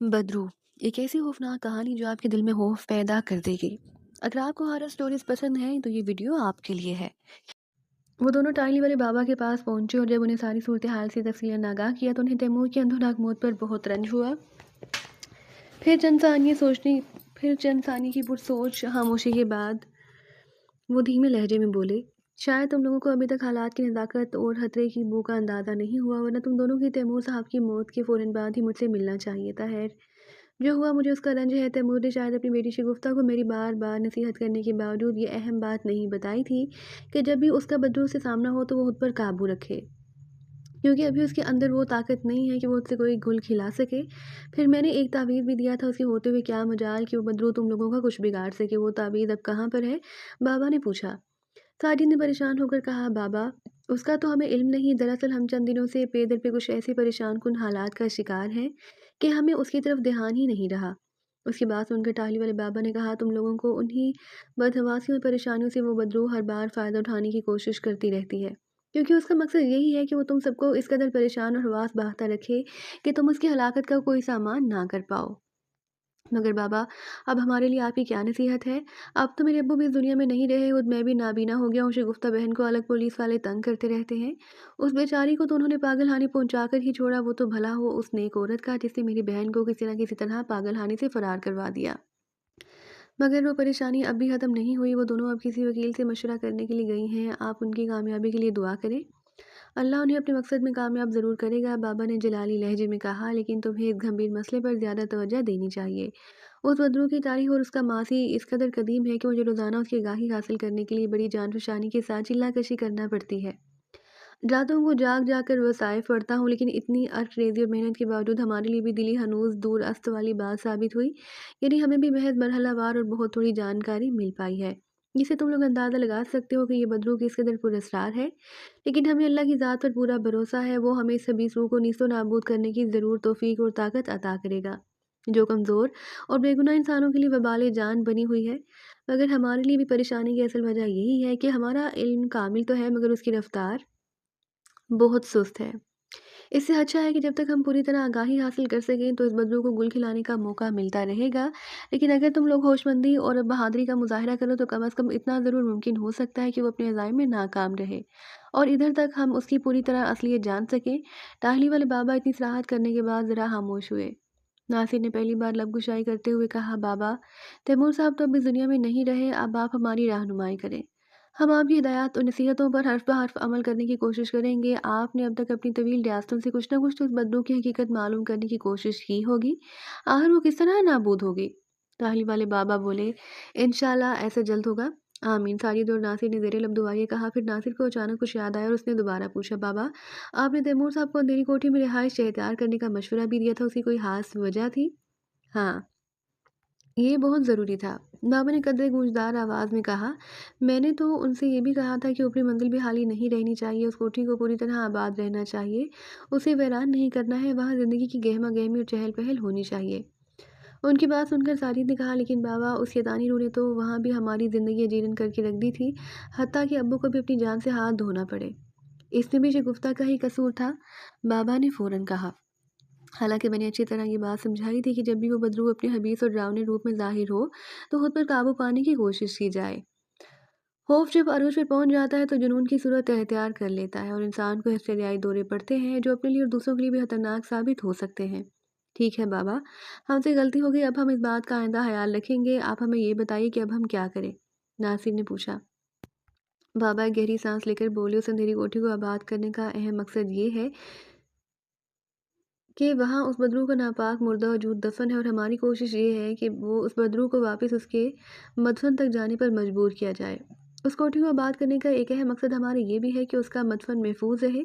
बदरू, एक ऐसी खौफनाक कहानी जो आपके दिल में खौफ पैदा कर देगी। अगर आपको हॉरर स्टोरीज पसंद हैं तो ये वीडियो आपके लिए है। वो दोनों टाइली वाले बाबा के पास पहुंचे और जब उन्हें सारी सूरत हाल से तफसीलन आगाह किया तो उन्हें तैमूर की अंधोनाक मौत पर बहुत रंज हुआ। फिर चंद सानिये सोचने फिर चंद सानिये की पुरसोच खामोशी के बाद वो धीमे लहजे में बोले, शायद तुम लोगों को अभी तक हालात की नज़ाकत और खतरे की बू का अंदाज़ा नहीं हुआ, वरना तुम दोनों की तैमूर साहब की मौत के फ़ौरन बाद ही मुझसे मिलना चाहिए था। खैर, जो हुआ मुझे उसका रंज है। तैमूर ने शायद अपनी बेटी शगुफ्ता को मेरी बार बार नसीहत करने के बावजूद ये अहम बात नहीं बताई थी कि जब भी उसका बदरू से सामना हो तो वो खुद पर काबू रखे, क्योंकि अभी उसके अंदर वो ताकत नहीं है कि वो उससे कोई घुल खिला सके। फिर मैंने एक तावीज़ भी दिया था, उसके होते हुए क्या मजाल कि वो बदरू तुम लोगों का कुछ बिगाड़ सके। वो तावीज़ अब कहाँ पर है? बाबा ने पूछा। साजिद ने परेशान होकर कहा, बाबा, उसका तो हमें इल्म नहीं। दरअसल हम चंद दिनों से पे दर पे कुछ ऐसे परेशान कुन हालात का शिकार हैं कि हमें उसकी तरफ ध्यान ही नहीं रहा। उसकी बात सुनकर टाहली वाले बाबा ने कहा, तुम लोगों को उन्हीं बदहवासियों और परेशानियों से वो बदरू हर बार फ़ायदा उठाने की कोशिश करती रहती है, क्योंकि उसका मकसद यही है कि वो तुम सबको इस कदर परेशान और हवास बांधता रखे कि तुम उसकी हलाकत का कोई सामान ना कर पाओ। मगर बाबा, अब हमारे लिए आपकी क्या नसीहत है? अब तो मेरे अब्बू भी इस दुनिया में नहीं रहे, खुद मैं भी नाबीना हो गया हूँ। शगुफ्ता बहन को अलग पुलिस वाले तंग करते रहते हैं। उस बेचारी को तो उन्होंने पागलखाने पहुंचाकर ही छोड़ा। वो तो भला हो उस नेक औरत का जिसने मेरी बहन को किसी न किसी तरह पागलखाने से फरार करवा दिया। मगर वो परेशानी अब भी ख़त्म नहीं हुई। वो दोनों अब किसी वकील से मशवरा करने के लिए गई हैं। आप उनकी कामयाबी के लिए दुआ करें। अल्लाह उन्हें अपने मकसद में कामयाब ज़रूर करेगा, बाबा ने जलाली लहजे में कहा। लेकिन तुम्हें इस गंभीर मसले पर ज़्यादा तवज्जो देनी चाहिए। उस बदरू की तारीख और उसका मासी इस कदर कदीम है कि मुझे रोज़ाना उसकी आगाही हासिल करने के लिए बड़ी जान फशानी के साथ चिल्ला-कशी करना पड़ती है। रातों को जाग-जाग कर वसाइफ पढ़ता हूँ, लेकिन इतनी अर्क-रेज़ी और मेहनत के बावजूद हमारे लिए भी दिली हनूज़ दूर अस्त वाली बात साबित हुई। यानी हमें भी महज़ मरहलावार और बहुत थोड़ी जानकारी मिल पाई है, जिससे तुम लोग अंदाज़ा लगा सकते हो कि ये बदरू किस कदर पुरअसरार है। लेकिन हमें अल्लाह की ज़ात पर पूरा भरोसा है, वो हमें सभी सू को नीस्तो-नाबूद करने की ज़रूर तौफ़ीक और ताकत अता करेगा, जो कमज़ोर और बेगुनाह इंसानों के लिए वबाल जान बनी हुई है। मगर हमारे लिए भी परेशानी की असल वजह यही है कि हमारा इल्म कामिल तो है, मगर उसकी रफ़्तार बहुत सुस्त है। इससे अच्छा है कि जब तक हम पूरी तरह आगाही हासिल कर सकें तो इस बदलू को गुल खिलाने का मौका मिलता रहेगा। लेकिन अगर तुम लोग होशमंदी और बहादुरी का मुजाहरा करो तो कम अज़ कम इतना ज़रूर मुमकिन हो सकता है कि वो अपने अज़ाइम में नाकाम रहे और इधर तक हम उसकी पूरी तरह असलियत जान सकें। टाहली वाले बाबा इतनी सराहत करने के बाद ज़रा खामोश हुए। नासिर ने पहली बार लबकुशाई करते हुए कहा, बाबा, तैमूर साहब तो अब इस दुनिया में नहीं रहे, अब आप हमारी रहनुमाई करें। हम आपकी हिदायत और नसीहतों पर हर्फ ब हर्फ अमल करने की कोशिश करेंगे। आपने अब तक अपनी तवील रियासतों से कुछ ना कुछ तो उस बदलू की हकीकत मालूम करने की कोशिश की होगी। आखिर वो किस तरह नाबूद होगी? ताहली वाले बाबा बोले, इंशाल्लाह ऐसा जल्द होगा। आमीन। साजिद और नासिर ने ज़ेरे लब दुआ ये कहा। फिर नासिर को अचानक कुछ याद आया और उसने दोबारा पूछा, बाबा, आपने तैमूर साहब को अंधेरी कोठी में रिहाइश एख्तियार करने का मशवरा भी दिया था, उसकी कोई ख़ास वजह थी? हाँ, ये बहुत ज़रूरी था। बाबा ने कदरे गूंजदार आवाज़ में कहा, मैंने तो उनसे ये भी कहा था कि ऊपरी मंजिल भी खाली नहीं रहनी चाहिए, उस कोठी को पूरी तरह आबाद रहना चाहिए, उसे वीरान नहीं करना है, वहाँ ज़िंदगी की गहमा-गहमी और चहल-पहल होनी चाहिए। उनकी बात सुनकर साजिद ने कहा, लेकिन बाबा, उस शैतानी रूह ने तो वहाँ भी हमारी ज़िंदगी जीर्ण करके रख दी थी, हत्ता कि अब्बू को भी अपनी जान से हाथ धोना पड़े। इसमें भी शगुफ्ता का ही कसूर था, बाबा ने फ़ौरन कहा। हालाँकि मैंने अच्छी तरह ये बात समझाई थी कि जब भी वो बदरू अपने हबीस और डरावने रूप में ज़ाहिर हो, तो खुद पर काबू पाने की कोशिश की जाए। खौफ जब अरूज पर पहुँच जाता है तो जुनून की सूरत अख्तियार कर लेता है और इंसान को हिस्टेरियाई दौरे पड़ते हैं, जो अपने लिए और दूसरों के लिए भी खतरनाक साबित हो सकते हैं। ठीक है बाबा, हमसे गलती हो गई, अब हम इस बात का आइंदा ख़याल रखेंगे। आप हमें ये बताइए कि अब हम क्या करें? नासिर ने पूछा। बाबा एक गहरी सांस लेकर बोले, उस अंधेरी कोठी को आबाद करने का अहम मकसद ये है कि वहाँ उस बदरू का नापाक मुर्दा वजूद दफन है और हमारी कोशिश ये है कि वो उस बदरू को वापस उसके मदफन तक जाने पर मजबूर किया जाए। उस कोठी को आबाद करने का एक अहम मकसद हमारा ये भी है कि उसका मदफन महफूज रहे,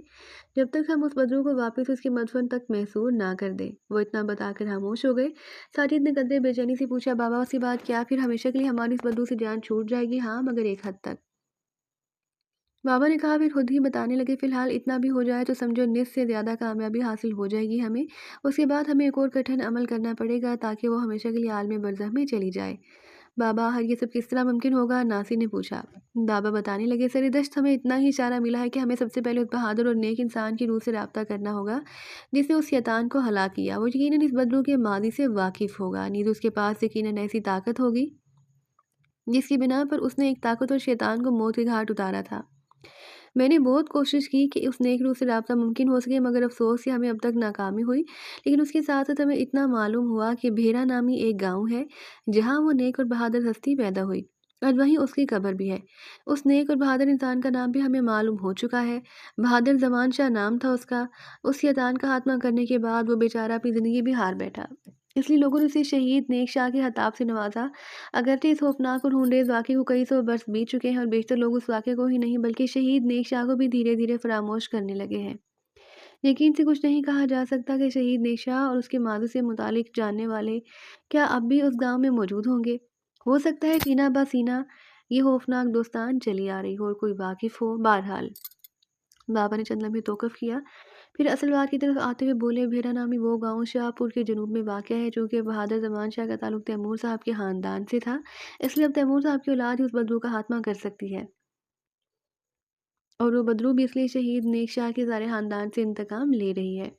जब तक हम उस बदरू को वापस उसके मदफन तक महसूर ना कर दें। वो इतना बताकर खामोश हो गए। साजिद ने कदरे बेचैनी से पूछा, बाबा, उसके बाद क्या फिर हमेशा के लिए हमारी इस बदरू से जान छूट जाएगी? हाँ, मगर एक हद तक। बाबा ने कहा। फिर खुद ही बताने लगे, फ़िलहाल इतना भी हो जाए तो समझो निस से ज़्यादा कामयाबी हासिल हो जाएगी हमें। उसके बाद हमें एक और कठिन अमल करना पड़ेगा ताकि वो हमेशा के लिए आलम बरज़ख में चली जाए। बाबा, ये सब किस तरह मुमकिन होगा? नासिर ने पूछा। बाबा बताने लगे, सरेदश्त हमें इतना ही इशारा मिला है कि हमें सबसे पहले उस बहादुर और नेक इंसान की रूह से राब्ता करना होगा जिसने उस शैतान को हलाक किया। वो यकीनन इस बदलू के मादी से वाकिफ होगा, नहीं तो उसके पास यकीनन ऐसी ताकत होगी जिसकी बिना पर उसने एक ताकतवर शैतान को मौत के घाट उतारा था। मैंने बहुत कोशिश की कि उस नेक रूह से राब्ता मुमकिन हो सके, मगर अफ़सोस से हमें अब तक नाकामी हुई। लेकिन उसके साथ-साथ हमें इतना मालूम हुआ कि भेरा नामी एक गाँव है, जहाँ वो नेक और बहादुर हस्ती पैदा हुई और वहीं उसकी कब्र भी है। उस नेक और बहादुर इंसान का नाम भी हमें मालूम हो चुका है। बहादुर ज़मान शाह नाम था उसका। उस शैतान का खात्मा करने के बाद वो बेचारा अपनी ज़िंदगी भी हार बैठा। इसलिए लोगों ने उसे शहीद नेक शाह के खिताब से नवाजा। अगरचे इस खौफनाक और खूनरेज़ वाक़ये को कई सौ बरस बीत चुके हैं और बेशतर लोग उस वाक़ये को ही नहीं बल्कि शहीद नेक शाह को भी धीरे-धीरे फ़रामोश करने लगे हैं। यकीन से कुछ नहीं कहा जा सकता कि शहीद नेक शाह और उसके मादी से मुतालिक जानने वाले क्या अब भी उस गाँव में मौजूद होंगे? हो सकता है सीना ब सीना ये खौफनाक दोस्तान चली आ रही हो और कोई वाकिफ़ हो। बहरहाल बाबा ने चंद लम्हे तौक़ुफ़ किया, फिर असल बात की तरफ आते हुए बोले, भेरा नामी वो गाँव शाहपुर के जनूब में वाक़या है। चूँकि बहादुर ज़मान शाह का ताल्लुक तैमूर साहब के ख़ानदान से था, इसलिए अब तैमूर साहब की औलाद ही उस बदलू का ख़ात्मा कर सकती है। और वो बदलू भी इसलिए शहीद नेक शाह के सारे ख़ानदान से इंतकाम ले रही है।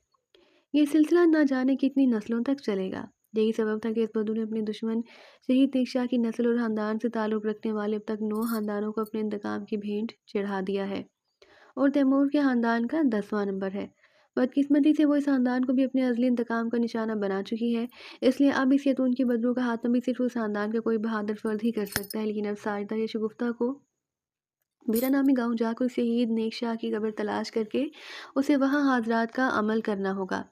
ये सिलसिला ना जाने कितनी नस्लों तक चलेगा। यही सबब था कि इस बदू ने अपने दुश्मन शहीद नेक शाह की नस्ल और ख़ानदान से ताल्लुक़ रखने वाले अब तक 9 ख़ानदानों को अपने इंतकाम की भेंट चढ़ा दिया है और तैमूर के ख़ानदान का 10वां नंबर है। बदकिस्मती से वो इस ख़ानदान को भी अपने अज़ली इंतकाम का निशाना बना चुकी है। इसलिए अब इस यतून की बदलू का ख़ात्मा भी सिर्फ़ उस ख़ानदान का कोई बहादुर फ़र्द ही कर सकता है। लेकिन अब साजिदा या शगुफ्ता को मेरा नामी गाँव जाकर शहीद नेक शाह की कब्र तलाश करके उसे वहाँ हाज़रात का अमल करना होगा।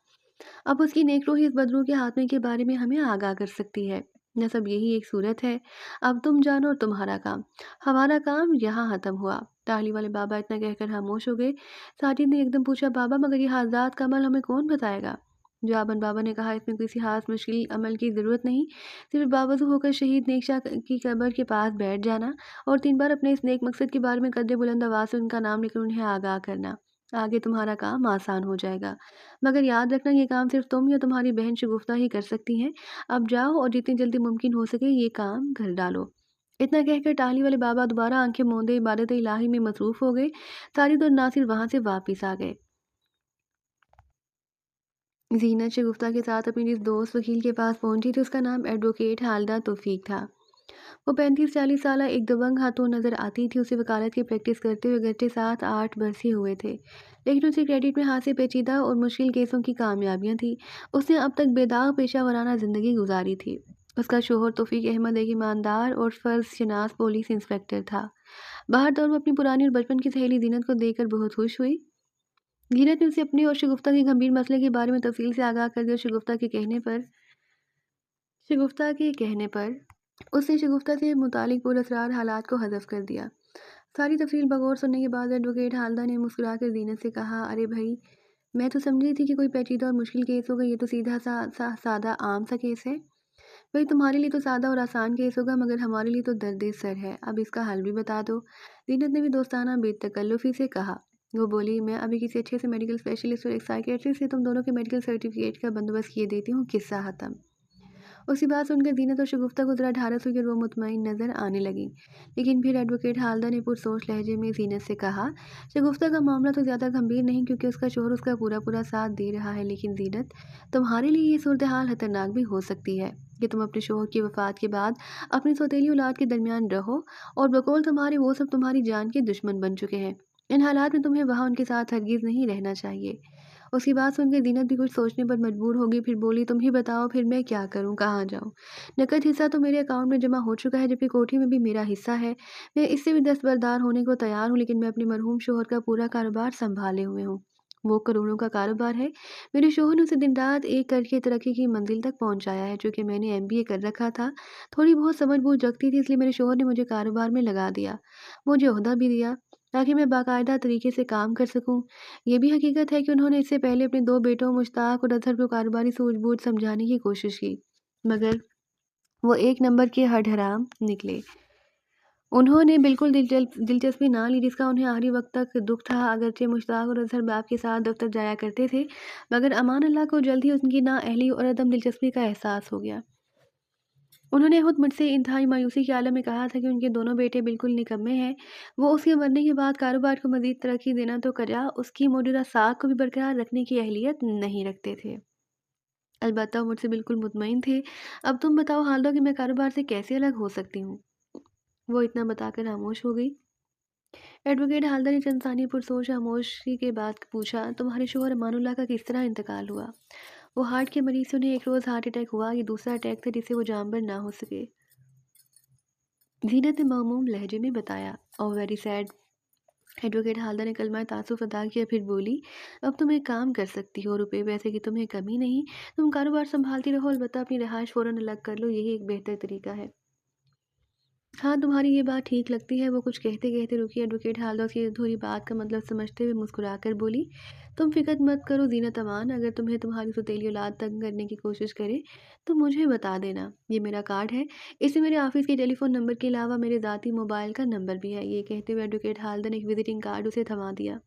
अब उसकी नेक रूह इस बदलू के खात्मे के बारे में हमें आगाह कर सकती है। न सब यही एक सूरत है। अब तुम जानो और तुम्हारा काम। हमारा काम यहाँ ख़त्म हुआ। टाहली वाले बाबा इतना कहकर खामोश हो गए। साजिद ने एकदम पूछा, बाबा मगर ये हाज़रात का अमल हमें कौन बताएगा? जवाबन बाबा ने कहा, इसमें किसी खास मुश्किल अमल की ज़रूरत नहीं। सिर्फ बावज़ू होकर शहीद नेक शाह की कब्र के पास बैठ जाना और 3 बार अपने इस नेक मकसद के बारे में कदरे बुलंद आवाज़ से उनका नाम लेकर उन्हें आगाह करना। आगे तुम्हारा काम आसान हो जाएगा। मगर याद रखना, ये काम सिर्फ तुम या तुम्हारी बहन शगुफ्ता ही कर सकती हैं। अब जाओ और जितनी जल्दी मुमकिन हो सके ये काम कर डालो। इतना कहकर टाहली वाले बाबा दोबारा आंखें मूंदे इबादत इलाही में मसरूफ़ हो गए। साजिद और नासिर वहाँ से वापस आ गए। ज़ीनत शगुफ्ता के साथ अपनी जिस दोस्त वकील के पास पहुंची थी उसका नाम एडवोकेट हालदा तौफीक था। वो 35-40 साल एक दबंग खातून नज़र आती थी। उसे वकालत की प्रैक्टिस करते हुए गरचे 7-8 बरस ही हुए थे, लेकिन उसे क्रेडिट में हाथ से पेचीदा और मुश्किल केसों की कामयाबियां थी। उसने अब तक बेदाग पेशा वराना ज़िंदगी गुजारी थी। उसका शोहर तौफीक अहमद एक ईमानदार और फ़र्ज शनास पुलिस इंस्पेक्टर था। बाहर दौर में अपनी पुरानी और बचपन की सहेली जीनत को देखकर बहुत खुश हुई। जीनत ने उसे अपनी और शगुफ्ता के गंभीर मसले के बारे में तफसील से आगाह कर दिया। शगुफ्ता के कहने पर उसने शगुफ्ता से मुतालिक पुरअसरार हालात को हज़फ कर दिया। सारी तफसील बगौर सुनने के बाद एडवोकेट हालदा ने मुस्कुराकर ज़ीनत से कहा, अरे भाई, मैं तो समझ रही थी कि कोई पेचीदा और मुश्किल केस होगा। ये तो सीधा सादा आम सा केस है। भाई, तुम्हारे लिए तो सादा और आसान केस होगा, मगर हमारे लिए तो दर्द सर है। अब इसका हल भी बता दो। ज़ीनत ने भी दोस्ताना बेतकल्लुफ़ी से कहा। वो बोली, मैं अभी किसी अच्छे से मेडिकल स्पेशलिस्ट और एक साइकियाट्रिस्ट से तुम दोनों के मेडिकल सर्टिफिकेट का बंदोबस्त किए देती हूँ। किस्सा ख़त्म। उसकी बात सुनकर ज़ीनत और शगुफ्ता को ज़रा ढारस हुई और वो मुतमईन नज़र आने लगी। लेकिन फिर एडवोकेट हालदा ने पुरसोच लहजे में ज़ीनत से कहा, शगुफ्ता का मामला तो ज़्यादा गंभीर नहीं क्योंकि उसका शोहर उसका पूरा पूरा साथ दे रहा है। लेकिन ज़ीनत, तुम्हारे लिए ये सूरत हाल खतरनाक भी हो सकती है कि तुम अपने शोहर की वफ़ात के बाद अपनी सौतेली औलाद के दरमियान रहो और बकौल तुम्हारे वो सब तुम्हारी जान के दुश्मन बन चुके हैं। इन हालात में तुम्हें वहाँ उनके साथ हरगिज़ नहीं रहना चाहिए। उसकी बात सुनकर ज़ीनत भी कुछ सोचने पर मजबूर होगी। फिर बोली, तुम ही बताओ, फिर मैं क्या करूं, कहाँ जाऊं? नकद हिस्सा तो मेरे अकाउंट में जमा हो चुका है, जबकि कोठी में भी मेरा हिस्सा है। मैं इससे भी दस्तबरदार होने को तैयार हूँ, लेकिन मैं अपने मरहूम शोहर का पूरा कारोबार संभाले हुए हूँ। वो करोड़ों का कारोबार है। मेरे शोहर ने उसे दिन रात एक करके तरक्की की मंजिल तक पहुंचाया है। चूंकि मैंने एमबीए कर रखा था, थोड़ी बहुत समझ बूझ रखती थी, इसलिए मेरे शोहर ने मुझे कारोबार में लगा दिया। मुझे ओहदा भी दिया ताकि मैं बाकायदा तरीके से काम कर सकूं। ये भी हकीकत है कि उन्होंने इससे पहले अपने 2 बेटों मुश्ताक और अज़हर को कारोबारी सूझबूझ समझाने की कोशिश की, मगर वो एक नंबर के हठहराम निकले। उन्होंने बिल्कुल दिलचस्पी ना ली, जिसका उन्हें आखिरी वक्त तक दुख था। अगरचे मुश्ताक और अज़हर बाप के साथ दफ्तर जाया करते थे, मगर अमान अल्लाह को जल्द ही उनकी नाअहली और अदम दिलचस्पी का एहसास हो गया। उन्होंने खुद मुझसे इंतहाई मायूसी के आलम में कहा था कि उनके दोनों बेटे बिल्कुल निकम्मे हैं। वो उसके मरने के बाद कारोबार को मज़ीद तरक्की देना तो करा, उसकी मौजूदा साख को भी बरकरार रखने की अहलियत नहीं रखते थे। अलबत्ता वो मुझसे बिल्कुल मुतमईन थे। अब तुम बताओ हाल दो कि मैं कारोबार से कैसे अलग हो सकती हूँ? वो इतना बताकर खामोश हो गई। एडवोकेट हालदा ने चंद सानी पुरसोच खामोशी के बाद पूछा, तुम्हारे शोहर अमानुल्लाह का किस तरह इंतकाल हुआ? वो हार्ट के मरीज से, उन्हें एक रोज़ हार्ट अटैक हुआ, ये दूसरा अटैक था जिससे वो जानबर ना हो सके। जीनत ने मगमूम लहजे में बताया। और वेरी सैड। एडवोकेट हालदा ने कलमा तासुफ अदा किया, फिर बोली, अब तुम एक काम कर सकती हो, रुपए पैसे की तुम्हें कमी नहीं, तुम कारोबार संभालती रहो, अलबत्ता अपनी रहायश फ़ौरन अलग कर लो, यही एक बेहतर तरीका है। हाँ, तुम्हारी ये बात ठीक लगती है। वो कुछ कहते-कहते रुकी। एडवोकेट हालदा उसकी अधूरी बात का मतलब समझते हुए मुस्कुराकर बोली, तुम फ़िक्र मत करो ज़ीनत अमान, अगर तुम्हें तुम्हारी सौतेली औलाद तंग करने की कोशिश करे, तो मुझे बता देना। ये मेरा कार्ड है, इसमें मेरे ऑफ़िस के टेलीफ़ोन नंबर के अलावा मेरे ज़ाती मोबाइल का नंबर भी है। ये कहते हुए एडवोकेट हालदा ने एक विज़िटिंग कार्ड उसे थमा दिया।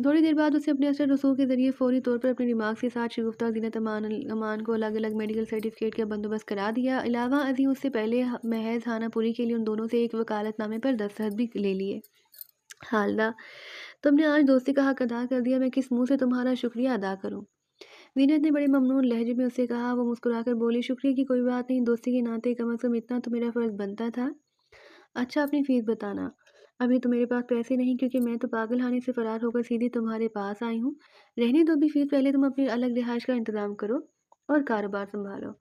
थोड़ी देर बाद उसे अपने असर रसूख के ज़रिए फ़ौरी तौर पर अपने दिमाग के साथ शगुफ्ता और ज़ीनत अमान को अलग-अलग मेडिकल सर्टिफ़िकेट का बंदोबस्त करा दिया। अलावा अज़ीं उससे पहले महज़ खानापुरी के लिए उन दोनों से एक वकालतनामे पर दस्तखत भी ले लिए। हालदा, तुमने आज दोस्ती का हक अदा कर दिया, मैं किस मुँह से तुम्हारा शुक्रिया अदा करूँ? ज़ीनत ने बड़े ममनून लहजे में उससे कहा। वो मुस्कुराकर बोली, शुक्रिया की कोई बात नहीं, दोस्ती के नाते कम अज़ कम इतना तो मेरा फ़र्ज़ बनता था। अच्छा, अपनी फ़ीस बताना। अभी तो मेरे पास पैसे नहीं, क्योंकि मैं तो पागलखाने से फ़रार होकर सीधे तुम्हारे पास आई हूँ। रहने दो अभी फ़ीस, पहले तुम अपनी अलग रिहाइश का इंतज़ाम करो और कारोबार सँभालो।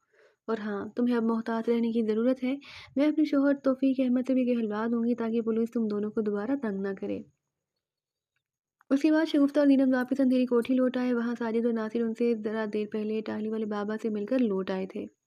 और हाँ, तुम्हें अब मोहतात रहने की ज़रूरत है। मैं अपने शौहर तौफ़ीक अहमद से भी कहलवा दूँगी, ताकि पुलिस तुम दोनों को दोबारा तंग ना करे। उसके बाद शगुफ्ता और ज़ीनत वापस अंधेरी कोठी लौट आए। वहाँ साजिद और नासिर उनसे ज़रा देर पहले टाहली वाले बाबा से मिलकर लौट आए थे।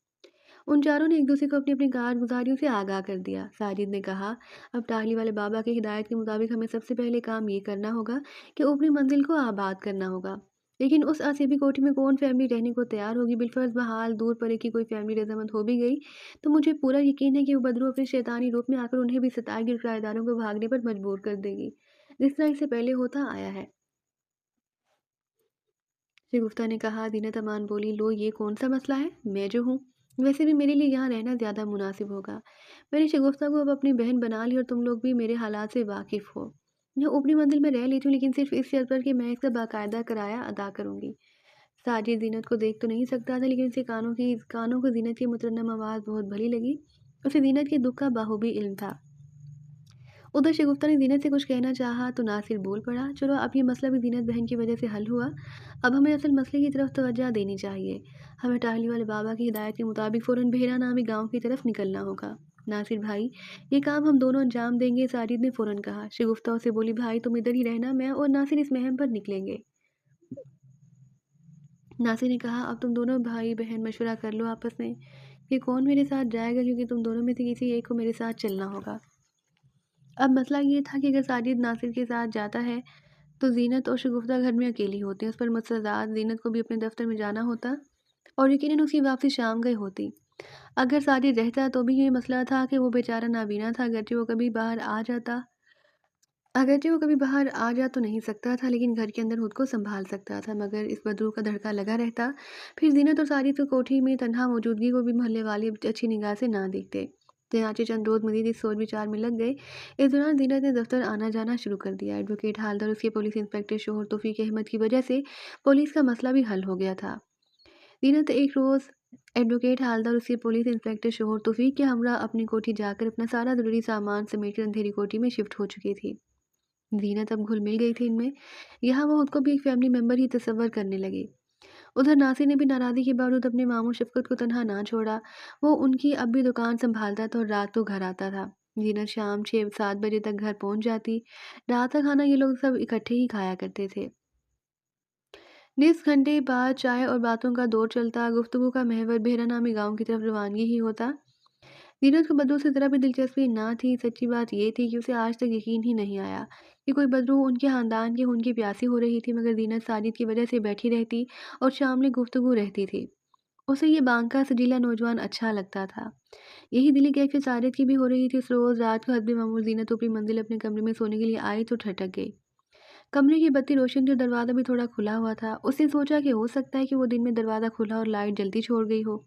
उन चारों ने एक-दूसरे को अपनी-अपनी कारगुज़ारियों से आगाह कर दिया। साजिद ने कहा, अब टाहली वाले बाबा की हिदायत के मुताबिक हमें सबसे पहले काम ये करना होगा कि ऊपरी मंजिल को आबाद करना होगा। लेकिन उस असीबी कोठी में कौन फैमिली रहने को तैयार होगी? बिलफ़र्ज़ बहाल दूर परे की कोई फैमिली रज़ामंद हो भी गई, तो मुझे पूरा यकीन है कि वो बदरू अपने शैतानी रूप में आकर उन्हें भी सताएगी और किराएदारों को भागने पर मजबूर कर देगी, जिस तरह इससे पहले होता आया है। शगुफ्ता ने कहा। दीनत अमान बोली, लो ये कौन सा मसला है, मैं जो हूँ, वैसे भी मेरे लिए यहाँ रहना ज़्यादा मुनासिब होगा। मैंने शगुफ्ता को अब अपनी बहन बना ली और तुम लोग भी मेरे हालात से वाकिफ़ हो। मैं ऊपरी मंजिल में रह लेती हूँ, लेकिन सिर्फ इस शर्त पर कि मैं इसका बाकायदा किराया अदा करूँगी। साजिद जीनत को देख तो नहीं सकता था, लेकिन उसके कानों को जीनत की मुतरन्नम आवाज़ बहुत भली लगी। उसे जीनत के दुख का बाखूबी इल्म था। उधर शगुफ्ता ने ज़ीनत से कुछ कहना चाहा तो नासिर बोल पड़ा, चलो अब ये मसला भी ज़ीनत बहन की वजह से हल हुआ। अब हमें असल मसले की तरफ तवज्जो देनी चाहिए। हमें टाहली वाले बाबा की हिदायत के मुताबिक फ़ौरन भेरा नामी गाँव की तरफ निकलना होगा। नासिर भाई, ये काम हम दोनों अंजाम देंगे, साजिद ने फ़ौरन कहा। शगुफ्ता उसे बोली, भाई तुम इधर ही रहना, मैं और नासिर इस महम पर निकलेंगे। नासिर ने कहा, अब तुम दोनों भाई बहन मशवरा कर लो आपस में कि कौन मेरे साथ जाएगा, क्योंकि तुम दोनों में से किसी एक को मेरे साथ चलना होगा। अब मसला ये था कि अगर साजिद नासिर के साथ जाता है तो ज़ीनत और शगुफ्ता घर में अकेली होती। उस पर मुस्तज़ाद ज़ीनत को भी अपने दफ्तर में जाना होता और यकीनन उसकी वापसी शाम गई होती। अगर साजिद रहता तो भी ये मसला था कि वो बेचारा नाबीना था। अगरचे वो कभी बाहर आ जा तो नहीं सकता था, लेकिन घर के अंदर खुद को संभाल सकता था। मगर इस बदरू का धड़का लगा रहता। फिर ज़ीनत और साजिद की कोठी में तन्हा मौजूदगी को भी मोहल्ले वाले अच्छी निगाह से ना देखते। चनाचे चंद रोज़ मज़ीद इस सोच विचार में लग गए। इस दौरान ज़ीनत ने दफ्तर आना जाना शुरू कर दिया। एडवोकेट हालदार उसके पुलिस इंस्पेक्टर शोहर तौफीक अहमद की वजह से पुलिस का मसला भी हल हो गया था। ज़ीनत एक रोज़ एडवोकेट हालदार उसके पुलिस इंस्पेक्टर शोहर तौफीक के हमरा अपनी कोठी जाकर अपना सारा ज़रूरी सामान समेटकर अंधेरी कोठी में शिफ्ट हो चुकी थी। ज़ीनत अब घुल मिल गई थी इनमें। यहाँ वो खुद को भी एक फैमिली मेम्बर ही तस्वर करने लगी। उधर नासिर ने भी नाराज़गी के बावजूद अपने मामू शफ़क़त को तन्हा ना छोड़ा। वो उनकी अब भी दुकान सँभालता था और रात को घर आता था। ज़ीनत शाम 6-7 बजे तक घर पहुँच जाती। रात का खाना ये लोग सब इकट्ठे ही खाया करते थे। निस घंटे बाद चाय और बातों का दौर चलता। गुफ्तगू का महवर बेहरा नामी गाँव की तरफ रवानगी ही होता। नीरज को बदरू से ज़रा भी दिलचस्पी ना थी। सच्ची बात ये थी कि उसे आज तक यकीन ही नहीं आया कि कोई बदरू उनके ख़ानदान के खून की प्यासी हो रही थी। मगर ज़ीनत साजिद की वजह से बैठी रहती और शामली गुफ्तगू रहती थी। उसे ये बांका सजीला नौजवान अच्छा लगता था। यही दिली कैफियत साजिद की भी हो रही थी। उस रोज़ रात को हस्बे मामूल ज़ीनत ऊपरी मंजिल अपने कमरे में सोने के लिए आई तो ठटक गई। कमरे की बत्ती रोशन थी और दरवाज़ा भी थोड़ा खुला हुआ था। उसने सोचा कि हो सकता है कि वो दिन में दरवाज़ा खुला और लाइट जलती छोड़ गई हो।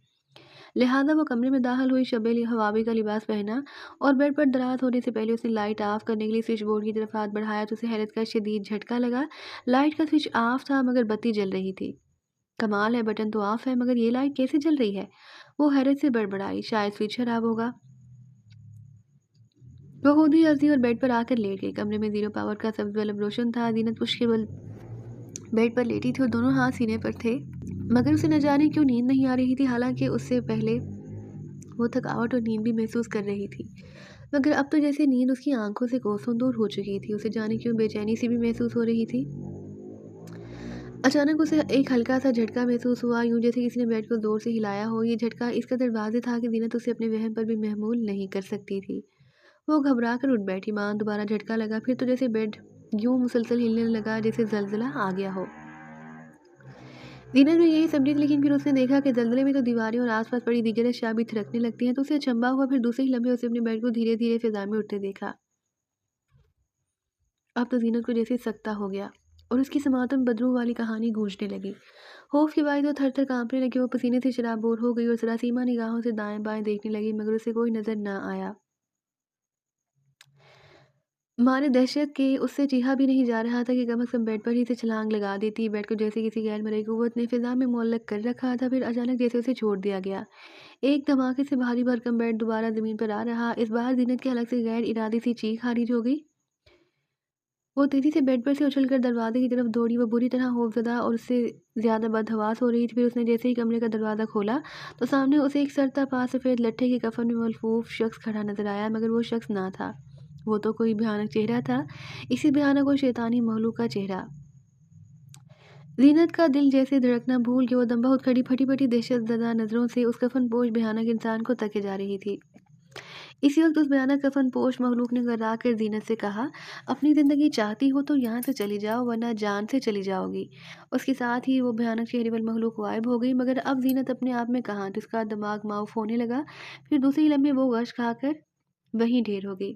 लिहाजा वो कमरे में दाखिल हुई, शबे हवाबी का लिबास पहना और बेड पर दराज होने से पहले उसने लाइट ऑफ करने के लिए स्विच बोर्ड की तरफ हाथ बढ़ाया तो उसे हैरत का शदीद झटका लगा। लाइट का स्विच ऑफ था मगर बत्ती जल रही थी। कमाल है, बटन तो ऑफ है मगर ये लाइट कैसे जल रही है? वो हैरत से बड़बड़ाई, शायद स्विच खराब होगा। वो खुद ही हंसी और बेड पर आकर लेट गई। कमरे में जीरो पावर का सब्ज बल्ब रोशन था। जीनत मुश्किल बेड पर लेटी थी और दोनों हाथ सीने पर थे, मगर उसे न जाने क्यों नींद नहीं आ रही थी। हालांकि उससे पहले वो थकावट और नींद भी महसूस कर रही थी, मगर अब तो जैसे नींद उसकी आंखों से कोसों दूर हो चुकी थी। उसे जाने क्यों बेचैनी सी भी महसूस हो रही थी। अचानक उसे एक हल्का सा झटका महसूस हुआ, यूं जैसे किसी ने बेड को जोर से हिलाया हो। ये झटका इस कदर वाज़ेह था कि जीनत उसे अपने वहम पर भी महमूल नहीं कर सकती थी। वो घबरा कर उठ बैठी। मां दोबारा झटका लगा, फिर तो जैसे बेड यूं मुसलसल हिलने लगा जैसे जलजला आ गया हो। जीनत भी यही समझी थी, लेकिन फिर उसने देखा कि जलजले में तो दीवारें और आसपास पड़ी दीगर अशिया भी थिरकने लगती हैं। तो उसे अचंभा हुआ। फिर दूसरे ही लम्हे उसे अपने बेड को धीरे धीरे फिजा में उठते देखा। अब तो जीनत को जैसे सकता हो गया और उसकी समातम बदरू वाली कहानी गूंजने लगी। खौफ के बाद वो थर थर कांपने लगी। वो पसीने से शराबोर हो गई और सरासीमा निगाहों से दाएं बाएं देखने लगी, मगर उसे कोई नजर न आया। माँ ने दहशत के उससे चीहा भी नहीं जा रहा था कि कम से कम बेड पर ही से छलांग लगा देती। बेड को जैसे किसी गैर मरई कुव्वत ने फिजा में मुअल्लक कर रखा था। फिर अचानक जैसे उसे छोड़ दिया गया। एक धमाके से भारी भरकम बेड दोबारा जमीन पर आ रहा। इस बार जीनत के हलक से गैर इरादी सी चीख खारिज हो गई। वो तेजी से बेड पर से उछलकर दरवाजे की तरफ दौड़ी। वो बुरी तरह खौफजदा और उससे ज्यादा बदहवास हो रही थी। फिर उसने जैसे ही कमरे का दरवाज़ा खोला तो सामने उसे एक सरता पा सफ़ेद लट्ठे के कफन में मलफूफ शख्स खड़ा नजर आया, मगर वो शख्स ना था। वो तो कोई भयानक चेहरा था, इसी भयानक और शैतानी मखलूक का चेहरा। जीनत का दिल जैसे धड़कना भूल के वो दम बहुत खड़ी फटी फटी दहशत ज़दा नज़रों से उस कफन पोश भयानक इंसान को तके जा रही थी। इसी वक्त उस भयानक कफन पोश मखलूक ने गर्रा कर जीनत से कहा, अपनी ज़िंदगी चाहती हो तो यहाँ से चली जाओ वरना जान से चली जाओगी। उसके साथ ही वो भयानक चेहरे वाली मखलूक गायब हो गई। मगर अब जीनत अपने आप में कहाँ, तो उसका दिमाग माउफ होने लगा। फिर दूसरी लम्हे वो गश खाकर वहीं ढेर हो गई।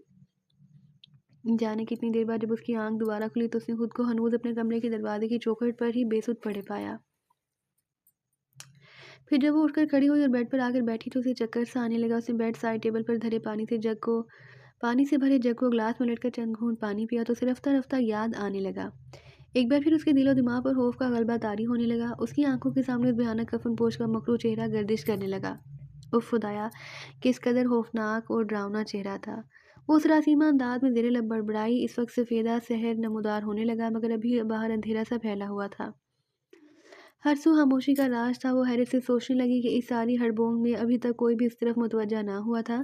जाने कितनी देर बाद जब उसकी आंख दोबारा खुली तो उसने खुद को हनूज अपने कमरे के दरवाजे की चौखट पर ही बेसुध पड़े पाया। फिर जब वो उठकर खड़ी हुई और बेड पर आकर बैठी तो उसे चक्कर सा आने लगा। उसने बेड साइड टेबल पर धरे पानी से भरे जग को ग्लास में लटकर चंद घूंट पानी पिया तो उसे रफ्ता रफ्ता याद आने लगा। एक बार फिर उसके दिलो दिमाग पर खौफ का गलबा तारी होने लगा। उसकी आंखों के सामने उस भयानक कफन पोश का मकरू चेहरा गर्दिश करने लगा। उफ खुदाया, किस कदर खौफनाक और डरावना चेहरा था। वो उस रासीमा अंदाज में जेरे लब बड़बड़ाई, इस वक्त सफ़ेदा शहर नमूदार होने लगा, मगर अभी बाहर अंधेरा सा फैला हुआ था। हर सू खामोशी का राज था। वो हैरत से सोचने लगी कि इस सारी हड़बोंग में अभी तक कोई भी इस तरफ मुतवज्जा ना हुआ था।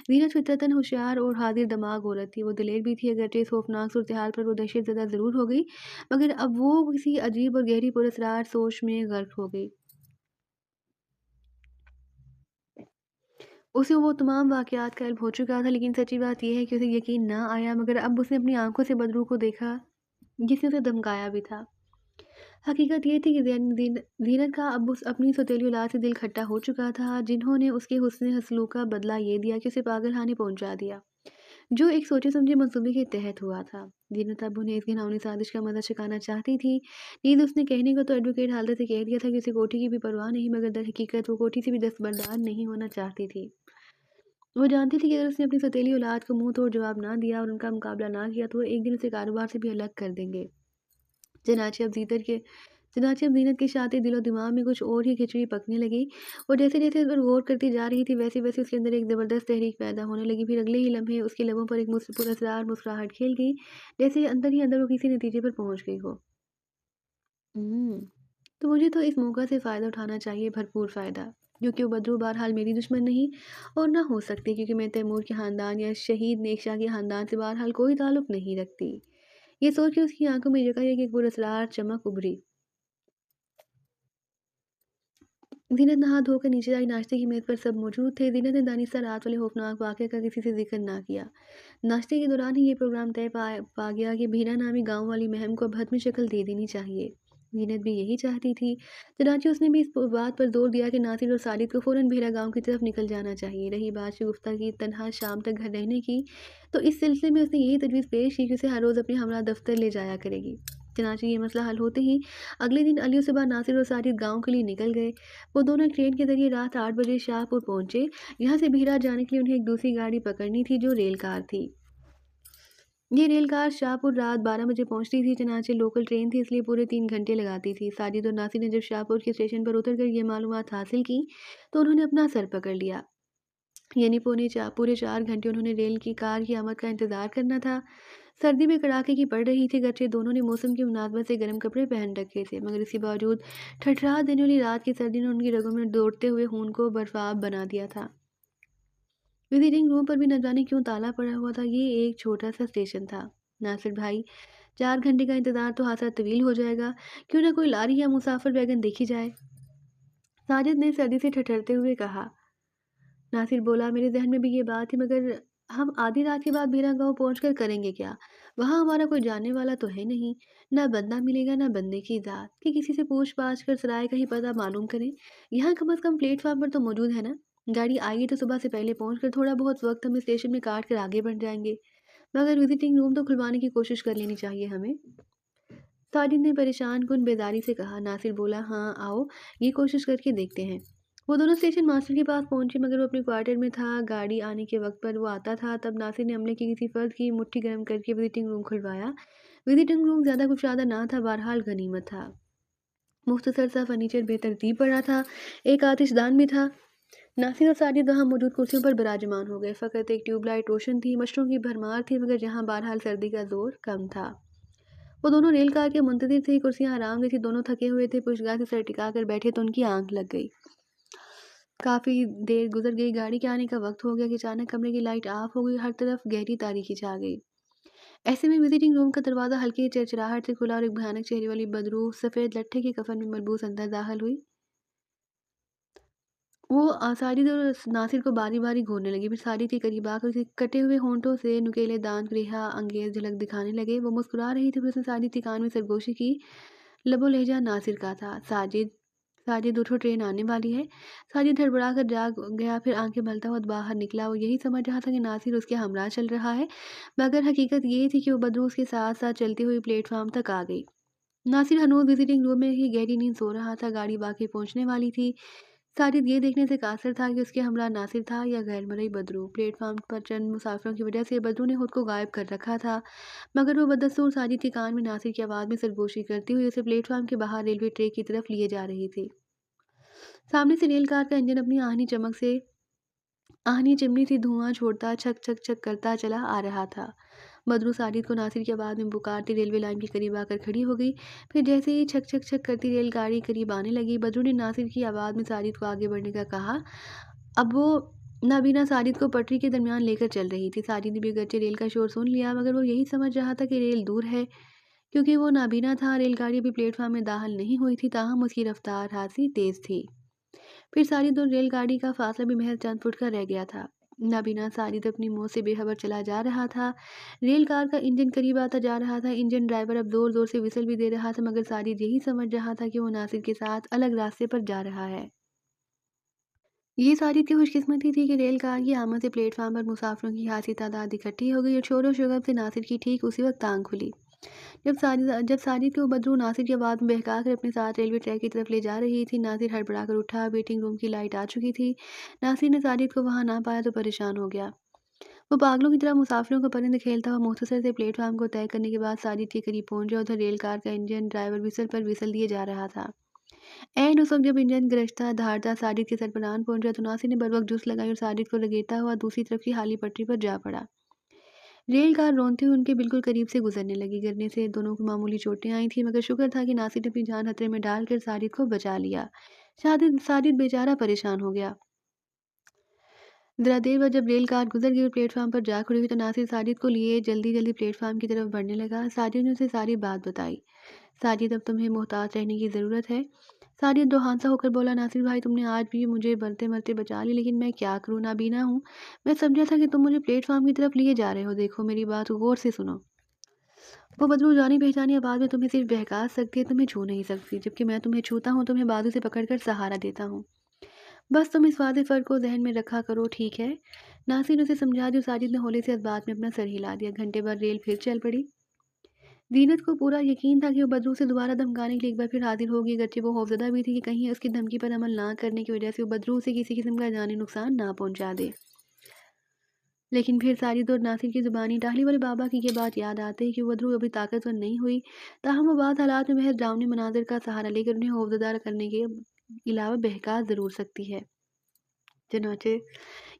जीनत फितरतन होशियार और हाजिर दिमाग औरत थी। वो दिलेर भी थी, अगरचे इस खौफनाक सूरत हाल पर वो दहशत ज़दा ज़रूर हो गई, मगर अब वो किसी अजीब और गहरी पुरस्रार सोच में गर्क हो गई। उसे वो तमाम वाक़यात का इल्म हो चुका था, लेकिन सच्ची बात ये है कि उसे यकीन ना आया। मगर अब उसने अपनी आंखों से बदरू को देखा जिसने उसे धमकाया भी था। हकीकत ये थी कि ज़ीनत का अब उस अपनी सौतेली औलाद से दिल खट्टा हो चुका था, जिन्होंने उसके हुस्न हसलूक का बदला ये दिया कि उसे पागलखाने पहुंचा दिया, जो एक सोचे समझे मंसूबे के तहत हुआ था। ज़ीनत अब उन्हें इस घिनौनी साजिश का मजा चुकाना चाहती थी। नींद उसने कहने को तो एडवोकेट हालत से कह दिया था कि उसे कोठी की भी परवाह नहीं, मगर दर हकीकत वो कोठी से भी दस्तबरदार नहीं होना चाहती थी। वो जानती थी कि अगर उसने अपनी सौतेली औलाद को मुंह तोड़ जवाब ना दिया और उनका मुकाबला ना किया तो वो एक दिन उसे कारोबार से भी अलग कर देंगे। चनाचे अब जीतर के चनाचे अब ज़ीनत की शातिर दिलो दिमाग में कुछ और ही खिचड़ी पकने लगी। और जैसे-जैसे इस पर गौर करती जा रही थी, वैसे-वैसे उसके अंदर एक ज़बरदस्त तहरीक पैदा होने लगी। फिर अगले ही लम्हे उसके लबों पर एक पुरअसरार मुस्कुराहट खिल गई, जैसे अंदर ही अंदर वो किसी नतीजे पर पहुँच गई हो। हुँ, तो मुझे तो इस मौका से फ़ायदा उठाना चाहिए, भरपूर फ़ायदा। क्योंकि वो बदरू बहरहाल मेरी दुश्मन नहीं और ना हो सकती, क्योंकि मैं तैमूर के ख़ानदान या शहीद नेकशा के ख़ानदान से बहरहाल कोई ताल्लुक नहीं रखती। ये सोच के उसकी आंखों में यकायक एक पुरअसरार चमक उभरी। ज़ीनत नहा धोकर नीचे आई। नाश्ते की मेज़ पर सब मौजूद थे। ज़ीनत ने दानिस्ता रात वाले खौफनाक वाक़ये का किसी से ज़िक्र ना किया। नाश्ते के दौरान ही ये प्रोग्राम तय पा गया कि भीना नामी गाँव वाली महम को अब हतमी शक्ल दे देनी चाहिए। ज़ीनत भी यही चाहती थी। चनाचे उसने भी इस बात पर ज़ोर दिया कि नासिर और साजिद को फ़ौरन भेरा गाँव की तरफ निकल जाना चाहिए। रही बात शगुफ्ता की तनहा शाम तक घर रहने की, तो इस सिलसिले में उसने यही तजवीज़ पेश की कि उसे हर रोज़ अपने हमरा दफ्तर ले जाया करेगी। चनाचे ये मसला हल होते ही अगले दिन अली सुबह नासिर और साजिद गांव के लिए निकल गए। वो दोनों ट्रेन के जरिए रात 8 बजे शाहपुर पहुंचे। यहाँ से बिहरा जाने के लिए उन्हें एक दूसरी गाड़ी पकड़नी थी जो रेल कार थी। ये रेलकार शाहपुर रात 12 बजे पहुंचती थी। चनाचे लोकल ट्रेन थी, इसलिए पूरे 3 घंटे लगाती थी। साजिद और नासिर ने जब शाहपुर के स्टेशन पर उतरकर ये मालूमात हासिल की तो उन्होंने अपना सर पकड़ लिया। यानी पूरे 4 घंटे उन्होंने रेल की कार की आमद का इंतजार करना था। सर्दी में कड़ाके की पड़ रही थी, गर्चे दोनों ने मौसम की मुनासबत से गर्म कपड़े पहन रखे थे, मगर इसके बावजूद ठठराह देने वाली रात की सर्दी ने उनकी रगों में दौड़ते हुए खून को बर्फाब बना दिया था। विजिटिंग रूम पर भी न जाने क्यों ताला पड़ा हुआ था। ये एक छोटा सा स्टेशन था। नासिर भाई, 4 घंटे का इंतजार तो हादसा तवील हो जाएगा, क्यों ना कोई लारी या मुसाफिर वैगन देखी जाए। साजिद ने सर्दी से ठठरते हुए कहा। नासिर बोला, मेरे जहन में भी ये बात थी, मगर हम आधी रात के बाद भेरा गांव पहुंचकर करेंगे क्या? वहां हमारा कोई जानने वाला तो है नहीं। ना बंदा मिलेगा ना बंदे की जात कि किसी से पूछ पाछ कर सराय का ही पता मालूम करें। यहाँ कम से कम प्लेटफार्म पर तो मौजूद है ना। गाड़ी आएगी तो सुबह से पहले पहुंचकर थोड़ा बहुत वक्त हम स्टेशन में काट कर आगे बढ़ जाएंगे, मगर विजिटिंग रूम तो खुलवाने की कोशिश कर लेनी चाहिए हमें। साजिद ने परेशान कुन बेदारी से कहा। नासिर बोला, हाँ आओ, ये कोशिश करके देखते हैं। वो दोनों स्टेशन मास्टर के पास पहुंचे, मगर वो अपने क्वार्टर में था। गाड़ी आने के वक्त पर वो आता था। तब नासिर ने अमले की किसी फर्द की मुट्ठी गर्म करके विजिटिंग रूम खुलवाया। विजिटिंग रूम ज़्यादा कुशादा ना था, बहरहाल गनीमत था। मुख्तसर सा फर्नीचर बेतरतीब पड़ा था, एक आतिशदान भी था। नासिर और साजिद वहाँ मौजूद कुर्सियों पर विराजमान हो गए। फ़कत एक ट्यूबलाइट रोशन थी, मच्छरों की भरमार थी, मगर जहाँ बहरहाल सर्दी का जोर कम था। वो दोनों रेल कार के मुंतज़िर थे। कुर्सियाँ आरामदेह थी, दोनों थके हुए थे। पुशगाह से सर टिका कर बैठे तो उनकी आंख लग गई। काफ़ी देर गुजर गई, गाड़ी के आने का वक्त हो गया कि अचानक कमरे की लाइट ऑफ हो गई। हर तरफ गहरी तारीकी छा गई। ऐसे में विजिटिंग रूम का दरवाज़ा हल्की चरचराहट से खुला और एक भयानक चेहरे वाली बदरूह सफ़ेद लट्ठे के कफन में मलबूस अंदर दाखिल हुई। वो साजिद और नासिर को बारी बारी घूरने लगी। फिर साजिद के करीब आकर उसे कटे हुए होंठों से नुकीले दांत रेहा अंगेज झलक दिखाने लगे। वो मुस्कुरा रही थी, फिर उसने साजिद के कान में सरगोशी की। लबो लहजा नासिर का था। साजिद, साजिद उठो, ट्रेन आने वाली है। साजिद हड़बड़ा कर जाग गया, फिर आंखें मलता हुआ बाहर निकला। वो यही समझ रहा था कि नासिर उसके हमरा चल रहा है, मगर हकीकत ये थी कि वो बदरू उसके साथ साथ चलती हुई प्लेटफार्म तक आ गई। नासिर हनूज विजिटिंग रूम में ही गहरी नींद सो रहा था। गाड़ी बाकी पहुंचने वाली थी। साजिद ये देखने से कासिर था कि उसके हमरा नासिर था या गैर मरई बदरू। प्लेटफार्म पर चंद मुसाफिरों की वजह से बदरू ने खुद को गायब कर रखा था, मगर वो बदस्तूर साजिद के कान में नासिर की आवाज़ में सरगोशी करती हुई उसे प्लेटफार्म के बाहर रेलवे ट्रैक की तरफ लिए जा रही थी। सामने से रेल कार का इंजन अपनी आहनी चमक से आहनी चिमनी से धुआं छोड़ता छक छक छक करता चला आ रहा था। बदरू साजिद को नासिर की आवाज़ में पुकारती रेलवे लाइन के करीब आकर खड़ी हो गई। फिर जैसे ही छक छक छक करती रेलगाड़ी करीब आने लगी, बदरू ने नासिर की आवाज़ में साजिद को आगे बढ़ने का कहा। अब वो नाबीना साजिद को पटरी के दरमियान लेकर चल रही थी। साजिद ने भी अगरचे रेल का शोर सुन लिया, मगर वो यही समझ रहा था कि रेल दूर है। क्योंकि वो नाबीना था, रेलगाड़ी अभी प्लेटफार्म में दाखिल नहीं हुई थी, ताहम उसकी रफ्तार खासी तेज़ थी। फिर साजिद और रेलगाड़ी का फासला भी महज चंद फुट का रह गया था। नाबीना साजिद अपनी मुँह से बेखबर चला जा रहा था। रेल कार का इंजन करीब आता जा रहा था। इंजन ड्राइवर अब ज़ोर ज़ोर से विसल भी दे रहा था, मगर साजिद यही समझ रहा था कि वो नासिर के साथ अलग रास्ते पर जा रहा है। ये साजिद की खुशकिस्मती थी कि रेल कार की आमद से प्लेटफार्म पर मुसाफिरों की खासी तादाद इकट्ठी हो गई और शोर शगफ से नासिर की ठीक उसी वक्त टांग खुली। जब साजिद को बदरू नासिर की आवाज़ में बहका कर अपने साथ रेलवे ट्रैक की तरफ ले जा रही थी। नासिर हड़बड़ा कर उठा। वेटिंग रूम की लाइट आ चुकी थी। नासिर ने साजिद को वहां ना पाया तो परेशान हो गया। वो पागलों की तरह मुसाफिरों का परिंद खेलता हुआ मुख्तसर से प्लेटफार्म को तय करने के बाद साजिद के करीब पहुंच गया। उधर रेल कार का इंजन ड्राइवर विसल पर विसल दिए जा रहा था। एंड उस वक्त जब इंजन गरजता धारता साजिद के सर पर आन पहुंचा तो नासिर ने बर वक्त जुस्त लगाई और साजिद को लगेता हुआ दूसरी तरफ की खाली पटरी पर जा पड़ा। रेल कार रोंते हुए उनके बिल्कुल करीब से गुजरने लगी। गिरने से दोनों को मामूली चोटें आई थी, मगर शुक्र था कि नासिर ने अपनी जान खतरे में डालकर साजिद को बचा लिया। साजिद साजिद बेचारा परेशान हो गया। जरा देर बाद जब रेल कार गुजर गई और प्लेटफार्म पर जा खड़ी हुई तो नासिर साजिद को लिए जल्दी जल्दी प्लेटफार्म की तरफ बढ़ने लगा। साजिद ने उसे सारी बात बताई। साजिद, अब तुम्हें मोहतात रहने की ज़रूरत है। साजिद दो हांसा होकर बोला, नासिर भाई, तुमने आज भी मुझे मरते मरते बचा ली, लेकिन मैं क्या करूँ, नाबीना हूँ। मैं समझा था कि तुम मुझे प्लेटफार्म की तरफ लिए जा रहे हो। देखो, मेरी बात गौर से सुनो। वो बदबू जानी पहचानी आवाज़ में तुम्हें सिर्फ बहका सकती है, तुम्हें छू नहीं सकती, जबकि मैं तुम्हें छूता हूँ, तुम्हें बाजू से पकड़कर सहारा देता हूँ। बस तुम इस वादे फ़र्क को जहन में रखा करो, ठीक है? नासिर ने उसे समझा दिया। साजिद ने हौले से इस बात में अपना सर हिला दिया। घंटे बाद रेल फिर चल पड़ी। ज़ीनत को पूरा यकीन था कि वो बदरू से दोबारा धमकाने के लिए एक बार फिर हाज़िर होगी, अगरचे वो खौफ़ज़दा भी थी कि कहीं उसकी धमकी पर अमल ना करने की वजह से वो बदरू से किसी किस्म का जानी नुकसान ना पहुँचा दे। लेकिन फिर साजिद और नासिर की ज़ुबानी टाहली वाले बाबा की ये बात याद आते कि वो बदरू अभी ताकतवर नहीं हुई, ताहम वो बाद हालात में महज डरावनी मनाज़िर का सहारा लेकर उन्हें खौफ़ज़दा करने के अलावा बहका ज़रूर सकती है। चनाचे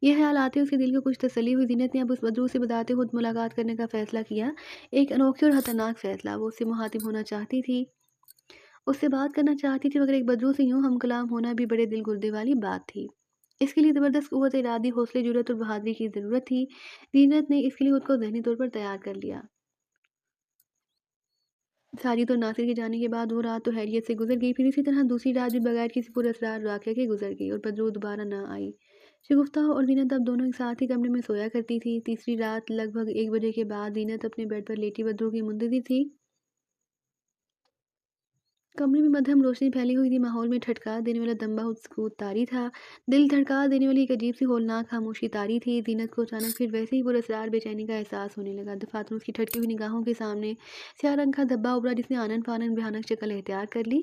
ये ख़्याल आते उसके दिल को कुछ तसल्ली हुई। ज़ीनत ने अब उस बदरू से बताते खुद मुलाकात करने का फ़ैसला किया। एक अनोखी और ख़तरनाक फ़ैसला। वो उससे मुख़ातिब होना चाहती थी, उससे बात करना चाहती थी, मगर एक बदरू से यूँ हम कलाम होना भी बड़े दिल गुर्दे वाली बात थी। इसके लिए ज़बरदस्त क़ुव्वत इरादी, हौसले, जुर्रत और बहादुरी की ज़रूरत थी। ज़ीनत ने इसके लिए खुद को ज़हनी तौर पर तैयार कर लिया। साजिद और नासिर के जाने के बाद वो रात तो हैरियत से गुजर गई, फिर इसी तरह दूसरी रात भी बगैर किसी पुरअसरार वाक़ये के गुजर गई और बदरू दोबारा ना आई। शगुफ्ता और ज़ीनत अब दोनों एक साथ ही कमरे में सोया करती थी। तीसरी रात लगभग 1 बजे के बाद ज़ीनत अपने बेड पर लेटी बदरू की मुंतज़िर थी। कमरे में मध्यम रोशनी फैली हुई थी, माहौल में ठटका देने वाला दम बहुत सुकूत तारी था, दिल धड़का देने वाली एक अजीब सी होलनाक खामोशी तारी थी। ज़ीनत को अचानक फिर वैसे ही पुरअसरार बेचैनी का एहसास होने लगा। दफातन उसकी ठटकी हुई निगाहों के सामने स्याह रंग का धब्बा उभरा, जिसने आनन-फानन भयानक शक्ल इख्तियार कर ली।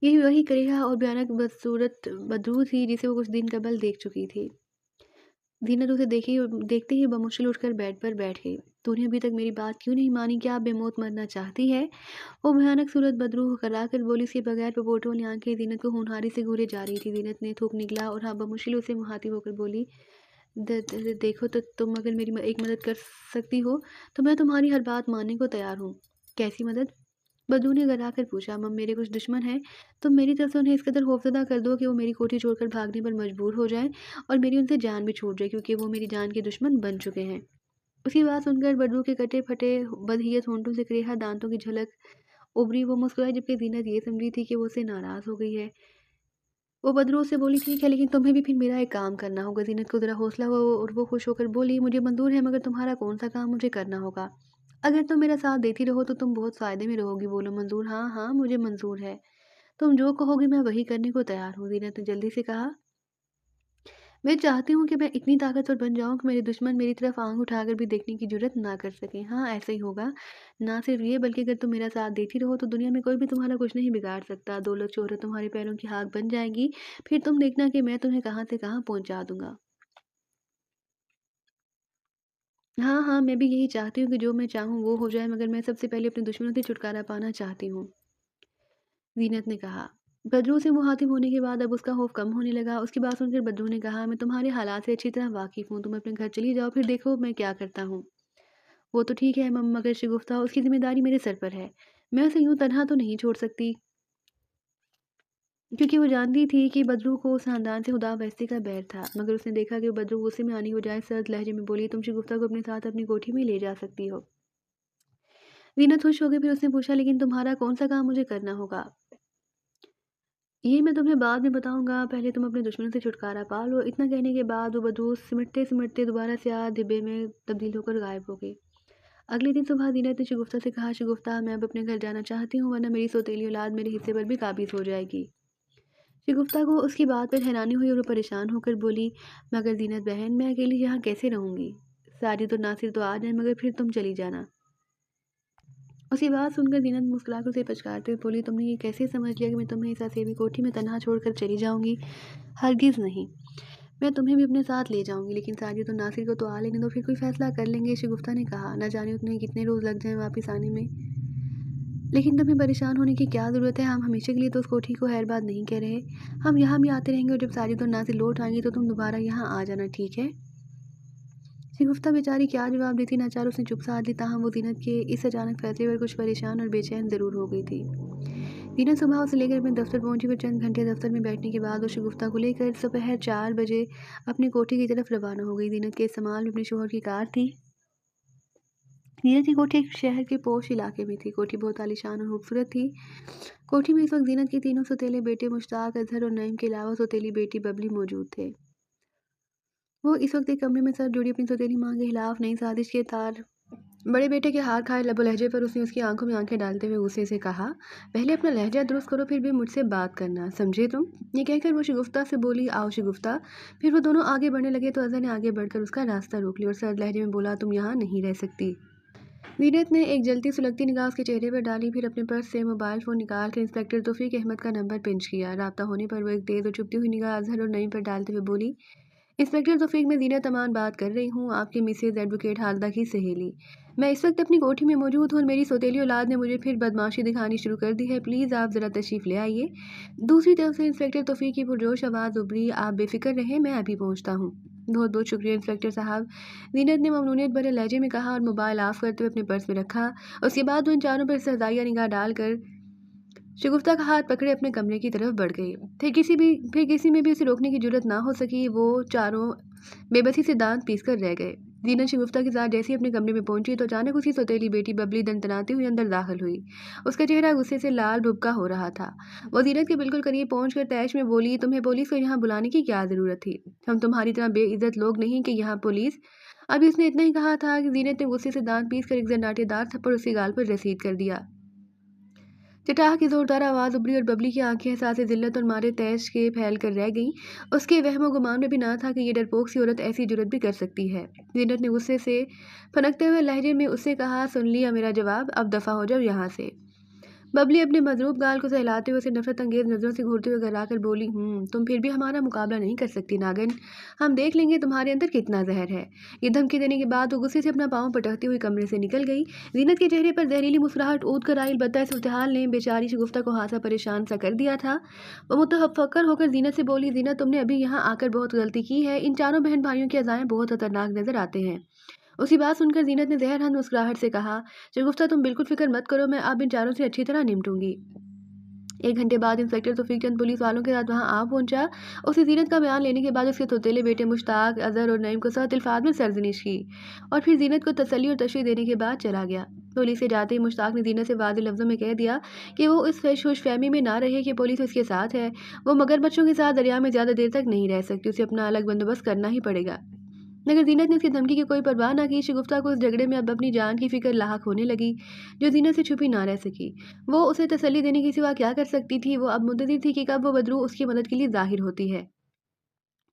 यही वही करीहा और भयानक बदसूरत बदरू थी जिसे वो कुछ दिन कबल देख चुकी थी। ज़ीनत उसे देखते ही बमुश्किल उठकर बेड पर बैठ गई। तूने अभी तक मेरी बात क्यों नहीं मानी? क्या आप बेमौत मरना चाहती है? वो भयानक सूरत बदरू करा कर बोली। उसके बगैर पपोटे वाली आंखें ज़ीनत को होनहारी से घूरे जा रही थी। ज़ीनत ने थूक निकला और हाँ बमुश्किल उसे मुखातिब होकर बोली, देखो तो तुम अगर मेरी एक मदद कर सकती हो तो मैं तुम्हारी हर बात मानने को तैयार हूँ। कैसी मदद? बदू ने घबरा कर पूछा। मम मेरे कुछ दुश्मन हैं, तुम मेरी तरफ से उन्हें इस कदर खौफज़दा कर दो कि वो मेरी कोठी छोड़कर भागने पर मजबूर हो जाएं और मेरी उनसे जान भी छूट जाए, क्योंकि वो मेरी जान के दुश्मन बन चुके हैं। उसकी बात सुनकर बदू के कटे फटे बदहियत होंठों से करेहा दांतों की झलक उभरी। वो मुस्कुराई, जबकि ज़ीनत ये समझी थी कि वो उससे नाराज़ हो गई है। वो बदरू से बोली, ठीक है, लेकिन तुम्हें भी फिर मेरा एक काम करना होगा। ज़ीनत को ज़रा हौसला हुआ और वो खुश होकर बोली, मुझे मंजूर है, मगर तुम्हारा कौन सा काम मुझे करना होगा? अगर तुम मेरा साथ देती रहो तो तुम बहुत फ़ायदे में रहोगी। बोलो मंजूर। हाँ हाँ, मुझे मंजूर है। तुम जो कहोगी मैं वही करने को तैयार हूँ। ज़ीनत ने जल्दी से कहा, मैं चाहती हूँ कि मैं इतनी ताकतवर बन जाऊँ कि मेरे दुश्मन मेरी तरफ आँख उठाकर भी देखने की जुर्रत ना कर सकें। हाँ, ऐसा ही होगा। ना सिर्फ ये, बल्कि अगर तुम मेरा साथ देती रहो तो दुनिया में कोई भी तुम्हारा कुछ नहीं बिगाड़ सकता। दौलत शोहरत तुम्हारे पैरों की हाँक बन जाएगी। फिर तुम देखना कि मैं तुम्हें कहाँ से कहाँ पहुँचा दूँगा। हाँ, हाँ, मैं भी यही चाहती हूँ कि जो मैं चाहूँ वो हो जाए, मगर मैं सबसे पहले अपने दुश्मनों से छुटकारा पाना चाहती हूँ। ज़ीनत ने कहा। बदरू से मुखातिब होने के बाद अब उसका खौफ कम होने लगा। उसकी बात सुनकर बदरू ने कहा, मैं तुम्हारे हालात से अच्छी तरह वाकिफ़ हूँ। तुम अपने घर चली जाओ, फिर देखो मैं क्या करता हूँ। वो तो ठीक है मगर शगुफ्ता, उसकी ज़िम्मेदारी मेरे सर पर है। मैं उसे यूँ तन्हा तो नहीं छोड़ सकती, क्योंकि वो जानती थी कि बदरू को उस ख़ानदान से खुदा बहस्ती का बैर था। मगर उसने देखा कि वो बदरू गुस्से में आनी हो जाए, सर्द लहजे में बोली, तुम शगुफ्ता को अपने साथ अपनी कोठी में ले जा सकती हो। ज़ीनत खुश हो गई। फिर उसने पूछा, लेकिन तुम्हारा कौन सा काम मुझे करना होगा? ये मैं तुम्हें बाद में बताऊँगा, पहले तुम अपने दुश्मनों से छुटकारा पा लो। इतना कहने के बाद वो बदूस सिमटते-सिमटते दोबारा स्याह डिब्बे में तब्दील होकर गायब हो गई। अगले दिन सुबह ज़ीनत ने शगुफ्ता से कहा, शगुफ्ता, मैं अब अपने घर जाना चाहती हूँ, वरना मेरी सौतेली औलाद मेरे हिस्से पर भी काबिज़ हो जाएगी। शगुफ्ता को उसकी बात पर हैरानी हुई और वो परेशान होकर बोली, मगर ज़ीनत बहन, मैं अकेली यहाँ कैसे रहूँगी? साजिद और नासिर तो आ जाएँ, मगर फिर तुम चली जाना। उसकी बात सुनकर ज़ीनत मुस्कुराकर उसे पचकारते हुए बोली, तुमने ये कैसे समझ लिया कि मैं तुम्हें इस असेबी कोठी में तन्हा छोड़कर चली जाऊँगी? हरगिज़ नहीं। मैं तुम्हें भी अपने साथ ले जाऊँगी, लेकिन साजिद और नासिर को तो आ लेने दो, फिर कोई फ़ैसला कर लेंगे। शगुफ्ता ने कहा, न जाने उन्हें कितने रोज़ लग जाएँ वापस आने में। लेकिन तुम्हें परेशान होने की क्या ज़रूरत है? हम हमेशा के लिए तो उस कोठी को खैरबाद नहीं कह रहे। हम यहाँ भी आते रहेंगे और जब साजिद और नासिर लौट आएँगे तो तुम दोबारा यहाँ आ जाना, ठीक है? शगुफ्ता बेचारी क्या जवाब देती, नाचार उसने चुप साध ली। ताहम वो ज़ीनत के इस अचानक फैसले पर कुछ परेशान और बेचैन ज़रूर हो गई थी। ज़ीनत सुबह उसे लेकर अपने दफ्तर पहुंची। फिर चंद घंटे दफ्तर में बैठने के बाद वो शगुफ्ता को लेकर दोपहर 4 बजे अपनी कोठी की तरफ रवाना हो गई। ज़ीनत के इस्तेमाल में अपने शोहर की कार थी। ज़ीनत की कोठी एक शहर के पोश इलाके में थी। कोठी बहुत आलीशान और खूबसूरत थी। कोठी में इस वक्त ज़ीनत के तीनों सौतेले बेटे मुश्ताक, अजहर और नईम के अलावा सौतेली बेटी बबली मौजूद थे। वो इस वक्त एक कमरे में सर जोड़ी अपनी सौतेली माँ के खिलाफ नई साजिश के तार बड़े बेटे के हार खाए लबो लहजे पर उसने उसकी आंखों में आंखें डालते हुए गुस्से से कहा, पहले अपना लहजा दुरुस्त करो, फिर भी मुझसे बात करना, समझे तुम? ये कहकर वो शगुफ्ता से बोली, आओ शगुफ्ता। फिर वो दोनों आगे बढ़ने लगे तो अजहर ने आगे बढ़कर उसका रास्ता रोक लिया और सर्द लहजे में बोला, तुम यहाँ नहीं रह सकती। जीनत ने एक जलती सुलगती निगाह उसके चेहरे पर डाली, फिर अपने पर्स से मोबाइल फ़ोन निकाल कर इंस्पेक्टर तौफीक अहमद का नंबर पिंच किया। राब्ता होने पर वो एक तेज़ और चुभती हुई निगाह अजहर और नईम पर डालते हुए बोली, इंस्पेक्टर तौफीक, मैं जीनत अमान बात कर रही हूँ, आपकी मिसेज एडवोकेट हालदा की सहेली। मैं इस वक्त अपनी कोठी में मौजूद हूँ और मेरी सौतेली औलाद ने मुझे फिर बदमाशी दिखानी शुरू कर दी है। प्लीज़ आप ज़रा तशरीफ़ ले आइए। दूसरी तरफ से इंस्पेक्टर तौफीक की पुरजोश आवाज़ उभरी, आप बेफिक्र रहें, मैं अभी पहुँचता हूँ। बहुत बहुत शुक्रिया इंस्पेक्टर साहब, जीनत ने ममनूनियत भरे लहजे में कहा और मोबाइल ऑफ करते हुए अपने पर्स में रखा। उसके बाद वो इन चारों पर सहजाइया निगाह डालकर शगुफ्ता का हाथ पकड़े अपने कमरे की तरफ बढ़ गई। फिर किसी में भी उसे रोकने की जुर्रत ना हो सकी। वो चारों बेबसी से दांत पीस कर रह गए। जीनत शगुफ्ता के साथ जैसे ही अपने कमरे में पहुंची तो अचानक उसकी सौतेली बेटी बबली दंदनाती हुई अंदर दाखिल हुई। उसका चेहरा गुस्से से लाल भुबका हो रहा था। वो जीनत के बिल्कुल करीब पहुंचकर तैश में बोली, तुम्हें पुलिस को यहाँ बुलाने की क्या ज़रूरत थी? हम तुम्हारी तरह बेइज्जत लोग नहीं कि यहाँ पुलिस। अभी उसने इतना ही कहा था कि जीनत ने गुस्से से दांत पीस कर एक जन्नाटेदार थप्पड़ उसके गाल पर रसीद कर दिया। चटाह की जोरदार आवाज़ उभरी और बबली की आंखें एहसास जिल्लत और मारे तैश के फैल कर रह गईं। उसके वहमो गुमान में भी ना था कि ये डरपोक सी औरत ऐसी जुर्रत भी कर सकती है। जीनत ने गुस्से से फनकते हुए लहजे में उससे कहा, सुन लिया मेरा जवाब, अब दफ़ा हो जाओ यहाँ से। बबली अपने मजरूब गाल को सहलाते हुए उसे नफरत अंगेज नजरों से घूरते हुए घरा कर बोली, तुम फिर भी हमारा मुकाबला नहीं कर सकती नागिन। हम देख लेंगे तुम्हारे अंदर कितना जहर है। ये धमकी देने के बाद वो गुस्से से अपना पाँव पटकती हुई कमरे से निकल गई। जीनत के चेहरे पर जहरीली मुस्कुराहट ऊद कर आई, अलबत्ता इस सूरत-ए-हाल ने बेचारी शगुफ्ता को हासा परेशान सा कर दिया था। वो मुतफक्कर होकर जीनत से बोली, जीनत तुमने अभी यहाँ आकर बहुत गलती की है। इन चारों बहन भाइयों के अज़ाएं बहुत खतरनाक नजर आते हैं। उसकी बात सुनकर जीनत ने जहरहन मुस्कुराहट से कहा, शगुफ्ता तुम बिल्कुल फिक्र मत करो, मैं अब इन चारों से अच्छी तरह निपटूंगी। 1 घंटे बाद इंस्पेक्टर तौफीक चंद पुलिस वालों के साथ वहां आ पहुंचा। उसने जीनत का बयान लेने के बाद उसके सौतेले बेटे मुश्ताक, अजहर और नईम को सख्त अल्फाज में सरजनिश की और फिर जीनत को तसल्ली और तशरीह देने के बाद चला गया। पुलिस से जाते ही मुश्ताक ने जीनत से वाज़ेह लफ्ज़ों में कह दिया कि वो इस खुशफहमी में ना रहे कि पुलिस उसके साथ है। वो मगरमच्छों के साथ दरिया में ज़्यादा देर तक नहीं रह सकती, उसे अपना अलग बंदोबस्त करना ही पड़ेगा। मगर जीनत ने उसकी धमकी की कोई परवाह ना की। शगुफ्ता को उस झगड़े में अब अपनी जान की फिक्र लाहक होने लगी, जो जीनत से छुपी ना रह सकी। वो उसे तसल्ली देने के सिवा क्या कर सकती थी? वो अब मुंतज़िर थी कि कब वो बदरू उसकी मदद के लिए ज़ाहिर होती है।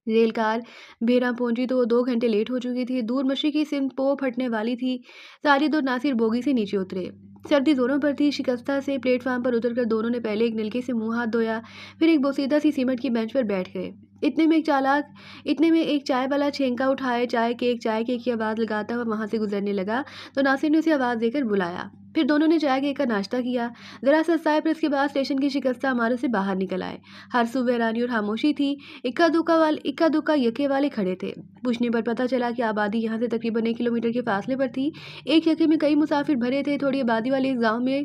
रेलकार बेहराम पहुंची तो वो 2 घंटे लेट हो चुकी थी। दूर मशरिकी सिमत पो फटने वाली थी। साजिद और नासिर बोगी से नीचे उतरे। सर्दी जोरों पर थी। शिकस्ता से प्लेटफार्म पर उतरकर दोनों ने पहले एक नलके से मुंह हाथ धोया, फिर एक बोसीदा सी सीमेंट की बेंच पर बैठ गए। इतने में एक चाय वाला छेंका उठाए चाय केक की आवाज़ लगाता हुआ वहां से गुजरने लगा तो नासिर ने उसे आवाज़ देकर बुलाया। फिर दोनों ने चाय केक का नाश्ता किया। जरा सस्ताए पर उसके बाद स्टेशन की शिकस्ता इमारत से बाहर निकल आए। हर सुबह हैरानी और खामोशी थी। इक्का दुक्का यके वाले खड़े थे। पूछने पर पता चला कि आबादी यहाँ से तकरीबन 1 किलोमीटर के फासले पर थी। एक यके में कई मुसाफिर भरे थे। थोड़ी आबादी वाले इस गांव में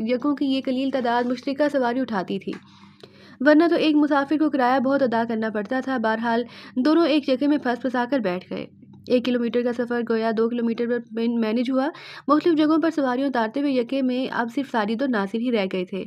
यकों की ये कलील तादाद मुश्तरका सवारी उठाती थी, वरना तो एक मुसाफिर को किराया बहुत अदा करना पड़ता था। बहरहाल दोनों एक यके में फंसा कर बैठ गए। 1 किलोमीटर का सफ़र गोया 2 किलोमीटर पर मैनेज हुआ। मुख्तलिफ जगहों पर सवारियां उतारते हुए यके में अब सिर्फ साजिद और नासिर ही रह गए थे।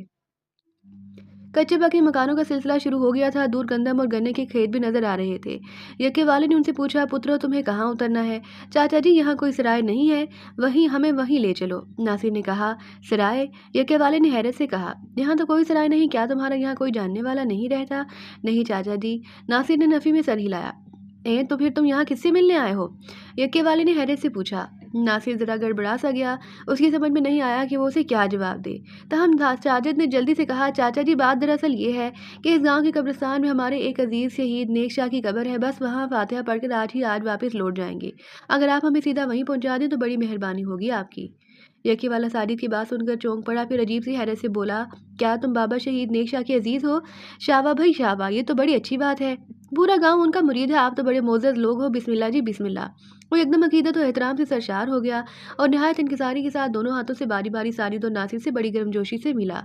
कच्चे पक्के मकानों का सिलसिला शुरू हो गया था। दूर गंदम और गन्ने के खेत भी नजर आ रहे थे। यके वाले ने उनसे पूछा, पुत्रो तुम्हें कहाँ उतरना है? चाचा जी यहाँ कोई सराय नहीं है, हमें वहीं ले चलो। नासिर ने कहा, सराय? यके वाले ने हैरत से कहा, यहाँ तो कोई सराय नहीं, क्या तुम्हारा यहाँ कोई जानने वाला नहीं रहता? नहीं चाचा जी। नासिर ने नफी में सर हिलाया। तो फिर तुम यहाँ किससे मिलने आए हो? यके वाले ने हैरत से पूछा। नासिर जरा गड़बड़ा सा गया। उसकी समझ में नहीं आया कि वो उसे क्या जवाब दे। तहम साजिद ने जल्दी से कहा, चाचा जी बात दरअसल ये है कि इस गांव के कब्रिस्तान में हमारे एक अजीज शहीद नेक शाह की कब्र है। बस वहाँ फातिहा पढ़कर आज वापस लौट जाएंगे। अगर आप हमें सीधा वहीं पहुँचा दें तो बड़ी मेहरबानी होगी आपकी। यकी वाला साजिद की बात सुनकर चौंक पड़ा, फिर अजीब सी हैरत से बोला, क्या तुम बाबा शहीद नेक शाह के अजीज हो? शाबा भाई शाबा, ये तो बड़ी अच्छी बात है। पूरा गांव उनका मुरीद है। आप तो बड़े मोअज़्ज़ज़ लोग हो। बिस्मिल्लाह जी बिस्मिल्लाह। वो एकदम अकीदत और एहतराम से सरशार हो गया और नहायत इंकिसारी के साथ दोनों हाथों से बारी बारी साजिद और नासिर से बड़ी गर्मजोशी से मिला।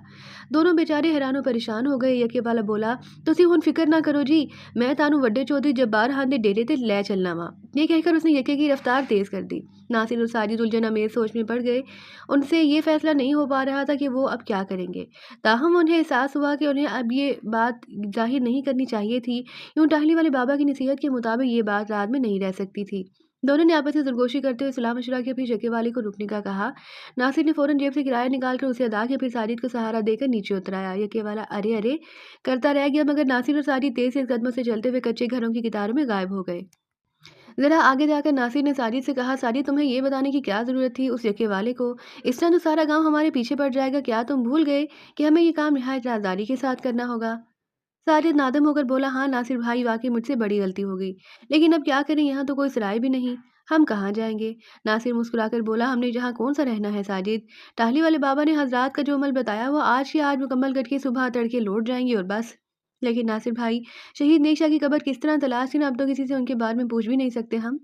दोनों बेचारे हैरान और परेशान हो गए। यके वाला बोला, तुसी हुन फिक्र ना करो जी, मैं तानू वड्डे चौधरी जब्बार खान दे डेरे ते लै चलना वा। ये कहकर उसने यके की रफ्तार तेज कर दी। नासिर और साजिद उलझन अमेज सोच में पड़ गए। उनसे ये फैसला नहीं हो पा रहा था कि वो अब क्या करेंगे। ताहम उन्हें एहसास हुआ कि उन्हें अब ये बात जाहिर नहीं करनी चाहिए थी। यूं टाहली वाले बाबा की नसीहत के मुताबिक ये बात रात में नहीं रह सकती थी। दोनों ने आपस में सरगोशी करते हुए सलाह मशवरा किया, फिर शके वाले को रुकने का कहा। नासिर ने फौरन जेब से किराया निकालकर उसे अदा किया, फिर साजिद को सहारा देकर नीचे उतराया। यके वाला अरे अरे करता रह गया, मगर नासिर और साजिद तेज तेज कदमों से चलते हुए कच्चे घरों की कितारों में गायब हो गए। ज़रा आगे जाकर नासिर ने साजिद से कहा, साजिद तुम्हें ये बताने की क्या ज़रूरत थी उस यके वाले को? इस तरह तो सारा गाँव हमारे पीछे पड़ जाएगा, क्या तुम भूल गए कि हमें ये काम निहायत राज़दारी के साथ करना होगा? साजिद नादम होकर बोला, हाँ नासिर भाई वाक़ई मुझसे बड़ी गलती हो गई। लेकिन अब क्या करें, यहाँ तो कोई सराय भी नहीं, हम कहाँ जाएँगे? नासिर मुस्कुराकर बोला, हमने जहाँ कौन-सा रहना है साजिद? टाहली वाले बाबा ने हज़रात का जो अमल बताया वो आज के आज मुकम्मल करके सुबह तड़के लौट जाएँगे और बस। लेकिन नासिर भाई, शहीद नेक शाह की कब्र किस तरह तलाश की ना, अब तो किसी से उनके बारे में पूछ भी नहीं सकते हम।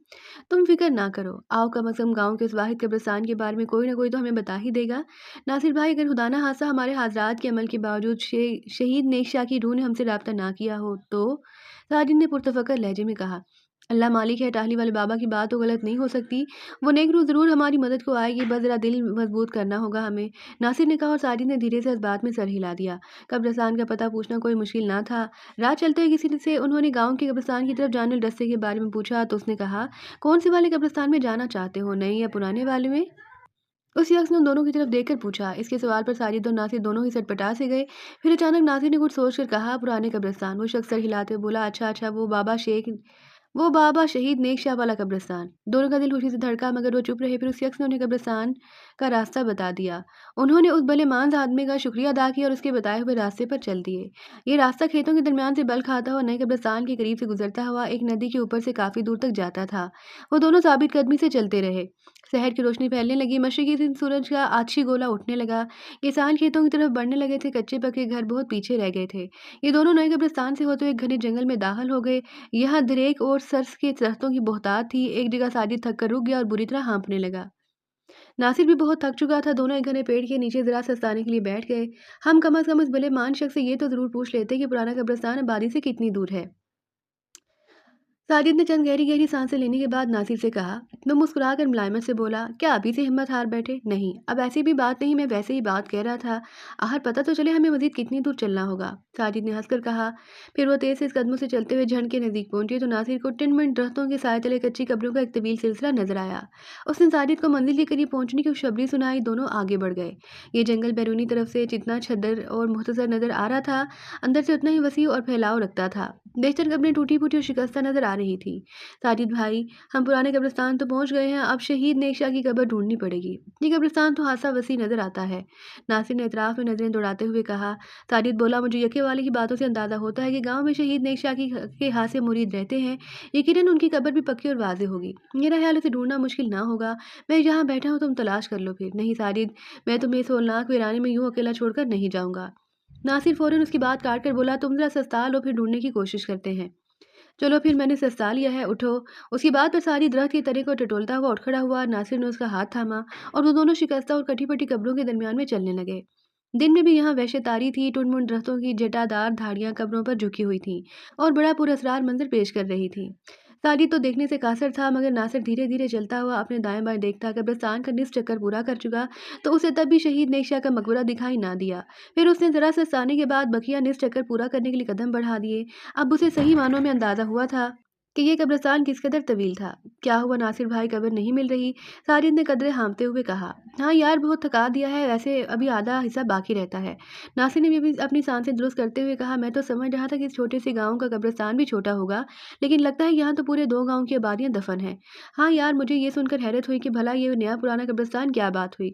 तुम फ़िक्र ना करो, आओ कम से कम गाँव के उस वाहिद कब्रिस्तान के बारे में कोई ना कोई तो हमें बता ही देगा। नासिर भाई, अगर खुदा ना खास्ता हमारे हज़रात के अमल के बावजूद शहीद नेक शाह की रूह ने हमसे राब्ता ना किया हो तो? साजिद ने पुरतफक्कर लहजे में कहा, अल्लाह मालिक है, टाहली वाले बाबा की बात तो गलत नहीं हो सकती। वो नेक रूह ज़रूर हमारी मदद को आएगी, बस ज़रा दिल मजबूत करना होगा हमें। नासिर ने कहा और साजिद ने धीरे से इस बात में सर हिला दिया। कब्रिस्तान का पता पूछना कोई मुश्किल ना था। राह चलते हुए किसी से उन्होंने गाँव के कब्रिस्तान की तरफ जाने रास्ते के बारे में पूछा तो उसने कहा, कौन से वाले कब्रिस्तान में जाना चाहते हो, नए या पुराने वाले में? उस शख्स ने उन दोनों की तरफ देखकर पूछा। इसके सवाल पर साजिद और नासिर दोनों ही सटपटा से गए। फिर अचानक नासिर ने कुछ सोचकर कहा, पुराने कब्रिस्तान। वो शख्स सर हिलाते हुए बोला, अच्छा अच्छा, वो बाबा शहीद नेक शाह वाला कब्रिस्तान। दोनों का दिल खुशी से धड़का, मगर वो चुप रहे। फिर उस शख्स ने उन्हें कब्रिस्तान का रास्ता बता दिया। उन्होंने उस भलेमानस आदमी का शुक्रिया अदा किया और उसके बताए हुए रास्ते पर चल दिए। ये रास्ता खेतों के दरमियान से बल खाता हुआ नए कब्रिस्तान के करीब से गुजरता हुआ एक नदी के ऊपर से काफी दूर तक जाता था। वो दोनों साबित कदमी से चलते रहे। शहर की रोशनी फैलने लगी, मशरिकी से सूरज का आछी गोला उठने लगा। किसान खेतों की तरफ बढ़ने लगे थे, कच्चे पक्के घर बहुत पीछे रह गए थे। ये दोनों नए कब्रिस्तान से होते हुए घने जंगल में दाखिल हो गए। यहाँ दरेक और सर्स के दरख्तों की बहुतायत थी। एक जगह साजिद थक कर रुक गया और बुरी तरह हाँफने लगा। नासिर भी बहुत थक चुका था। दोनों एक घने पेड़ के नीचे जरा सस्ताने के लिए बैठ गए। हम कम अज कम इस भले मान शख्स से ये तो जरूर पूछ लेते कि पुराना कब्रिस्तान आबादी से कितनी दूर है। साजिद ने चंद गहरी गहरी सांसें लेने के बाद नासिर से कहा, तो मुस्कुराकर मुलायमत से बोला, क्या अभी से हिम्मत हार बैठे? नहीं, अब ऐसी भी बात नहीं, मैं वैसे ही बात कह रहा था। आहर पता तो चले हमें मजीद कितनी दूर चलना होगा। साजिद ने हंसकर कहा। फिर वो तेज से कदमों से चलते हुए झंड के नजदीक पहुंचे तो नासिर को टिन दरख्तों के साय तले कच्ची कब्रों का एक तवील सिलसिला नजर आया। उसने साजिद को मंजिल के करीब पहुंचने की खुशखबरी सुनाई। दोनों आगे बढ़ गए। ये जंगल बैरूनी तरफ से जितना छद्दर और मुख्तसर नजर आ रहा था, अंदर से उतना ही वसी और फैलाव रखता था। बेशतर कब्रें टूटी फूटी और शिकस्ता नजर आ रही थी। साजिद भाई, हम पुराने कब्रिस्तान तो पहुंच गए हैं, अब शहीद नेक शाह की कब्र ढूंढनी पड़ेगी। ये कब्रिस्तान तो हादसा वसी नजर आता है। नासिर ने इतराफ में नजरें दौड़ाते हुए कहा। साजिद बोला, मुझे यके वाले की बातों से अंदाजा होता है कि गांव में शहीद नेक शाह के हाथ से मुरीद रहते हैं। यकीनन उनकी कब्र भी पक्की और वाज़ेह होगी। मेरा ख्याल उसे ढूंढना मुश्किल ना होगा। मैं यहाँ बैठा हूँ, तुम तलाश कर लो फिर। नहीं साजिद, मैं तुम्हें इस होलनाक वीराने में यूं अकेला छोड़कर नहीं जाऊंगा। नासिर फौरन उसकी बात काट कर बोला, तुम जरा सस्ता लो, फिर ढूंढने की कोशिश करते हैं। चलो फिर, मैंने सस्ता लिया है, उठो। उसकी बात पर सारी दरख्त की तने को टटोलता हुआ उठ खड़ा हुआ। नासिर ने उसका हाथ थामा और वो दोनों शिकस्ता और कटी पटी कब्रों के दरमियान में चलने लगे। दिन में भी यहाँ वहशत तारी थी। टुनमुन दरख्तों की जटादार धाड़ियाँ कब्रों पर झुकी हुई थीं और बड़ा पुरअसरार मंजर पेश कर रही थी। साजिद तो देखने से कासर था, मगर नासिर धीरे धीरे चलता हुआ अपने दाएं बाएं देखता। कब्रिस्तान का निस चक्कर पूरा कर चुका तो उसे तब भी शहीद नेक शाह का मकबरा दिखाई ना दिया। फिर उसने जरा सा साने के बाद बकिया निस चक्कर पूरा करने के लिए कदम बढ़ा दिए। अब उसे सही मानों में अंदाजा हुआ था कि ये कब्रिस्तान किस कदर तवील था। क्या हुआ नासिर भाई, कब्र नहीं मिल रही? साजिद ने कदरे हाँफते हुए कहा। हाँ यार, बहुत थका दिया है, वैसे अभी आधा हिस्सा बाकी रहता है। नासिर ने भी अपनी सांसें दुरुस्त करते हुए कहा, मैं तो समझ रहा था कि इस छोटे से गांव का कब्रिस्तान भी छोटा होगा, लेकिन लगता है यहाँ तो पूरे 2 गांव की आबादियां दफन हैं। हाँ यार, मुझे ये सुनकर हैरत हुई कि भला ये नया पुराना कब्रिस्तान क्या बात हुई।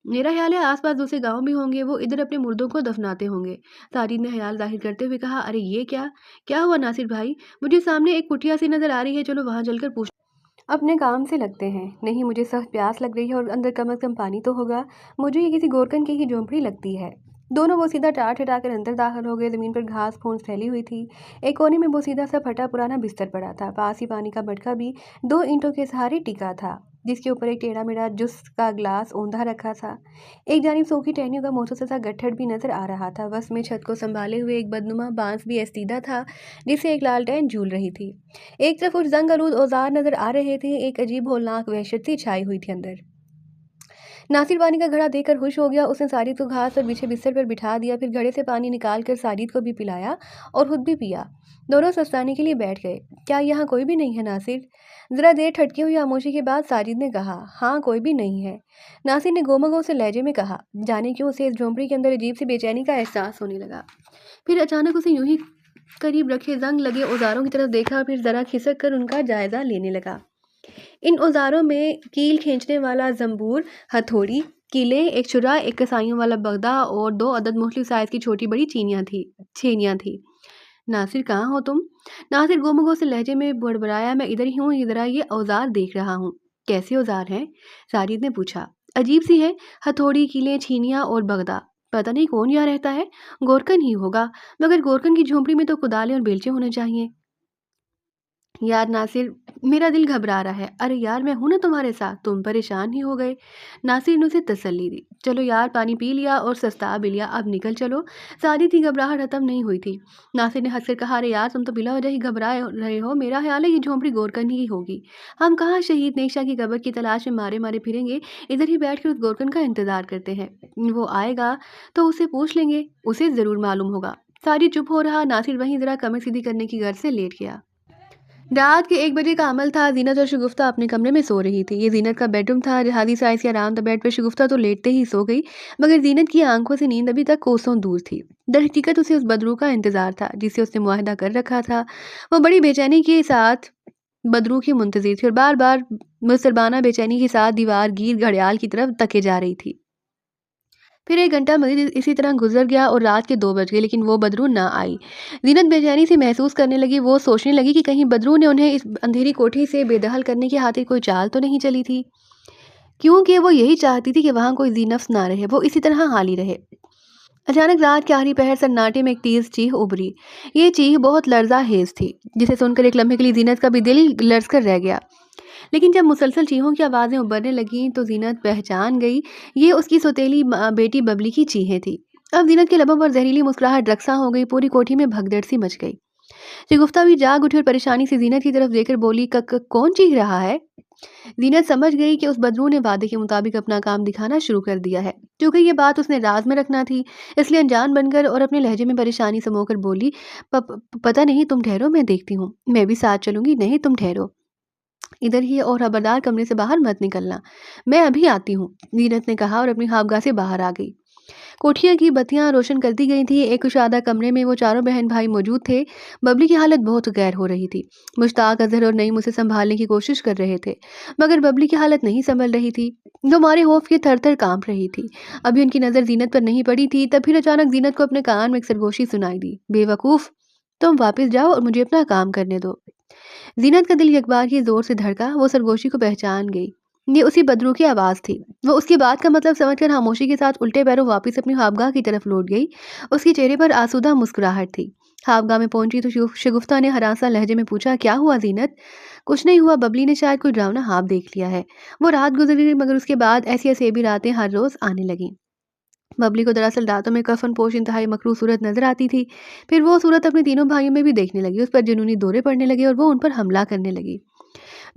मेरा ख्याल है आसपास दूसरे गांव भी होंगे, वो इधर अपने मुर्दों को दफनाते होंगे। साजिद ने ख्याल जाहिर करते हुए कहा, अरे ये क्या क्या हुआ नासिर भाई? मुझे सामने एक कुटिया सी नजर आ रही है, चलो वहां चलकर पूछ अपने काम से लगते हैं। नहीं, मुझे सख्त प्यास लग रही है और अंदर कम से कम पानी तो होगा। मुझे ये किसी गोरकन की ही झोंपड़ी लगती है। दोनों बोसीदा टाट हटाकर अंदर दाखिल हो गए। जमीन पर घास फूस फैली हुई थी। एक कोने में बोसीदा सा फटा पुराना बिस्तर पड़ा था। पास ही पानी का मटका भी 2 ईंटों के सहारे टिका था, जिसके ऊपर एक टेढ़ा मेढ़ा जूस का ग्लास औंधा रखा था। एक जानिब सूखी टहनियों का मोटा सा गट्ठर भी नजर आ रहा था। बस में छत को संभाले हुए एक बदनुमा बांस भी ऐसीदा था, जिससे एक लालटेन झूल रही थी। एक तरफ कुछ जंग आलूद औजार नजर आ रहे थे। एक अजीब होलनाक वहशत सी छाई हुई थी अंदर। नासिर पानी का घड़ा देखकर खुश हो गया। उसने साजिद को घास पर बिछे बिस्तर पर बिठा दिया। फिर घड़े से पानी निकाल कर साजिद को भी पिलाया और खुद भी पिया। दोनों सस्ताने के लिए बैठ गए। क्या यहाँ कोई भी नहीं है नासिर? जरा देर ठटकी हुई खामोशी के बाद साजिद ने कहा, हाँ कोई भी नहीं है। नासिर ने गोमगों से लहजे में कहा। जाने क्यों उसे इस झोंपड़ी के अंदर अजीब सी बेचैनी का एहसास होने लगा। फिर अचानक उसे यूं ही करीब रखे जंग लगे औजारों की तरफ देखा, फिर ज़रा खिसक कर उनका जायज़ा लेने लगा। इन औजारों में कील खींचने वाला जंबूर, हथौड़ी, कीलें, एक छुरा, एक कसाइयों वाला बगदा और 2 अदद मुख्तलिफ साइज़ की छोटी-बड़ी छेनियाँ थी। नासिर, कहाँ हो तुम? नासिर गोमगो से लहजे में बड़बड़ाया, मैं इधर ही हूँ, ज़रा ये औजार देख रहा हूँ। कैसे औजार हैं? साजिद ने पूछा। अजीब सी है, हथौड़ी, कीलें, छीनियाँ और बगदा। पता नहीं कौन यहाँ रहता है। गोरकन ही होगा, मगर गोरकन की झोंपड़ी में तो कुदालें और बेलचे होने चाहिए। यार नासिर, मेरा दिल घबरा रहा है। अरे यार, मैं हूं ना तुम्हारे साथ, तुम परेशान ही हो गए। नासिर ने उसे तसल्ली दी। चलो यार, पानी पी लिया और सस्ता भी लिया, अब निकल चलो। साजिद की घबराहट खत्म नहीं हुई थी। नासिर ने हंसकर कहा, अरे यार, तुम तो बिला वजह ही घबरा रहे हो। मेरा ख्याल है ये झोंपड़ी गोरकन ही होगी। हम कहाँ शहीद नेशा की कब्र की तलाश में मारे मारे फिरेंगे, इधर ही बैठ कर उस गोरकन का इंतजार करते हैं। वो आएगा तो उससे पूछ लेंगे, उसे जरूर मालूम होगा। साजिद चुप हो रहा। नासिर वहीं जरा कमर सीधी करने की गर्ज से लेट गया। रात के 1 बजे का अमल था। ज़ीनत और शगुफ्ता अपने कमरे में सो रही थी। ये ज़ीनत का बेडरूम था। जहाज़ी साइज़ के आराम था बेड पे। शगुफ्ता तो लेटते ही सो गई, मगर ज़ीनत की आंखों से नींद अभी तक कोसों दूर थी। दरहकीकत उसे उस बदरू का इंतज़ार था, जिससे उसने मुआहदा कर रखा था। वो बड़ी बेचैनी के साथ बदरू की मुंतज़िर थी और बार-बार मुसलमाना बेचैनी के साथ दीवार गिर घड़ियाल की तरफ तके जा रही थी। फिर 1 घंटा मज़ीद इसी तरह गुज़र गया और रात के 2 बज गए, लेकिन वो बदरू ना आई। ज़ीनत बेचैनी सी महसूस करने लगी। वो सोचने लगी कि कहीं बदरू ने उन्हें इस अंधेरी कोठी से बेदखल करने की खातिर कोई चाल तो नहीं चली थी, क्योंकि वो यही चाहती थी कि वहाँ कोई ज़ी-नफ्स ना रहे, वो इसी तरह हाली रहे। अचानक रात के आखिरी पहर सन्नाटे में एक तेज़ चीख उभरी। ये चीख बहुत लर्ज़ा-हेज़ थी, जिसे सुनकर एक लम्हे के लिए ज़ीनत का भी दिल लर्ज़ कर रह गया। लेकिन जब मुसलसल चीखों की आवाज़ें उभरने लगीं तो ज़ीनत पहचान गई, ये उसकी सौतेली बेटी बबली की चीखें थीं। अब ज़ीनत के लबों पर ज़हरीली मुस्कुराहट रक़्सा हो गई। पूरी कोठी में भगदड़ सी मच गई। शगुफ्ता भी जाग उठी और परेशानी से ज़ीनत की तरफ देखकर बोली, क क कौन चीख रहा है? ज़ीनत समझ गई कि उस बदरू ने वादे के मुताबिक अपना काम दिखाना शुरू कर दिया है। क्योंकि ये बात उसने राज में रखना थी, इसलिए अनजान बनकर और अपने लहजे में परेशानी समोकर बोली, पता नहीं, तुम ठहरो, मैं देखती हूँ। मैं भी साथ चलूंगी। नहीं, तुम ठहरो इधर ही और खबरदार कमरे से बाहर मत निकलना। मैं अभी आती हूँ, ज़ीनत ने कहा और अपनी ख़ाबगाह से बाहर आ गई। कोठिया की बत्तियां रोशन कर दी गई थी। एक कुशादा कमरे में वो चारों बहन भाई मौजूद थे। बबली की हालत बहुत गैर हो रही थी। मुश्ताक, अजहर और नईम उसे संभालने की कोशिश कर रहे थे, मगर बबली की हालत नहीं संभल रही थी। वो मारे खौफ के थर-थर कांप रही थी। अभी उनकी नज़र ज़ीनत पर नहीं पड़ी थी, तब फिर अचानक ज़ीनत को अपने कान में एक सरगोशी सुनाई दी। बेवकूफ़, तुम वापस जाओ और मुझे अपना काम करने दो। ज़ीनत का दिल यकबार ही ज़ोर से धड़का। वो सरगोशी को पहचान गई। ये उसी बदरू की आवाज़ थी। वो उसकी बात का मतलब समझकर खामोशी के साथ उल्टे पैरों वापस अपनी ख्वाबगाह की तरफ लौट गई। उसके चेहरे पर आसूदा मुस्कुराहट थी। ख्वाबगाह में पहुंची तो शगुफ्ता ने हरासा लहजे में पूछा, क्या हुआ ज़ीनत? कुछ नहीं हुआ, बबली ने शायद कोई डरावना ख्वाब देख लिया है। वो रात गुजर गई, मगर उसके बाद ऐसी असेबी रातें हर रोज़ आने लगीं। बबली को दरअसल रातों में कफन पोश इंतहाई मकरूह सूरत नजर आती थी। फिर वो सूरत अपने तीनों भाइयों में भी देखने लगी। उस पर जुनूनी दौरे पड़ने लगे और वो उन पर हमला करने लगी।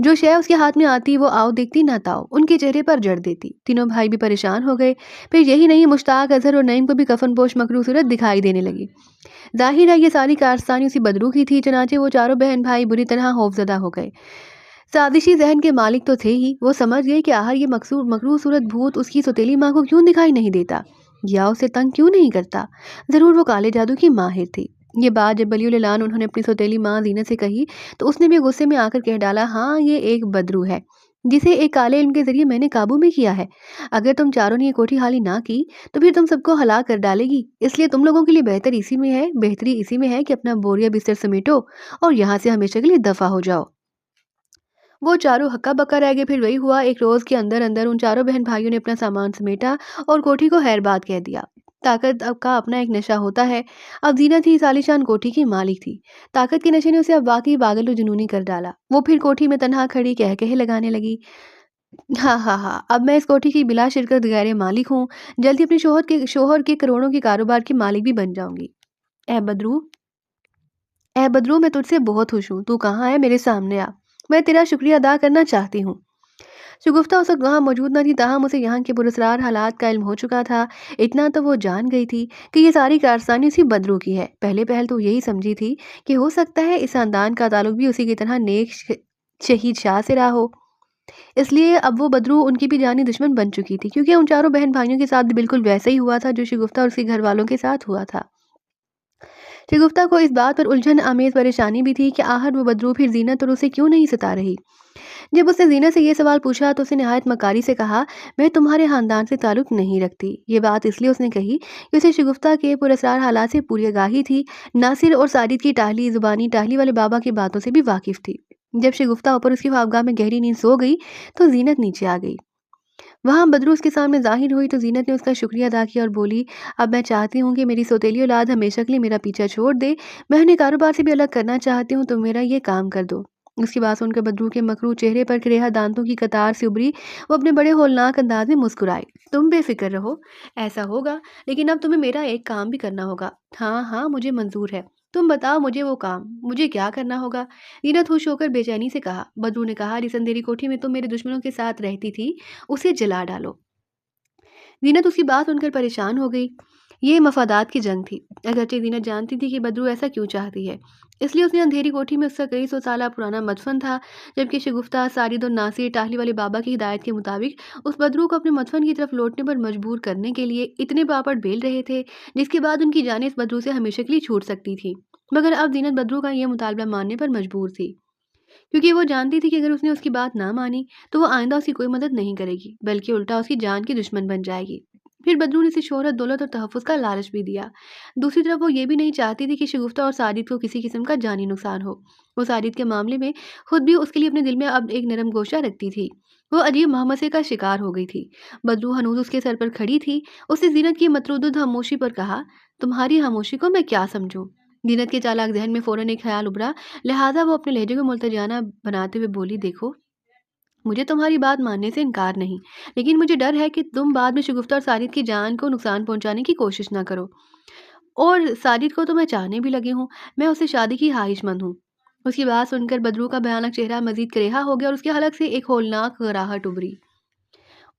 जो शय उसके हाथ में आती वो आओ देखती ना ताओ उनके चेहरे पर जड़ देती। तीनों भाई भी परेशान हो गए। फिर यही नहीं, मुश्ताक, अजहर और नईम को भी कफन पोश मकरूह सूरत दिखाई देने लगी। जाहिर है ये सारी कारस्तानी उसी बदरू की थी। चनाचे वो चारों बहन भाई बुरी तरह खौफजदा हो गए। साजिशी जहन के मालिक तो थे ही। वो समझ गए कि आखिर ये मकसूर मकरूह सूरत भूत उसकी सौतेली माँ को क्यों दिखाई नहीं देता, या उसे तंग क्यों नहीं करता। ज़रूर वो काले जादू की माहिर थी। ये बात जब बलियुल ऐलान उन्होंने अपनी सौतेली माँ ज़ीनत से कही, तो उसने भी गुस्से में आकर कह डाला, हाँ, ये एक बदरू है, जिसे एक काले इल्म के ज़रिए मैंने काबू में किया है। अगर तुम चारों ने ये कोठी खाली ना की, तो फिर तुम सबको हलाक कर डालेगी। इसलिए तुम लोगों के लिए बेहतरी इसी में है कि अपना बोरिया बिस्तर समेटो और यहाँ से हमेशा के लिए दफ़ा हो जाओ। वो चारों हक्का-बक्का रह गए। फिर वही हुआ। एक रोज़ के अंदर-अंदर उन चारों बहन-भाइयों ने अपना सामान समेटा और कोठी को खैरबाद कह दिया। ताकत का अपना एक नशा होता है। अब ज़ीनत ही इस आलीशान कोठी की मालिक थी। ताकत के नशे ने उसे अब वाक़ई पागल और जुनूनी कर डाला। वो फिर कोठी में तन्हा खड़ी कह-कहे लगाने लगी। हाँ, हाँ, हाँ, अब मैं इस कोठी की बिला शिरकत गैर मालिक हूँ। जल्दी अपने शोहर के करोड़ों के कारोबार की मालिक भी बन जाऊँगी। ऐ बदरू मैं तुझसे बहुत खुश हूँ। तू कहाँ है? मेरे सामने आ। मैं तेरा शुक्रिया अदा करना चाहती हूँ। शगुफ्ता उस वक्त वहाँ मौजूद न थी, ताहम उसे यहाँ के पुरस्रार हालात का इल्म हो चुका था। इतना तो वो जान गई थी कि ये सारी कारस्तानी उसी बदरू की है। पहले पहल तो यही समझी थी कि हो सकता है इस खानदान का ताल्लुक भी उसी की तरह नेक शहीद शाह से रहा हो। इसलिए अब वो बदरू उनकी भी जानी दुश्मन बन चुकी थी, क्योंकि उन चारों बहन भाइयों के साथ भी बिल्कुल वैसा ही हुआ था जो शगुफ्ता और उसके घर वालों के साथ हुआ था। शगुफ्ता को इस बात पर उलझन आमेज परेशानी भी थी कि आखिर वो बदरू फिर जीनत और उसे क्यों नहीं सता रही। जब उसने जीनत से ये सवाल पूछा तो उसने नहायत मकारी से कहा, मैं तुम्हारे खानदान से ताल्लुक नहीं रखती। ये बात इसलिए उसने कही कि उसे शगुफ्ता के पुरस्कार हालात से पूरी आगाही थी। नासिर और साजिद की टाहली जुबानी टाहली वाले बाबा की बातों से भी वाकिफ थी। जब शगुफ्ता ऊपर उसकी ख्वाबगाह में गहरी नींद सो गई तो जीनत नीचे आ गई। वहाँ बदरू उसके सामने ज़ाहिर हुई तो ज़ीनत ने उसका शुक्रिया अदा किया और बोली, अब मैं चाहती हूँ कि मेरी सौतेली औलाद हमेशा के लिए मेरा पीछा छोड़ दे। मैं उन्हें कारोबार से भी अलग करना चाहती हूँ, तो मेरा ये काम कर दो। उसकी बात सुनकर बदरू के मकरू चेहरे पर क्रेहा दांतों की कतार से उभरी। वो अपने बड़े होलनाक अंदाज में मुस्कुराए। तुम बेफिक्र रहो, ऐसा होगा, लेकिन अब तुम्हें मेरा एक काम भी करना होगा। हाँ हाँ, मुझे मंजूर है। तुम बताओ मुझे वो काम, मुझे क्या करना होगा? रीना खुश होकर बेचैनी से कहा। बदरू ने कहा, जिस अंधेरी कोठी में तुम मेरे दुश्मनों के साथ रहती थी, उसे जला डालो। ज़ीनत उसकी बात सुनकर परेशान हो गई। ये मफादात की जंग थी। अगरचे ज़ीनत जानती थी कि बदरू ऐसा क्यों चाहती है। इसलिए उसने अंधेरी कोठी में उसका कई सौ साल पुराना मदफन था, जबकि शगुफ्ता, सारिद और नासिर टाहली वाले बाबा की हिदायत के मुताबिक उस बदरू को अपने मदफन की तरफ लौटने पर मजबूर करने के लिए इतने पापड़ बेल रहे थे, जिसके बाद उनकी जानें इस बदरू से हमेशा के लिए छूट सकती थी। मगर अब ज़ीनत बदरू का यह मुतालबा मानने पर मजबूर थी, क्योंकि वो जानती थी कि अगर उसने उसकी बात ना मानी तो वो आइंदा उसकी कोई मदद नहीं करेगी, बल्कि उल्टा उसकी जान की दुश्मन बन जाएगी। फिर बदरू ने उसे शोहरत, दौलत और तहफ़्फ़ुज़ का लालच भी दिया। दूसरी तरफ वो ये भी नहीं चाहती थी कि शगुफ्ता और साजिद को किसी किस्म का जानी नुकसान हो। वो साजिद के मामले में खुद भी उसके लिए अपने दिल में अब एक नरम गोशा रखती थी। वो अजीब महमसे का शिकार हो गई थी। बदरू हनूज उसके सर पर खड़ी थी। उसने जीनत की मतरूदुद खामोशी पर कहा, तुम्हारी खामोशी को मैं क्या समझूं? जीनत के चालाक जहन में फौरन एक ख्याल उभरा। लिहाजा वो अपने लहजे को मुल्तजाना बनाते हुए बोली, देखो, मुझे तुम्हारी बात मानने से इनकार नहीं, लेकिन मुझे डर है कि तुम बाद में शगुफ्ता और साजिद की जान को नुकसान पहुंचाने की कोशिश ना करो। और साजिद को तो मैं चाहने भी लगी हूँ। मैं उससे शादी की ख्वाहिशमंद हूँ। उसकी बात सुनकर बदरू का भयानक चेहरा मजीद करेहा हो गया और उसके हलक से एक होलनाक गराहट उभरी।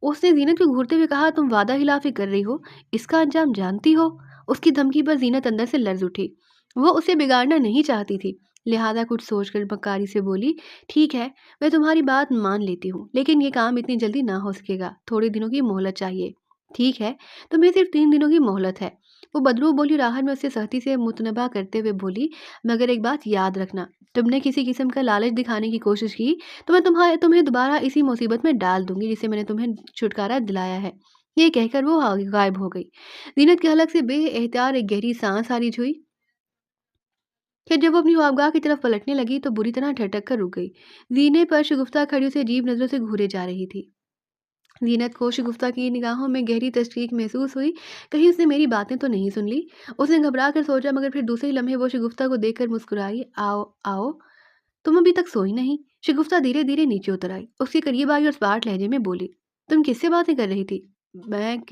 उसने जीनत को घूरते हुए कहा, तुम वादा खिलाफी कर रही हो, इसका अंजाम जानती हो? उसकी धमकी पर जीनत अंदर से लर्ज उठी। वो उसे बिगाड़ना नहीं चाहती थी, लिहाजा कुछ सोचकर मक्कारी से बोली, ठीक है, मैं तुम्हारी बात मान लेती हूँ, लेकिन ये काम इतनी जल्दी ना हो सकेगा, थोड़े दिनों की मोहलत चाहिए। ठीक है, तुम्हें सिर्फ 3 दिनों की मोहलत है। वो बदरू बोली। राहत में उससे सख्ती से मुतनबा करते हुए बोली, मगर एक बात याद रखना, तुमने किसी किस्म का लालच दिखाने की कोशिश की तो मैं तुम्हें दोबारा इसी मुसीबत में डाल दूंगी जिससे मैंने तुम्हें छुटकारा दिलाया है। ये कहकर वो गायब हो गई। जीनत के हलक से बेएहतियात एक गहरी सांस खारिज हुई। फिर जब वो अपनी ख्वाबगाह की तरफ पलटने लगी तो बुरी तरह ठटक कर रुक गई। जीने पर शगुफ्ता खड़ी उसे अजीब नजरों से घूरे जा रही थी। जीनत को शगुफ्ता की निगाहों में गहरी तशवीश महसूस हुई। कहीं उसने मेरी बातें तो नहीं सुन ली। उसने घबरा कर सोचा, मगर फिर दूसरे ही लम्हे वो शगुफ्ता को देखकर मुस्कुराई। आओ आओ, तुम अभी तक सोई नहीं? शगुफ्ता धीरे धीरे नीचे उतर आई। उसके करीब आई और स्पाट लहजे में बोली, तुम किससे बातें कर रही थी? मैं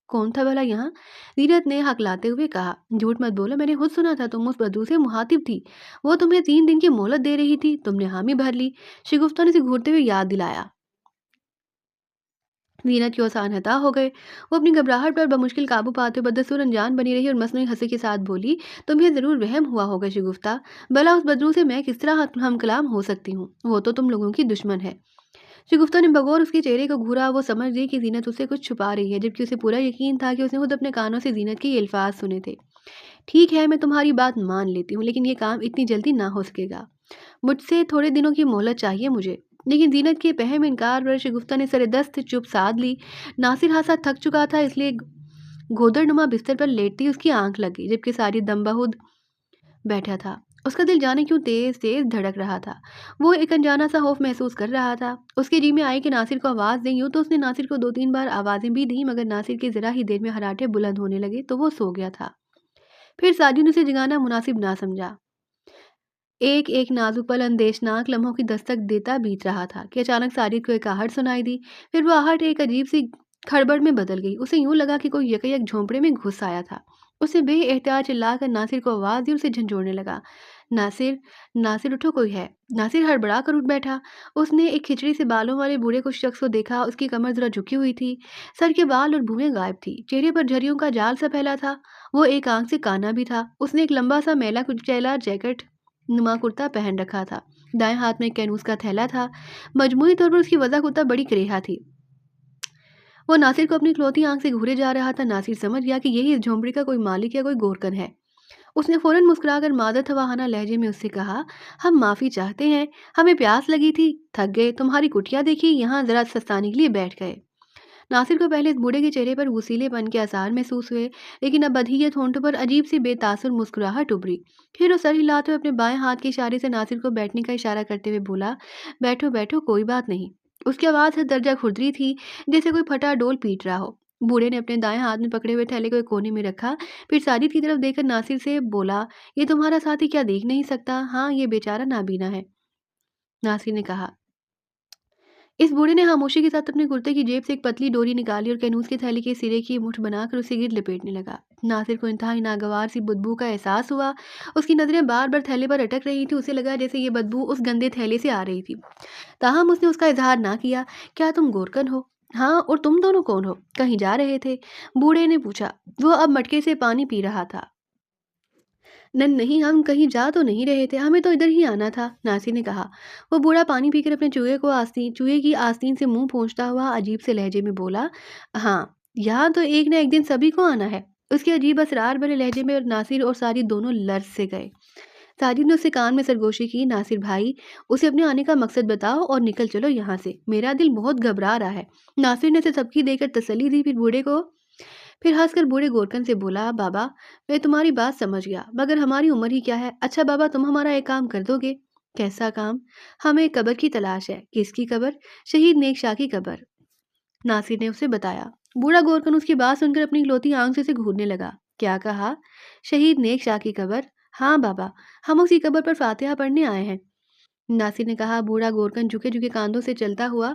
कौन था भला यहाँ? जीनत ने हकलाते हुए कहा, झूठ मत बोलो, मैंने खुद सुना था, तुम उस बदरू से मुहातिब थी। वो तुम्हें 3 दिन की मोहलत दे रही थी, तुमने हामी भर ली। शगुफ्ता ने उसे घूरते हुए याद दिलाया। जीनत की ओर हता हो गए। वो अपनी घबराहट पर बमुश्किल काबू पाते हुए बदसूर अनजान बनी रही और मसनूई हंसी के साथ बोली, तुम्हें ज़रूर वहम हुआ होगा शगुफ्ता, भला उस बदरू से मैं किस तरह हम कलाम हो सकती हूँ? वो तो तुम लोगों की दुश्मन है। शगुफ्ता ने बगौर उसके चेहरे को घूरा। वो समझ गई कि जीनत उससे कुछ छुपा रही है, जबकि उसे पूरा यकीन था कि उसने खुद अपने कानों से जीनत के ये अल्फाज सुने थे। ठीक है, मैं तुम्हारी बात मान लेती हूँ, लेकिन ये काम इतनी जल्दी ना हो सकेगा। मुझसे थोड़े दिनों की मोहलत चाहिए मुझे। लेकिन जीनत के पहम इनकार पर शगुफ्ता ने सरेदस्त चुप साध ली। नासिर हासा थक चुका था, इसलिए गोदरनुमा बिस्तर पर लेटती उसकी आंख लगी, जबकि सारी दम बहुद बैठा था। उसका दिल जाने क्यों तेज तेज धड़क रहा था। वो एक अनजाना सा खौफ महसूस कर रहा था। उसके जी में आई कि नासिर को आवाज़ दें। यूँ तो उसने नासिर को 2-3 बार आवाज़ें भी दी, मगर नासिर के ज़रा ही देर में हराटे बुलंद होने लगे तो वो सो गया था। फिर साजिद ने उसे जगाना मुनासिब ना समझा। एक एक नाजुक पल अंदेशनाक लम्हों की दस्तक देता बीत रहा था कि अचानक साजिद को एक आहट सुनाई दी। फिर वो आहट एक अजीब सी खड़बड़ में बदल गई। उसे यूं लगा कि कोई यकयक झोंपड़े में घुस आया था। उसे बेएहतियात चिल्लाकर नासिर को आवाज़ दी, उसे झंझोड़ने लगा। नासिर, नासिर उठो, कोई है। नासिर हड़बड़ा कर उठ बैठा। उसने एक खिचड़ी से बालों वाले बूढ़े कुछ शख्स को देखा। उसकी कमर जरा झुकी हुई थी, सर के बाल और भुवें गायब थी, चेहरे पर झरियों का जाल सा फैला था। वो एक आंख से काना भी था। उसने एक लंबा सा मैला कुचैला जैकेट नुमा कुर्ता पहन रखा था। दाएं हाथ में एक कैनूस का थैला था। मजमूई तौर पर उसकी वजह कुत्ता बड़ी करेहा थी। वो नासिर को अपनी इकलौती आंख से घूरे जा रहा था। नासिर समझ गया कि यही इस झोंपड़ी का कोई मालिक या कोई गोरकन है। उसने फ़ौरन मुस्कुराकर मादर तवाहाना लहजे में उससे कहा, हम माफ़ी चाहते हैं, हमें प्यास लगी थी, थक गए, तुम्हारी कुटिया देखी, यहाँ ज़रा सस्ताने के लिए बैठ गए। नासिर को पहले इस बूढ़े के चेहरे पर वसीलेपन के आसार महसूस हुए, लेकिन अब बधिये होंठों पर अजीब सी बेतासुर मुस्कुराहट उभरी। फिर वो सर हिलाते हुए अपने बाएं हाथ के इशारे से नासिर को बैठने का इशारा करते हुए बोला, बैठो बैठो, कोई बात नहीं। उसकी आवाज़ हर दर्जा खुरदरी थी, जैसे कोई फटा डोल पीट रहा हो। बूढ़े ने अपने दाएं हाथ में पकड़े हुए थैले को एक कोने में रखा, फिर साजिद की तरफ देखकर नासिर से बोला, ये तुम्हारा साथी क्या देख नहीं सकता? हाँ, ये बेचारा नाबीना है। नासिर ने कहा। इस बूढ़े ने खामोशी के साथ अपने कुर्ते की जेब से एक पतली डोरी निकाली और कैनूस के थैले के सिरे की मुठ बनाकर उसे गिर लपेटने लगा। नासिर को इंतहाई नागवार सी बदबू का एहसास हुआ। उसकी नजरें बार बार थैले पर अटक रही थी। उसे लगा जैसे ये बदबू उस गंदे थैले से आ रही थी। ताहम उसने उसका इजहार ना किया। क्या तुम गोरकन हो? हाँ, और तुम दोनों कौन हो? कहीं जा रहे थे? बूढ़े ने पूछा। वो अब मटके से पानी पी रहा था। नहीं, हम कहीं जा तो नहीं रहे थे, हमें तो इधर ही आना था, नासिर ने कहा। वो बूढ़ा पानी पीकर अपने चूहे की आस्तीन से मुंह पोंछता हुआ अजीब से लहजे में बोला, हाँ, यहाँ तो एक न एक दिन सभी को आना है। उसके अजीब असरार भरे लहजे में और नासिर और साजिद दोनों लर्ज से गए। साजिद ने उससे कान में सरगोशी की, नासिर भाई, उसे अपने आने का मकसद बताओ और निकल चलो यहाँ से, मेरा दिल बहुत घबरा रहा है। नासिर ने उसे सबकी देकर तसल्ली दी, फिर हंसकर बूढ़े गोरकन से बोला, बाबा, मैं तुम्हारी बात समझ गया, मगर हमारी उम्र ही क्या है। अच्छा बाबा, तुम हमारा एक काम कर दोगे? कैसा काम? हमें एक कब्र की तलाश है। किसकी कब्र? शहीद नेक शाह की कब्र, नासिर ने उसे बताया। बूढ़ा गोरकन उसकी बात सुनकर अपनी इकलौती आंख से उसे घूरने लगा। क्या कहा? शहीद नेक शाह की कब्र? हाँ बाबा, हम उसी कब्र पर फातिहा पढ़ने आए हैं, नासिर ने कहा। बूढ़ा गोरकन झुके झुके कांधों से चलता हुआ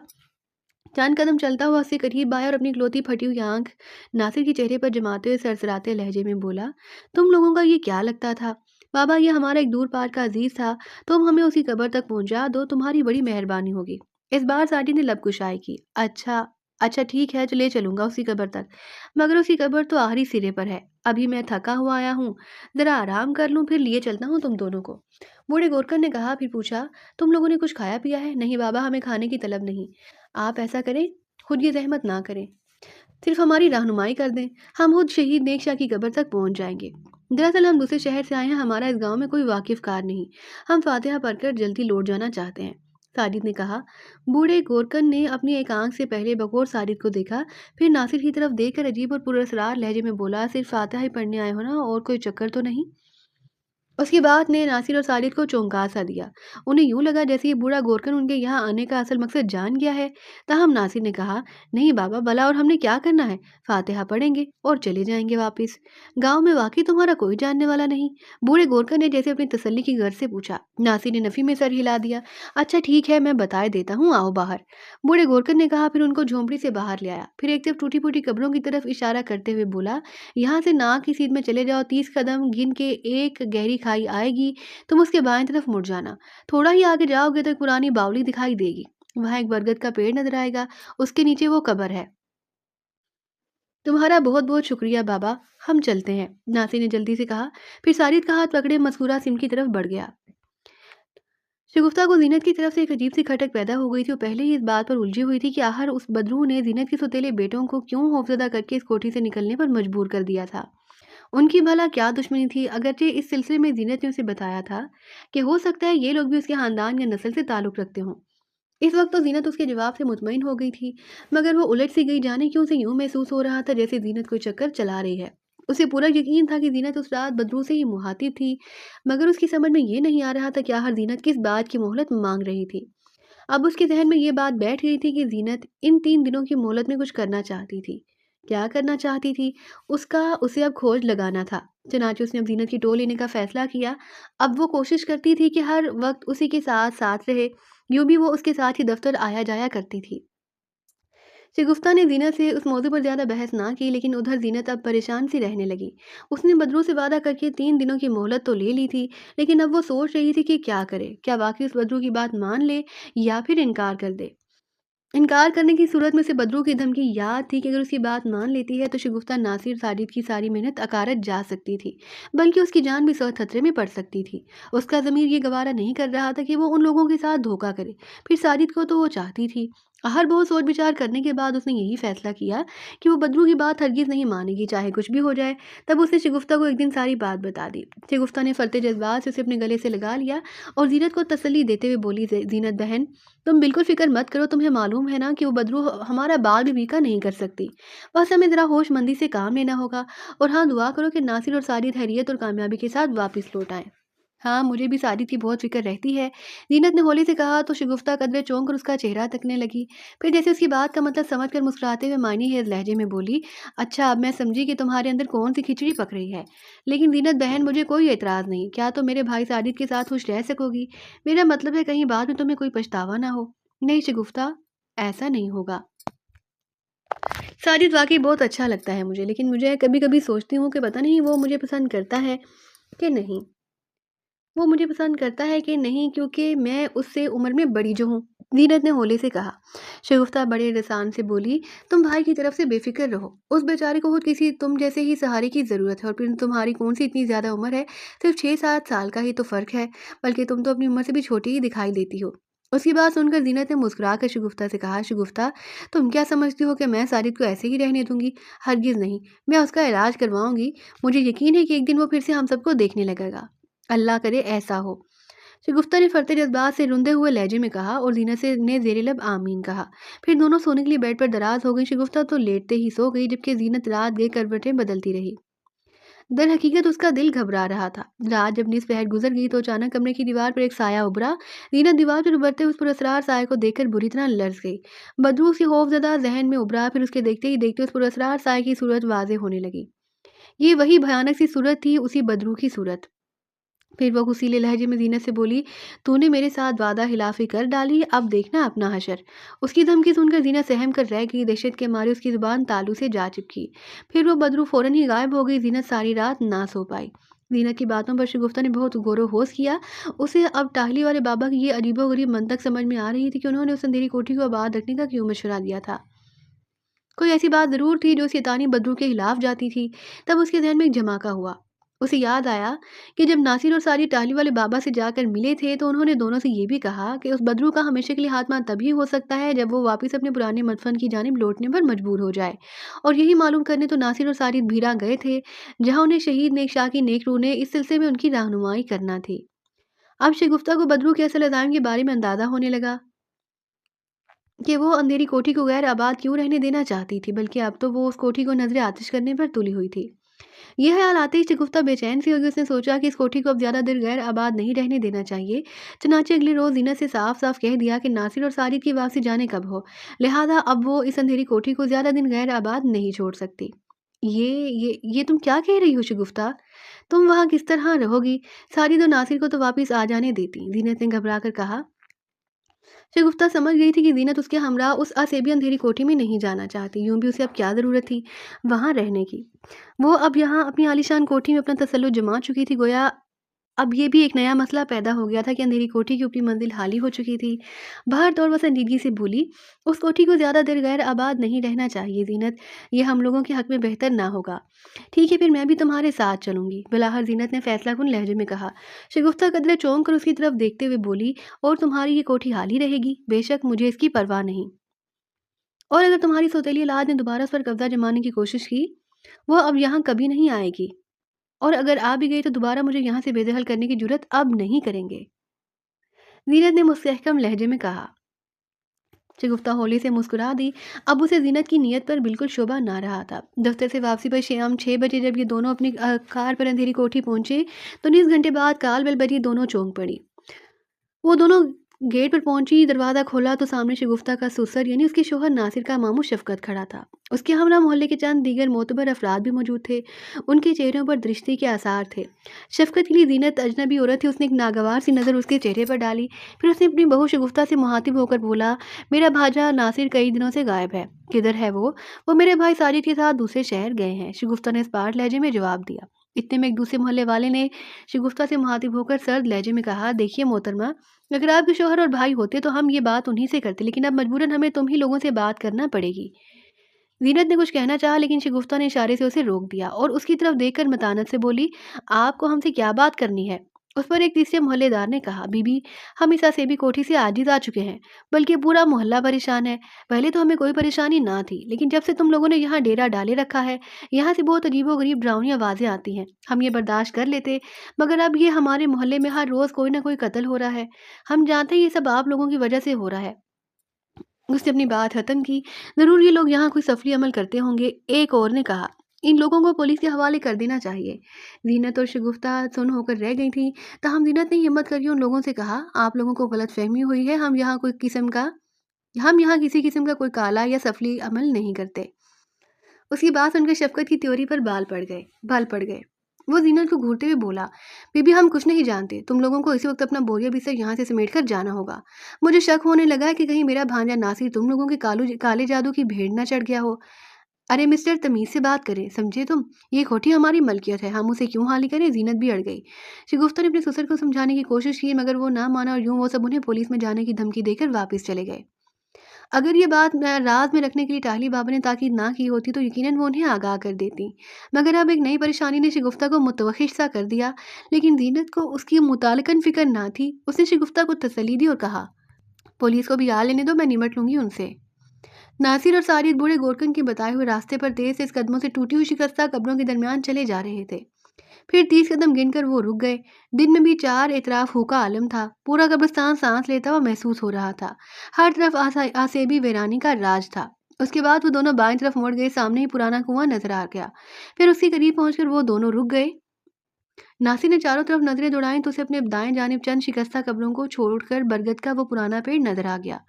चंद कदम चलता हुआ उससे करीब आया और अपनी इकलौती फटी हुई आंख नासिर के चेहरे पर जमाते हुए सरसराते लहजे में बोला, तुम लोगों का ये क्या लगता था? बाबा, ये हमारा एक दूर पार का अजीज था, तुम हमें उसी कब्र तक पहुंचा दो, तुम्हारी बड़ी मेहरबानी होगी। इस बार साटी ने लब कुशाई की। अच्छा, अच्छा ठीक है, चले चलूंगा उसी कब्र तक, मगर उसकी कब्र तो आखिरी सिरे पर है। अभी मैं थका हुआ आया हूँ, जरा आराम कर लूँ, फिर लिए चलता हूँ तुम दोनों को। बूढ़े गोरखन ने कहा। फिर पूछा, तुम लोगों ने कुछ खाया पिया है? नहीं बाबा, हमें खाने की तलब नहीं। आप ऐसा करें, खुद ये ज़हमत ना करें, सिर्फ हमारी रहनुमाई कर दें, हम खुद शहीद नेक शाह की कब्र तक पहुंच जाएंगे। दरअसल हम दूसरे शहर से आए हैं, हमारा इस गांव में कोई वाकिफ कार नहीं, हम फातिहा पढ़कर जल्दी लौट जाना चाहते हैं, साजिद ने कहा। बूढ़े गोरकन ने अपनी एक आंख से पहले बकौर साजिद को देखा, फिर नासिर की तरफ देखकर अजीब और पुरअसरार लहजे में बोला, सिर्फ फातिहा ही पढ़ने आए हो ना, और कोई चक्कर तो नहीं? उसकी बात ने नासिर और साजिद को चौंका सा दिया। उन्हें यूं लगा जैसे ये बूढ़ा गोरकन उनके यहाँ आने का असल मकसद जान गया है। ताहम नासिर ने कहा, नहीं बाबा, भला और हमने क्या करना है? फातिहा पढ़ेंगे और चले जाएंगे वापस। गांव में वाकई तुम्हारा कोई जानने वाला नहीं? बूढ़े गोरकन ने जैसे अपनी तसल्ली की गर्ज से पूछा। नासिर ने नफी में सर हिला दिया। अच्छा ठीक है, मैं बताए देता हूँ, आओ बाहर, बूढ़े गोरकन ने कहा। फिर उनको झोंपड़ी से बाहर ले आया, फिर एक तरफ टूटी फूटी कब्रों की तरफ इशारा करते हुए बोला, यहाँ से नाक की सीध में चले जाओ, 30 कदम गिन के एक गहरी खाई आएगी, तुम उसके बाएं तरफ मुड़ जाना। थोड़ा ही आगे जाओगे तो एक पुरानी बावली दिखाई देगी, वहां एक बरगद का पेड़ नजर आएगा, उसके नीचे वो कब्र है। तुम्हारा बहुत बहुत शुक्रिया बाबा, हम चलते हैं, नासी ने जल्दी से कहा। फिर सारिद का हाथ पकड़े मस्कुरा सिम की तरफ बढ़ गया। शगुफ्ता को जीनत की तरफ से एक अजीब सी खटक पैदा हो गई थी। वो पहले ही इस बात पर उलझी हुई थी कि आखिर उस बदरू ने जीनत के सौतेले बेटों को क्यों खौफजदा करके इस कोठी से निकलने पर मजबूर कर दिया था। उनकी भला क्या दुश्मनी थी? अगरचे इस सिलसिले में जीनत ने उसे बताया था कि हो सकता है ये लोग भी उसके खानदान या नस्ल से ताल्लुक़ रखते हों। इस वक्त तो जीनत उसके जवाब से मुतमईन हो गई थी, मगर वो उलट सी गई। जाने क्यों उसे यूं महसूस हो रहा था जैसे जीनत कोई चक्कर चला रही है। उसे पूरा यकीन था कि जीनत उस रात बदरू से ही मुहातिब थी, मगर उसकी समझ में ये नहीं आ रहा था कि आखिर जीनत किस बात की मोहलत मांग रही थी। अब उसके ज़हन में ये बात बैठ गई थी कि ज़ीनत इन 3 दिनों की मोहलत में कुछ करना चाहती थी। क्या करना चाहती थी? उसका उसे अब खोज लगाना था। चनाचे उसने अब ज़ीनत की टो लेने का फ़ैसला किया। अब वो कोशिश करती थी कि हर वक़्त उसी के साथ-साथ रहे। यूँ भी वो उसके साथ ही दफ़्तर आया-जाया करती थी। शगुफ्ता ने ज़ीनत से उस मौज़ू पर ज़्यादा बहस ना की, लेकिन उधर ज़ीनत अब परेशान सी रहने लगी। उसने बदरू से वादा करके 3 दिनों की मोहलत तो ले ली थी, लेकिन अब वो सोच रही थी कि क्या करे? क्या वाक़ई उस बदरू की बात मान ले या फिर इनकार कर दे? इनकार करने की सूरत में उसे बदरू की धमकी याद थी कि अगर उसकी बात मान लेती है तो शगुफ्ता नासिर साजिद की सारी मेहनत अकारत जा सकती थी, बल्कि उसकी जान भी सख्त खतरे में पड़ सकती थी। उसका ज़मीर ये गवारा नहीं कर रहा था कि वो उन लोगों के साथ धोखा करे। फिर साजिद को तो वो चाहती थी, हर बहुत सोच विचार करने के बाद उसने यही फैसला किया कि वो बदरू की बात हरगिज़ नहीं मानेगी, चाहे कुछ भी हो जाए। तब उसने शगुफ्ता को एक दिन सारी बात बता दी। शगुफ्ता ने फरते जज्बात से उसे अपने गले से लगा लिया और जीनत को तसल्ली देते हुए बोली, जीनत बहन, तुम बिल्कुल फिक्र मत करो, तुम्हें मालूम है ना कि वो बदरू हमारा बाल भी बीका नहीं कर सकती। बस हमें ज़रा होशमंदी से काम लेना होगा। और हाँ, दुआ करो कि नासिर और सारी खैरियत और कामयाबी के साथ वापस लौट आएँ। हाँ, मुझे भी साजिद की बहुत फ़िक्र रहती है। ज़ीनत ने हौले से कहा तो शगुफ्ता कदरे चौंक कर उसका चेहरा तकने लगी। फिर जैसे उसकी बात का मतलब समझकर मुस्कुराते हुए मायनेहेज़ लहजे में बोली, अच्छा अब मैं समझी कि तुम्हारे अंदर कौन-सी खिचड़ी पक रही है। लेकिन ज़ीनत बहन, मुझे कोई एतराज़ नहीं। क्या तुम मेरे भाई साजिद के साथ खुश रह सकोगी? मेरा मतलब है कहीं बाद में तुम्हें कोई पछतावा ना हो। नहीं शगुफ्ता, ऐसा नहीं होगा। साजिद वाक़ई बहुत अच्छा लगता है मुझे, लेकिन मुझे कभी-कभी सोचती हूँ कि पता नहीं वो मुझे पसंद करता है कि नहीं। वो मुझे पसंद करता है कि नहीं, क्योंकि मैं उससे उम्र में बड़ी जो हूँ। ज़ीनत ने हौले से कहा। शगुफ्ता बड़े रसान से बोली, तुम भाई की तरफ से बेफिक्र रहो। उस बेचारे को खुद किसी तुम जैसे ही सहारे की ज़रूरत है, और फिर तुम्हारी कौन सी इतनी ज़्यादा उम्र है, सिर्फ 6-7 साल का ही तो फ़र्क है। बल्कि तुम तो अपनी उम्र से भी छोटी ही दिखाई देती हो। उसकी बात सुनकर ज़ीनत ने मुस्कुरा कर शगुफ्ता से कहा, शगुफ्ता, तुम क्या समझती हो कि मैं साजिद को ऐसे ही रहने दूंगी? हरगिज़ नहीं, मैं उसका इलाज करवाऊंगी। मुझे यकीन है कि एक दिन वो फिर से हम सबको देखने लगेगा। अल्लाह करे ऐसा हो। शगुफ्ता ने फरते जज्बात से रुंधे हुए लहजे में कहा और जीनत से ने ज़ेरे लब आमीन कहा। फिर दोनों सोने के लिए बेड पर दराज हो गई। शगुफ्ता तो लेटते ही सो गई, जबकि जीनत रात गई करवटें बदलती रही। दर हकीकत उसका दिल घबरा रहा था। रात जब निस पहर गुजर गई तो अचानक कमरे की दीवार पर एक साया उभरा। जीनत दीवार पर उभरते उस पुरअसरार साये को देखकर बुरी तरह लर्ज गई। बदरू उसके खौफजदा जहन में उभरा। फिर उसके देखते ही देखते उस पुरअसरार साये की सूरत वाज़े होने लगी। ये वही भयानक सी सूरत थी, उसी बदरू की सूरत। फिर वो गुस्सीले लहजे में ज़ीनत से बोली, तूने मेरे साथ वादा खिलाफ़ी कर डाली, अब देखना अपना हशर। उसकी धमकी सुनकर ज़ीनत सहम कर रह गई। दहशत के मारे उसकी ज़ुबान तालू से जा चिपकी। फिर वो बदरू फ़ौरन ही गायब हो गई। ज़ीनत सारी रात ना सो पाई। ज़ीनत की बातों पर शगुफ्ता ने बहुत गौर-व-होश किया। उसे अब टाहली वाले बाबा की ये अजीबो-गरीब मंतक समझ में आ रही थी कि उन्होंने उस अंधेरी कोठी को आबाद रखने का क्यों मशवरा दिया था। कोई ऐसी बात ज़रूर थी जो शैतानी बदरू के खिलाफ जाती थी। तब उसके ज़हन में एक धमाका हुआ। उसे याद आया कि जब नासिर और सारी टाहली वाले बाबा से जाकर मिले थे तो उन्होंने दोनों से ये भी कहा कि उस बदरू का हमेशा के लिए हाथमा तभी हो सकता है जब वो वापस अपने पुराने मदफन की जानिब लौटने पर मजबूर हो जाए। और यही मालूम करने तो नासिर और सारी भीरा गए थे, जहाँ उन्हें शहीद नेक शाह की नेक रूह ने इस सिलसिले में उनकी रहनुमाई करना थी। अब शगुफ्ता को बदरू के असल अज़ाइम के बारे में अंदाज़ा होने लगा कि वो अंधेरी कोठी को गैर आबाद क्यों रहने देना चाहती थी, बल्कि अब तो वो उस कोठी को नजर आतिश करने पर तुली हुई थी। ये ख्याल आते ही शगुफ्ता बेचैन सी होगी। उसने सोचा कि इस कोठी को अब ज़्यादा देर गैर आबाद नहीं रहने देना चाहिए। चनाचे अगले रोज़ जीनत से साफ साफ कह दिया कि नासिर और साजिद की वापसी जाने कब हो, लिहाजा अब वो इस अंधेरी कोठी को ज़्यादा दिन गैर आबाद नहीं छोड़ सकती। ये तुम क्या कह रही हो शगुफ्ता? तुम वहाँ किस तरह रहोगी? साजिद और नासिर को तो वापस आ जाने देती, जीनत ने घबरा कर कहा। शगुफ्ता समझ गई थी कि ज़ीनत उसके हमरा उस असेबी अंधेरी कोठी में नहीं जाना चाहती। यूँ भी उसे अब क्या ज़रूरत थी वहाँ रहने की। वो अब यहाँ अपनी आलीशान कोठी में अपना तसल्लुत जमा चुकी थी। गोया अब ये भी एक नया मसला पैदा हो गया था कि अंधेरी कोठी की ऊपरी मंजिल खाली हो चुकी थी। बाहर दौड़ वो संजीदगी से बोली, उस कोठी को ज़्यादा देर गैर आबाद नहीं रहना चाहिए ज़ीनत, ये हम लोगों के हक में बेहतर ना होगा। ठीक है, फिर मैं भी तुम्हारे साथ चलूंगी, बिलाहर ज़ीनत ने फैसलाकुन लहजे में कहा। शगुफ्ता कदरे चौंक कर उसकी तरफ देखते हुए बोली, और तुम्हारी ये कोठी खाली रहेगी? बेशक, मुझे इसकी परवाह नहीं। और अगर तुम्हारी सौतेली औलाद ने दोबारा उस पर कब्जा जमाने की कोशिश की, वो अब यहाँ कभी नहीं आएगी। और अगर आ भी गई तो दोबारा मुझे यहाँ से बेदखल करने की जुर्रत अब नहीं करेंगे। ज़ीनत ने मुस्तहकम लहजे में कहा। शगुफ्ता हौले से मुस्कुरा दी। अब उसे ज़ीनत की नीयत पर बिल्कुल शोभा ना रहा था। दफ्तर से वापसी पर शाम 6 बजे जब ये दोनों अपनी कार पर अंधेरी कोठी पहुंचे तो 19 घंटे बाद काल बेल बजी। दोनों चौंक पड़ी। वो दोनों गेट पर पहुंची, दरवाज़ा खोला तो सामने शगुफ्ता का ससुर यानी उसके शौहर नासिर का मामू शफकत खड़ा था। उसके हमरा मोहल्ले के चंद दीगर मोतबर अफराद भी मौजूद थे। उनके चेहरों पर दृष्टि के आसार थे। शफकत के लिए ज़ीनत अजनबी औरत थी। उसने एक नागवार सी नज़र उसके चेहरे पर डाली। फिर उसने अपनी बहू शगुफ्ता से मुहातिब होकर बोला, मेरा भाजा नासिर कई दिनों से गायब है। किधर है वो मेरे भाई साजिद के साथ दूसरे शहर गए हैं, शगुफ्ता ने स्पार्ट लहजे में जवाब दिया। इतने में एक दूसरे मोहल्ले वाले ने शगुफ्ता से मुहातिब होकर सर्द लहजे में कहा, देखिए मोहतरमा, अगर आपके शौहर और भाई होते तो हम ये बात उन्हीं से करते, लेकिन अब मजबूरन हमें तुम ही लोगों से बात करना पड़ेगी। ज़ीनत ने कुछ कहना चाहा, लेकिन शगुफ्ता ने इशारे से उसे रोक दिया और उसकी तरफ देखकर मतानत से बोली, आपको हमसे क्या बात करनी है? उस पर एक तीसरे मोहल्लेदार ने कहा, बीबी, हम इस असेबी कोठी से आजिज आ चुके हैं, बल्कि पूरा मोहल्ला परेशान है। पहले तो हमें कोई परेशानी ना थी, लेकिन जब से तुम लोगों ने यहाँ डेरा डाले रखा है, यहाँ से बहुत अजीबोगरीब डरावनी आवाज़ें आती हैं। हम ये बर्दाश्त कर लेते, मगर अब ये हमारे मोहल्ले में हर रोज़ कोई ना कोई कत्ल हो रहा है। हम जानते हैं ये सब आप लोगों की वजह से हो रहा है। उसने अपनी बात खत्म की। ज़रूर ये लोग यहाँ कोई सफरी अमल करते होंगे। एक और ने कहा, इन लोगों को पुलिस के हवाले कर देना चाहिए। जीनत और शगुफ्ता सुन होकर रह गई थी। तहम जीनत ने हिम्मत करके उन लोगों से कहा, आप लोगों को गलत फहमी हुई है। हम यहाँ किसी किस्म का कोई काला या सफली अमल नहीं करते। उसकी बात सुनकर शफकत की त्योरी पर बाल पड़ गए। वो जीनत को घूरते हुए बोला, बीबी, हम कुछ नहीं जानते। तुम लोगों को इसी वक्त अपना बोरिया बिस्तर यहाँ से समेट कर जाना होगा। मुझे शक होने लगा है कि कहीं मेरा भांजा नासिर तुम लोगों के काले जादू की भेड़ न चढ़ गया हो। अरे मिस्टर, तमीज से बात करें, समझे तुम? ये कोठी हमारी मलकियत है, हम उसे क्यों हाली करें? जीनत भी अड़ गई। शगुफ्ता ने अपने ससुर को समझाने की कोशिश की, मगर वो ना माना और यूं वो सब उन्हें पुलिस में जाने की धमकी देकर वापस चले गए। अगर ये बात राज में रखने के लिए टाहली बाबा ने ताकीद ना की होती तो यकीनन वो उन्हें आगाह कर देती, मगर अब एक नई परेशानी ने शगुफ्ता को मुतवहिश सा कर दिया। लेकिन जीनत को उसकी मुतालिकन फिक्र ना थी। उसने शगुफ्ता को तसल्ली दी और कहा, पुलिस को भी आ लेने दो, मैं निमट लूंगी उनसे। नासिर और सारिद बूढ़े गोरकन के बताए हुए रास्ते पर तेज तेज कदमों से टूटी हुई शिकस्ता कब्रों के दरमियान चले जा रहे थे। फिर 30 कदम गिनकर वो रुक गए। दिन में भी चार इतराफ हूका आलम था। पूरा कब्रिस्तान सांस लेता हुआ महसूस हो रहा था। हर तरफ आसेबी वीरानी का राज था। उसके बाद वो दोनों बाएं तरफ मुड़ गए। सामने ही पुराना कुआं नजर आ गया। फिर उसके करीब पहुंचकर वो दोनों रुक गए। नासिर ने चारों तरफ नजरें दौड़ाई तो उसे अपने दाएं जानिब चंद शिकस्ता कब्रों को छोड़कर बरगद का वो पुराना पेड़ नजर आ गया,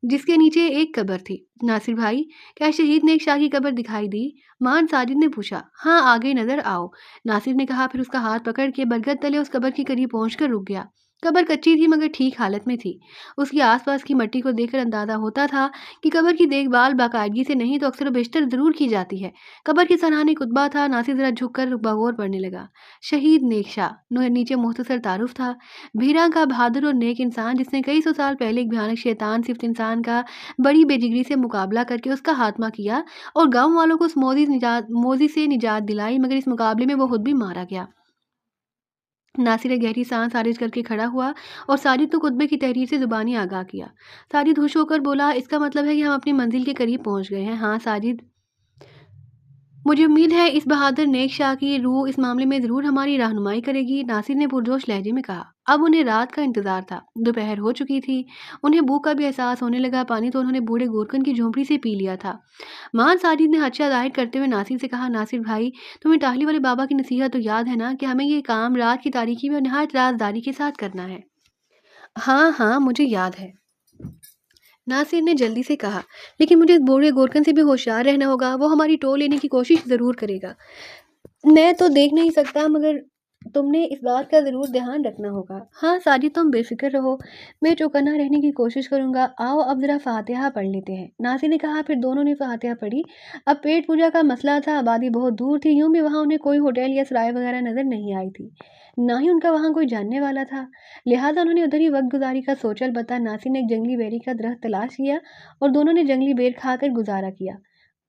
जिसके नीचे एक कब्र थी। नासिर भाई, क्या शहीद ने एक शाह की कब्र दिखाई दी? मान साजिद ने पूछा। हाँ, आगे नजर आओ, नासिर ने कहा। फिर उसका हाथ पकड़ के बरगद तले उस कब्र के करीब पहुंचकर रुक गया। कब्र कच्ची थी मगर ठीक हालत में थी। उसकी आसपास की मिट्टी को देखकर अंदाजा होता था कि कब्र की देखभाल बाकायदगी से नहीं तो अक्सर बेशतर जरूर की जाती है। कब्र के सराहने कुतबा था। नासिर जरा झुककर बगौर पढ़ने लगा। शहीद नेक शाह, नीचे मुख्तसर तारुफ था। भीरा का बहादुर और नेक इंसान, जिसने कई सौ साल पहले एक भयानक शैतान सिफ्त इंसान का बड़ी बेजिगरी से मुकाबला करके उसका खात्मा किया और गांव वालों को उस मोजी से निजात दिलाई, मगर इस मुकाबले में वो खुद भी मारा गया। नासिर एक गहरी सांस खारिज करके खड़ा हुआ और साजिद को कुतबे की तहरीर से जुबानी आगाह किया। साजिद खुश होकर बोला, इसका मतलब है कि हम अपनी मंजिल के करीब पहुंच गए हैं। हाँ साजिद, मुझे उम्मीद है इस बहादुर नेक शाह की रूह इस मामले में ज़रूर हमारी रहनुमाई करेगी, नासिर ने पुरजोश लहजे में कहा। अब उन्हें रात का इंतजार था। दोपहर हो चुकी थी। उन्हें भूख का भी एहसास होने लगा। पानी तो उन्होंने बूढ़े गोरकन की झोंपड़ी से पी लिया था। मान साजिद ने हर्षा जाहिर करते हुए नासिर से कहा, नासिर भाई, तुम्हें टाहली वाले बाबा की नसीहत तो याद है ना कि हमें ये काम रात की तारीकी में और नहायत राजदारी के साथ करना है? हाँ हाँ, मुझे याद है, नासिर ने जल्दी से कहा। लेकिन मुझे इस बूढ़े गोरकन से भी होशियार रहना होगा। वो हमारी टोल लेने की कोशिश ज़रूर करेगा। मैं तो देख नहीं सकता, मगर तुमने इस बात का ज़रूर ध्यान रखना होगा। हाँ साजिद, तुम बेफिक्र रहो, मैं चौकन्ना रहने की कोशिश करूंगा। आओ अब ज़रा फातिहा पढ़ लेते हैं, नासिर ने कहा। फिर दोनों ने फातिहा पढ़ी। अब पेट पूजा का मसला था। आबादी बहुत दूर थी। यूं भी वहाँ उन्हें कोई होटल या सराय वगैरह नज़र नहीं आई थी, ना ही उनका वहाँ कोई जानने वाला था। लिहाजा उन्होंने उधर ही वक्त गुजारी का सोचल बता। नासिर ने एक जंगली बेरी का दरख्त तलाश किया और दोनों ने जंगली बेर खाकर गुजारा किया।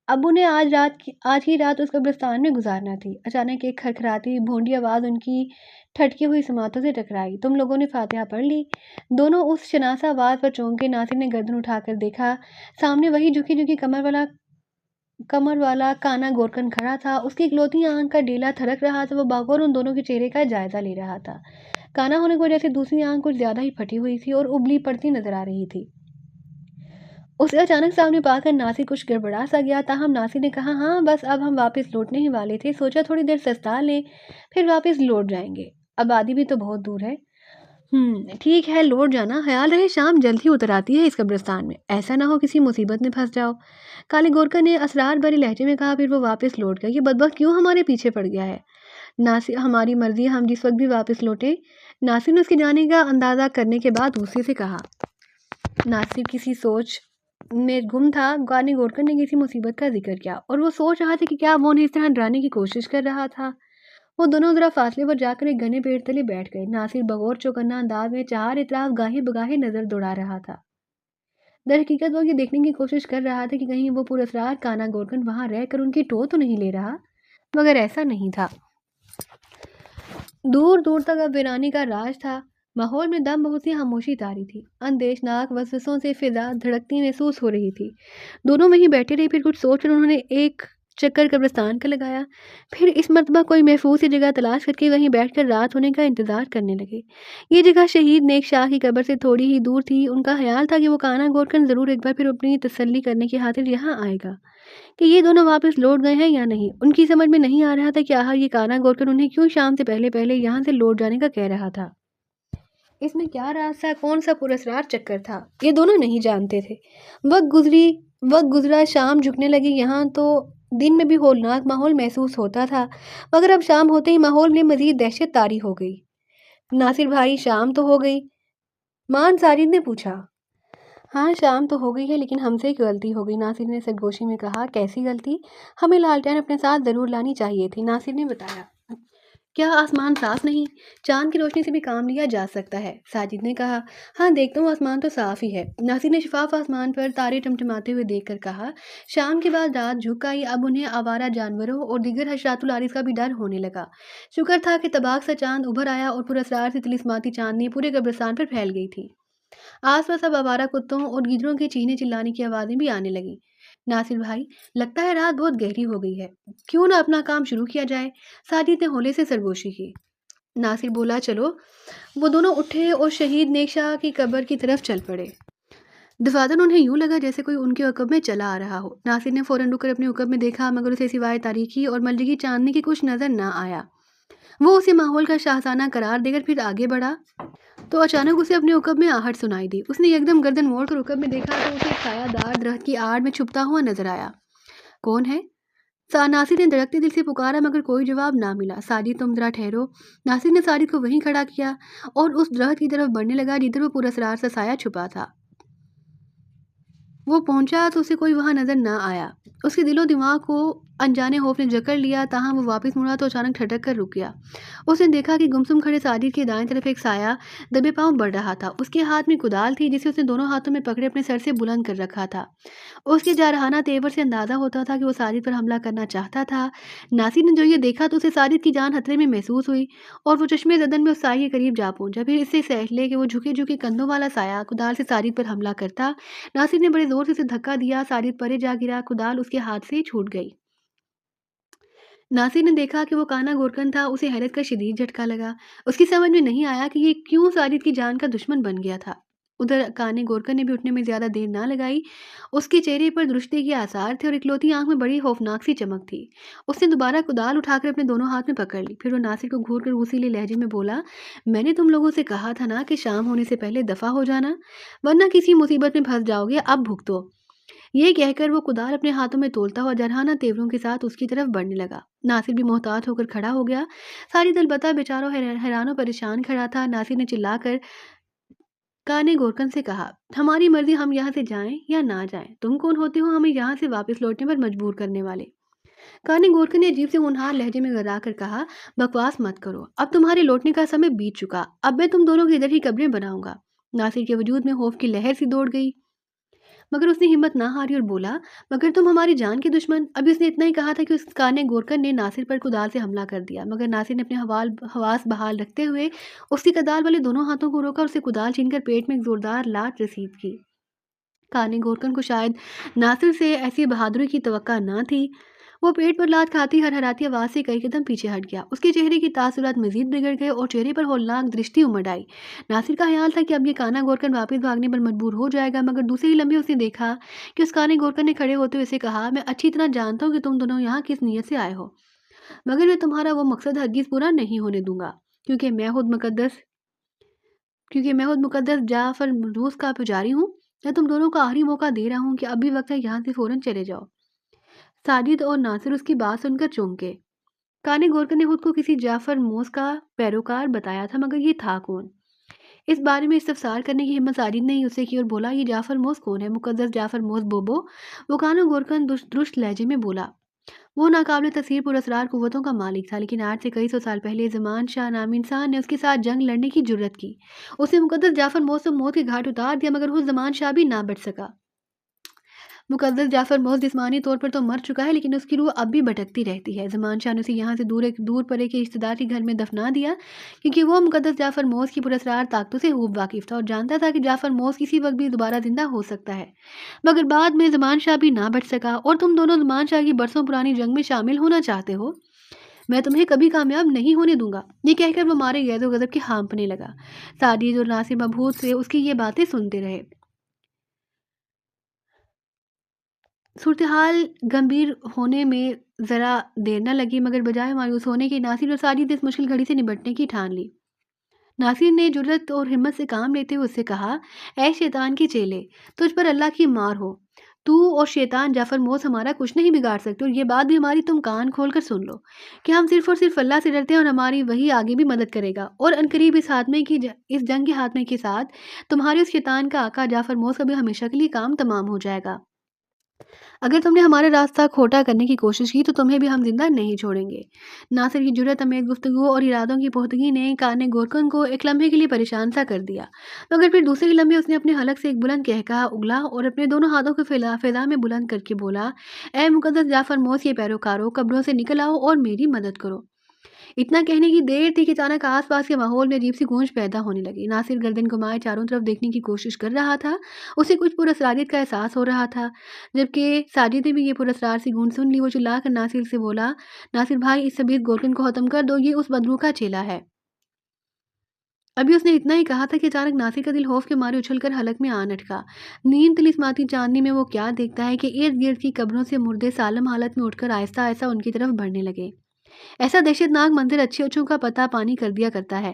अब उन्हें आज ही रात उस कब्रिस्तान में गुजारना थी। अचानक एक खरखराती भोंडी आवाज़ उनकी ठटकी हुई समातों से टकराई। तुम लोगों ने फातिहा पढ़ ली? दोनों उस शनासा आवाज़ पर चौंके। नासिर ने गर्दन उठाकर देखा। सामने वही झुकी झुकी कमर वाला काना गोरकन खड़ा था। उसकी इकलौती आंख का डेला थरक रहा था। वो बागौर उन दोनों के चेहरे का जायजा ले रहा था। काना होने की वजह से दूसरी आंख कुछ ज्यादा ही फटी हुई थी और उबली पड़ती नजर आ रही थी। उसे अचानक सामने पाकर नासिर कुछ गड़बड़ा सा गया। ताहम नासिर ने कहा, हाँ बस अब हम वापस लौटने ही वाले थे, सोचा थोड़ी देर सस्ता लें, फिर वापस लौट जाएंगे। आबादी भी तो बहुत दूर है। ठीक है, लौट जाना। ख्याल रहे शाम जल्द ही उतर आती है इस कब्रिस्तान में, ऐसा ना हो किसी मुसीबत में फंस जाओ, काले गोरका ने असरार भरे लहजे में कहा। फिर वो वापस लौट गया। ये बदबख्त क्यों हमारे पीछे पड़ गया है? नासिर, हमारी मर्जी, हम जिस वक्त भी वापस लौटे, नासिर ने उसके जाने का अंदाजा करने के बाद गुस्से से कहा। नासिर किसी सोच में गुम था। गाने गोरकन ने किसी मुसीबत का जिक्र किया और वो सोच रहा था कि क्या वो उन्हें इस तरह डराने की कोशिश कर रहा था। वो दोनों जरा फासले पर जाकर एक घने पेड़ तले बैठ गए। नासिर बगौर चौकन्ना अंदाज में चार इतराफ गाहे बगाहे नजर दौड़ा रहा था। दर हकीकत वो ये देखने की कोशिश कर रहा था कि कहीं वो पुरअसरार काना गोरकन वहां रहकर उनकी टो तो नहीं ले रहा, मगर ऐसा नहीं था। दूर दूर तक अब वीरानी का राज था। माहौल में दम बहुत सी खामोशी तारी थी। अंदेशनाक वसवसों से फिजा धड़कती महसूस हो रही थी। दोनों वहीं बैठे रहे। फिर कुछ सोचकर उन्होंने एक चक्कर कब्रिस्तान का लगाया। फिर इस मर्तबा कोई महफूज सी जगह तलाश करके वहीं बैठकर रात होने का इंतजार करने लगे। ये जगह शहीद नेक शाह की कब्र से थोड़ी ही दूर थी। उनका ख्याल था कि वो काना गोरकन जरूर एक बार फिर अपनी तसल्ली करने की खातिर यहाँ आएगा कि ये दोनों वापस लौट गए हैं या नहीं। उनकी समझ में नहीं आ रहा था कि आखिर ये काना गोरकन उन्हें क्यों शाम से पहले पहले यहाँ से लौट जाने का कह रहा था। इसमें क्या राज था, कौन सा पुरस्कार चक्कर था, ये दोनों नहीं जानते थे। वक्त गुजरा, शाम झुकने लगी। यहाँ तो दिन में भी होलनाक माहौल महसूस होता था, मगर अब शाम होते ही माहौल में मजीद दहशत तारी हो गई। नासिर भाई, शाम तो हो गई? मान साजिद ने पूछा। हाँ, शाम तो हो गई है, लेकिन हमसे एक गलती हो गई, नासिर ने सरगोशी में कहा। कैसी गलती? हमें लालटेन अपने साथ ज़रूर लानी चाहिए थी, नासिर ने बताया। क्या आसमान साफ नहीं? चांद की रोशनी से भी काम लिया जा सकता है, साजिद ने कहा। हाँ, देखता हूँ, आसमान तो साफ ही है, नासिर ने शफाफ आसमान पर तारे टमटमाते हुए देखकर कहा। शाम के बाद रात झुक आई। अब उन्हें आवारा जानवरों और दीगर हशरातुल आरिस का भी डर होने लगा। शुक्र था कि तबाक सा चांद उभर आया और पुरस्कार से तिलिस्माती चांदनी पूरे कब्रिस्तान पर फैल गई थी। आसपास अब आवारा कुत्तों और गिद्धों के चीखने चिल्लाने की आवाज़ें भी आने लगीं। नासिर भाई, लगता है रात बहुत गहरी हो गई है। क्यों ना अपना काम शुरू किया जाए? साजिद ने होले से सरगोशी की। नासिर बोला, चलो। वो दोनों उठे और शहीद नेक शाह की कब्र की तरफ चल पड़े। दफातन उन्हें यूं लगा जैसे कोई उनके उकब में चला आ रहा हो। नासिर ने फौरन रुककर अपने उकब में देखा, मगर उसे सिवाय तारीकी और मलजगी चांदनी की कुछ नजर न आया। वो उसे माहौल का शाहसाना करार देकर फिर आगे बढ़ा तो अचानक उसे अपने उकब में आहट सुनाई दी। उसने एकदम गर्दन मोड़कर उकब में देखा तो उसे एक सायादार दरख्त की आड़ में छुपता हुआ नजर आया। कौन है? नासिर ने धड़कते दिल से पुकारा, मगर कोई जवाब ना मिला। साजिद, तुम जरा ठहरो। नासिर ने साजिद को वहीं खड़ा किया और उस दरख्त की तरफ बढ़ने लगा जिधर वो पुरस्कार सा साया छुपा था। वो पहुंचा तो उसे कोई वहां नजर ना आया। उसके दिलो दिमाग को अनजाने खौफ ने जकड़ लिया। ताहाँ वो वापस मुड़ा तो अचानक ठटक कर रुक गया। उसने देखा कि गुमसुम खड़े साजिद के दाएं तरफ एक साया दबे पांव बढ़ रहा था। उसके हाथ में कुदाल थी जिसे उसने दोनों हाथों में पकड़े अपने सर से बुलंद कर रखा था। उसके जारहाना तेवर से अंदाजा होता था कि वो साजिद पर हमला करना चाहता था। नासिर ने जो ये देखा तो उसे साजिद की जान खतरे में महसूस हुई और वो चश्मे जदन में उस साये के करीब जा पहुंचा। फिर इससे सहले कि वो झुके झुके कंधों वाला साया कुदाल से साजिद पर हमला करता। नासिर ने बड़े जोर से उसे धक्का दिया। साजिद परे जा गिरा। कुदाल उसके हाथ से छूट गई। नासिर ने देखा कि वो काना गोरकन था। उसे हैरत का शदीद झटका लगा। उसकी समझ में नहीं आया कि ये क्यों साजिद की जान का दुश्मन बन गया था। उधर काने गोरकन ने भी उठने में ज्यादा देर ना लगाई। उसके चेहरे पर दुरुस्ती के आसार थे और इकलौती आंख में बड़ी खौफनाक सी चमक थी। उसने दोबारा कुदाल उठाकर अपने दोनों हाथ में पकड़ ली। फिर वो नासिर को घूर कर उसीले लहजे में बोला, मैंने तुम लोगों से कहा था ना कि शाम होने से पहले दफा हो जाना, वरना किसी मुसीबत में फंस जाओगे। अब भुगतो। ये कहकर वो कुदाल अपने हाथों में तोलता हुआ जरहाना तेवरों के साथ उसकी तरफ बढ़ने लगा। नासिर भी मोहतात होकर खड़ा हो गया। सारी दल बता बेचारों हैरानों परेशान खड़ा था। नासिर ने चिल्लाकर काने गोरकन से कहा, हमारी मर्जी, हम यहाँ से जाएं या ना जाएं। तुम कौन होते हो हमें यहाँ से वापस लौटने पर मजबूर करने वाले? काने गोरकन ने अजीब से होनहार लहजे में गरा कर कहा, बकवास मत करो, अब तुम्हारे लौटने का समय बीत चुका। अब मैं तुम दोनों की इधर ही कब्रें बनाऊंगा। नासिर के वजूद में खौफ की लहर सी दौड़ गई, मगर उसने हिम्मत ना हारी और बोला, मगर तुम हमारी जान के दुश्मन। अभी उसने इतना ही कहा था कि उस काने गोरकन ने नासिर पर कुदाल से हमला कर दिया, मगर नासिर ने अपने हवास बहाल रखते हुए उसकी कदाल वाले दोनों हाथों को रोका और उसे कुदाल छीनकर पेट में एक जोरदार लात रसीद की। काने गोरकन को शायद नासिर से ऐसी बहादुरी की तवक्का ना थी। वो पेट पर लात खाती हरहराती आवाज से कई कदम पीछे हट गया। उसके चेहरे की तासुरात मजीद बिगड़ गए और चेहरे पर होलनाक दृष्टि उमड़ आई। नासिर का ख्याल था कि अब ये काना गोरकन वापस भागने पर मजबूर हो जाएगा, मगर दूसरे ही लम्हे उसने देखा कि उस काने गोरकन ने खड़े होते हुए उसे कहा, मैं अच्छी तरह जानता हूँ कि तुम दोनों यहाँ किस नीयत से आए हो, मगर मैं तुम्हारा वो मकसद हरगिज पूरा नहीं होने दूंगा, क्योंकि मैं खुद मुकद्दस जाफर रूस का पुजारी हूँ। मैं तुम दोनों को आखिरी मौका दे रहा हूँ कि अभी वक्त है, यहाँ से फौरन चले जाओ। साजिद और नासिर उसकी बात सुनकर चौंके। काने गोरकन ने खुद को किसी जाफर मोस का पैरोकार बताया था, मगर ये था कौन? इस बारे में इस्तफसार करने की हिम्मत साजिद ने ही उससे की और बोला, ये जाफर मोस कौन है? मुकद्दस जाफर मोस बोबो। वो काना गोरकन दुष्ट लहजे में बोला। वो नाकाबिले तस्वीर पुरस्कार कुव्वतों का मालिक था, लेकिन आज से कई सौ साल पहले ज़मान शाह नामी इंसान ने उसके साथ जंग लड़ने की जुर्रत की। उसने मुकद्दस जाफर मोस को मौत के घाट उतार दिया, मगर वो ज़मान शाह भी ना बच सका। मुकद्दस जाफ़र मौत जिस्मानी तौर पर तो मर चुका है, लेकिन उसकी रूह अब भी भटकती रहती है। ज़मान शाह ने उसे यहाँ से दूर पर एक रिश्तेदार के घर में दफ़ना दिया, क्योंकि वो मुकद्दस जाफ़र मौत की पुरअसरार ताकतों से खूब वाकिफ़ था और जानता था कि जाफ़र मौत किसी वक़्त भी दोबारा ज़िंदा हो सकता है। मगर बाद में ज़मान शाह भी ना बच सका और तुम दोनों ज़मान शाह की बरसों पुरानी जंग में शामिल होना चाहते हो। मैं तुम्हें कभी कामयाब नहीं होने दूँगा। ये कहकर वो मारे गए तो गज़ब के हाँफने लगा। साजिद और नासिर मबहूत से उसकी ये बातें सुनते रहे। सूरत-ए-हाल गंभीर होने में ज़रा देर न लगी, मगर बजाय मायूस होने के नासिर और साजिद ने इस मुश्किल घड़ी से निपटने की ठान ली। नासिर ने जुर्रत और हिम्मत से काम लेते हुए उससे कहा, ऐ शैतान के चेले, तुझ पर अल्लाह की मार हो। तू और शैतान जाफर मोस हमारा कुछ नहीं बिगाड़ सकते, और ये बात भी हमारी तुम कान खोल कर सुन लो कि हम सिर्फ और सिर्फ अल्लाह से डरते हैं और हमारी वही आगे भी मदद करेगा। और अनकरीब इस जंग के हाथमे के साथ तुम्हारे उस शैतान का आका जाफर मोस का भी हमेशा के लिए काम तमाम हो जाएगा। अगर तुमने हमारा रास्ता खोटा करने की कोशिश की तो तुम्हें भी हम जिंदा नहीं छोड़ेंगे। नासिर की जुर्रत अमेज़ गुफ्तगू और इरादों की पुख्तगी ने काने गोरकन को एक लम्हे के लिए परेशान सा कर दिया, मगर फिर दूसरे ही लम्हे उसने अपने हलक से एक बुलंद कहकहा उगला और अपने दोनों हाथों को फिजा में बुलंद करके बोला, ए मुकद्दस जाफर मौत के पैरोकारों, कब्रों से निकल आओ और मेरी मदद करो। इतना कहने की देर थी कि अचानक आसपास के माहौल में अजीब सी गूंज पैदा होने लगी। नासिर गर्दन घुमाए चारों तरफ देखने की कोशिश कर रहा था। उसे कुछ पुरअसरारियत का एहसास हो रहा था। जबकि साजिद ने भी ये पुरअसरार सी गूंज सुन ली। वो चिल्लाकर नासिर से बोला, नासिर भाई, इस सबीत गोरकन को खत्म कर दो, ये उस बदरू का चेला है। अभी उसने इतना ही कहा था कि अचानक नासिर का दिल खौफ के मारे उछलकर हलक में आन अटका। नींद तिलिस्माती चांदनी में वो क्या देखता है कि इर्द गिर्द की कब्रों से मुर्दे सालम हालत में उठकर आहिस्ता आहिस्ता उनकी तरफ बढ़ने लगे। ऐसा दहशतनाक मंजर अच्छी अच्छों का पता पानी कर दिया करता है,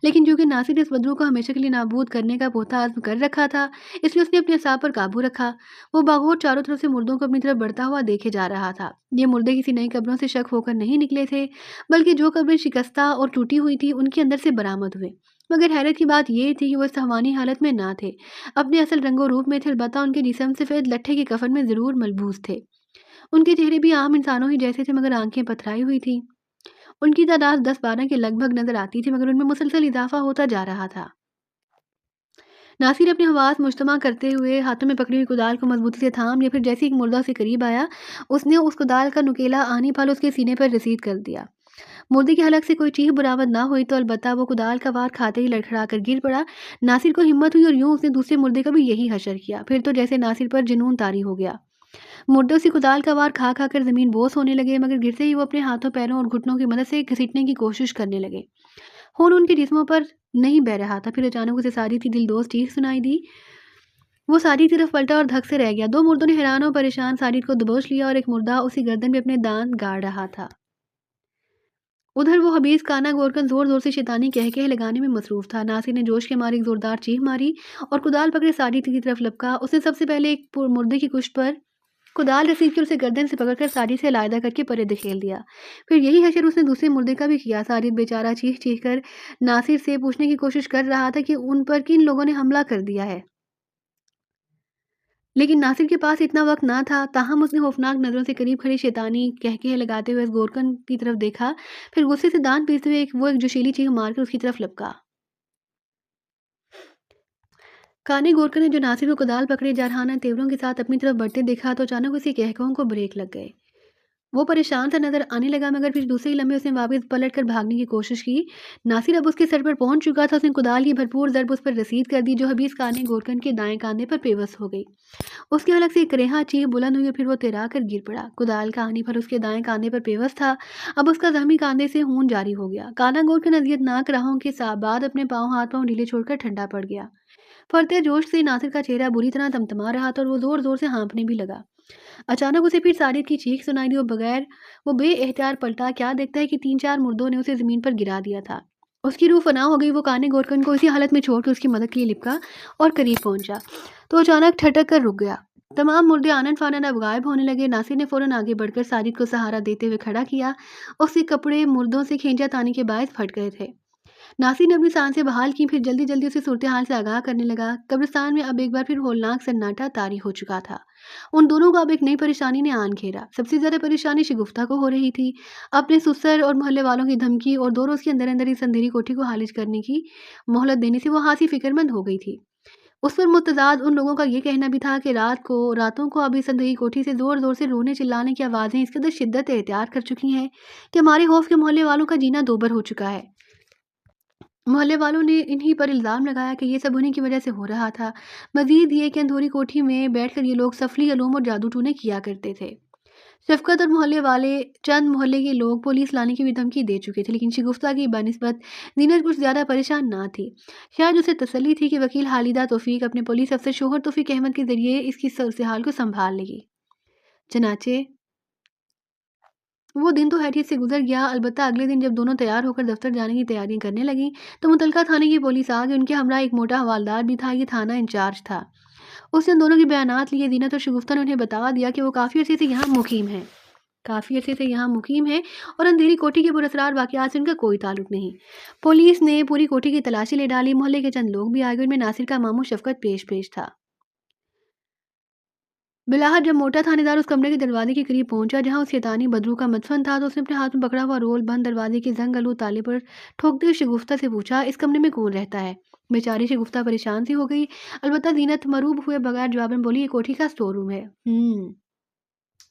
लेकिन चूंकि नासिर ने इस बदरू को हमेशा के लिए नाबूद करने का पुख्ता आज़्म कर रखा था, इसलिए उसने अपने असाब पर काबू रखा। वो बागोर चारों तरफ से मुर्दों को अपनी तरफ बढ़ता हुआ देखे जा रहा था। ये मुर्दे किसी नई कब्रों से शक होकर नहीं निकले थे, बल्कि जो कब्रें शिकस्ता और टूटी हुई थी उनके अंदर से बरामद हुए। मगर हैरत की बात यह थी कि वो इस तहवानी हालत में ना थे, अपने असल रंगो रूप में थे। अलबत्ता उनके जिस्म सफ़ेद लट्ठे के कफन में ज़रूर मलबूस थे। उनके चेहरे भी आम इंसानों ही जैसे थे, मगर आंखें पथराई हुई थी। उनकी तादाद 10-12 के लगभग नज़र आती थी, मगर उनमें मुसलसल इज़ाफ़ा होता जा रहा था। नासिर अपने हवास मुज्तमा करते हुए हाथों में पकड़ी हुई कुदाल को मजबूती से थाम लिया। फिर जैसे ही एक मुर्दा उसे करीब आया, उसने उस कुदाल का नुकीला आनी फल उसके सीने पर रसीद कर दिया। मुर्दे की हलक से कोई चीख बरामद ना हुई तो अलबत्ता वो कुदाल का वार खाते ही लड़खड़ा कर गिर पड़ा। नासिर को हिम्मत हुई और यूं उसने दूसरे मुर्दे का भी यही हशर किया। फिर तो जैसे नासिर पर जुनून तारी हो गया। मुर्दे उसी कुदाल का वार खा खा कर ज़मीन बोस होने लगे, मगर गिरते ही वो अपने हाथों, पैरों और घुटनों की मदद से घसीटने की कोशिश करने लगे। खून उनके जिस्मों पर नहीं बह रहा था। फिर अचानक उसे साजिद की दिलदोज़ चीख सुनाई दी। वो साजिद की तरफ पलटा और धक से रह गया। 2 मुर्दों ने हैरान और परेशान साजिद को दबोच लिया और एक मुर्दा उसी गर्दन में अपने दांत गाड़ रहा था। उधर वो हबीज काना गोरकन ज़ोर-ज़ोर से शैतानी कहके लगाने में मसरूफ़ था। नासिर ने जोश के मारे एक ज़ोरदार चीख मारी और कुदाल पकड़े साजिद की तरफ लपका। उसने सबसे पहले एक मुर्दे की कुश्त पर कुदाल रसीद कर उसे गर्दन से पकड़कर साजिद से अलहदा करके परे धकेल दिया। फिर यही हशर उसने दूसरे मुर्दे का भी किया। साजिद बेचारा चीख-चीख कर नासिर से पूछने की कोशिश कर रहा था कि उन पर किन लोगों ने हमला कर दिया है। लेकिन नासिर के पास इतना वक़्त ना था। ताहम उसने खौफनाक नज़रों से करीब खड़ी शैतानी कहके लगाते हुए इस गोरकन की तरफ देखा। फिर गुस्से से दाँत पीसते हुए एक जोशीली चीख मारकर उसकी तरफ लपका। काने गोरकन ने जो नासिर को कुदाल पकड़े जारहाना तेवरों के साथ अपनी तरफ बढ़ते देखा तो अचानक उसके कहकों को ब्रेक लग गए। वो परेशान सा नज़र आने लगा, मगर फिर दूसरे ही लम्हे उसने वापस पलटकर भागने की कोशिश की। नासिर अब उसके सर पर पहुंच चुका था। उसने कुदाल की भरपूर ज़रब उस पर रसीद कर दी, जो हबीस काने गोरकन के दाएं कांधे पर पेवस्त हो गई। उसके हलक से एक करेहा चीख बुलंद हुई और फिर वो तिरा कर गिर पड़ा। कुदाल का आनी पर उसके दाएं कांधे पर पेवस्त था। अब उसका जख्मी कांधे से खून जारी हो गया। काना गोरकन अजियतनाक राहों के बाद अपने हाथ पांव ढीले छोड़कर ठंडा पड़ गया। फरते जोश से नासिर का चेहरा बुरी तरह तमतमा रहा था और वो जोर जोर से हाँफने भी लगा। अचानक उसे फिर साजिद की चीख सुनाई दी और वो बेएहतियात पलटा। क्या देखता है कि 3-4 मुर्दों ने उसे ज़मीन पर गिरा दिया था। उसकी रूह फना हो गई। वो काने गोरकन को इसी हालत में छोड़ के उसकी मदद के लिए लिपका और करीब पहुंचा तो अचानक ठटक कर रुक गया। तमाम मुर्दे आनन फानन अब गायब होने लगे। नासिर ने फौरन आगे बढ़कर साजिद को सहारा देते हुए खड़ा किया। उसके कपड़े मुर्दों से खींचा तानी के बायस फट गए थे। नासिर ने अपनी सांसें बहाल की, फिर जल्दी जल्दी उसे सूरत हाल से आगाह करने लगा। कब्रिस्तान में अब एक बार फिर होलनाक सन्नाटा तारी हो चुका था। उन दोनों को अब एक नई परेशानी ने आन घेरा। सबसे ज्यादा परेशानी शिगुफ्ता को हो रही थी। अपने सुसर और मोहल्ले वालों की धमकी और 2 रोज के अंदर अंदर इस अंधेरी कोठी को खालिज करने की मोहलत देने से वो हासी फिक्रमंद हो गई थी। उस पर मुतज़ाद उन लोगों का ये कहना भी था कि रातों को अब इस अंधेरी कोठी से ज़ोर-ज़ोर से रोने-चिल्लाने की आवाज़ें इस कदर शिद्दत इख्तियार कर चुकी हैं कि हमारे खौफ के मोहल्ले वालों का जीना दूभर हो चुका है। मोहल्ले वालों ने इन्हीं पर इल्ज़ाम लगाया कि ये सब उन्हीं की वजह से हो रहा था। मज़ीद ये कि अंधेरी कोठी में बैठकर ये लोग सफली, अलूम और जादू-टूने किया करते थे। शफ़क़त और मोहल्ले वाले चंद मोहल्ले के लोग पुलिस लाने की भी धमकी दे चुके थे, लेकिन शगुफ्ता की बनिस्बत ज़ीनत कुछ ज़्यादा परेशान ना थी। शायद उसे तसल्ली थी कि वकील हालिदा तौफ़ीक अपने पुलिस अफ़सर शोहर तौफ़ीक अहमद के ज़रिए इसकी सूरत-ए-हाल को सँभाल लेगी। चनाचे वो दिन तो हैरियत से गुज़र गया, अलबत्ता अगले दिन जब दोनों तैयार होकर दफ़्तर जाने की तैयारियाँ करने लगीं, तो मुतल्लिक़ा थाने की पुलिस आ गई। उनके हमरा एक मोटा हवालदार भी था, ये थाना इंचार्ज था। उसने दोनों के बयानात लिए। ज़ीनत और शगुफ्ता ने उन्हें बता दिया कि वो काफ़ी अरसे से यहाँ मुकीम हैं और अंधेरी कोठी के पुरअसरार वाक़यात से उनका कोई ताल्लुक नहीं। पुलिस ने पूरी कोठी की तलाशी ले डाली। मोहल्ले के चंद लोग भी आ गए। उनमें नासिर का मामू शफ़क़त पेश था। बिलाहट जब मोटा थानेदार उस कमरे के दरवाजे के करीब पहुंचा जहां उस शैतानी बदरू का मदफन था, तो उसने अपने हाथ में पकड़ा हुआ रोल बंद दरवाजे के जंग आलू ताले पर ठोकते हुए शगुफ्ता से पूछा, इस कमरे में कौन रहता है? बेचारी शगुफ्ता परेशान सी हो गई। अलबत्ता जीनत मरूब हुए बगैर जवाबन बोली, ये कोठी का स्टोर रूम है।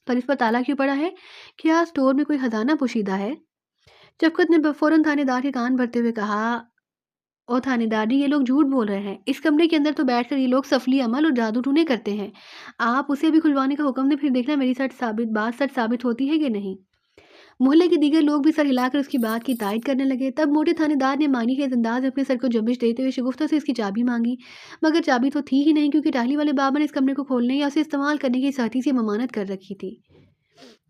पर इस पर ताला क्यों पड़ा है? क्या स्टोर में कोई खजाना पोशीदा है? शफकत ने फौरन थानेदार के कान भरते हुए कहा, और थानेदार जी, ये लोग झूठ बोल रहे हैं। इस कमरे के अंदर तो बैठकर ये लोग सफली अमल और जादू टूने करते हैं। आप उसे भी खुलवाने का हुक्म दें, फिर देखना मेरी बात सच साबित होती है कि नहीं। मोहल्ले के दीगर लोग भी सर हिलाकर उसकी बात की तायद करने लगे। तब मोटे थानेदार ने मानी के अंदाज में अपने सर को जबिश देते हुए शगुफ्ता से इसकी चाबी मांगी, मगर चाबी तो थी ही नहीं, क्योंकि टाहली वाले बाबा ने इस कमरे को खोलने या उसे इस्तेमाल करने की सख्ती से ममानत कर रखी थी।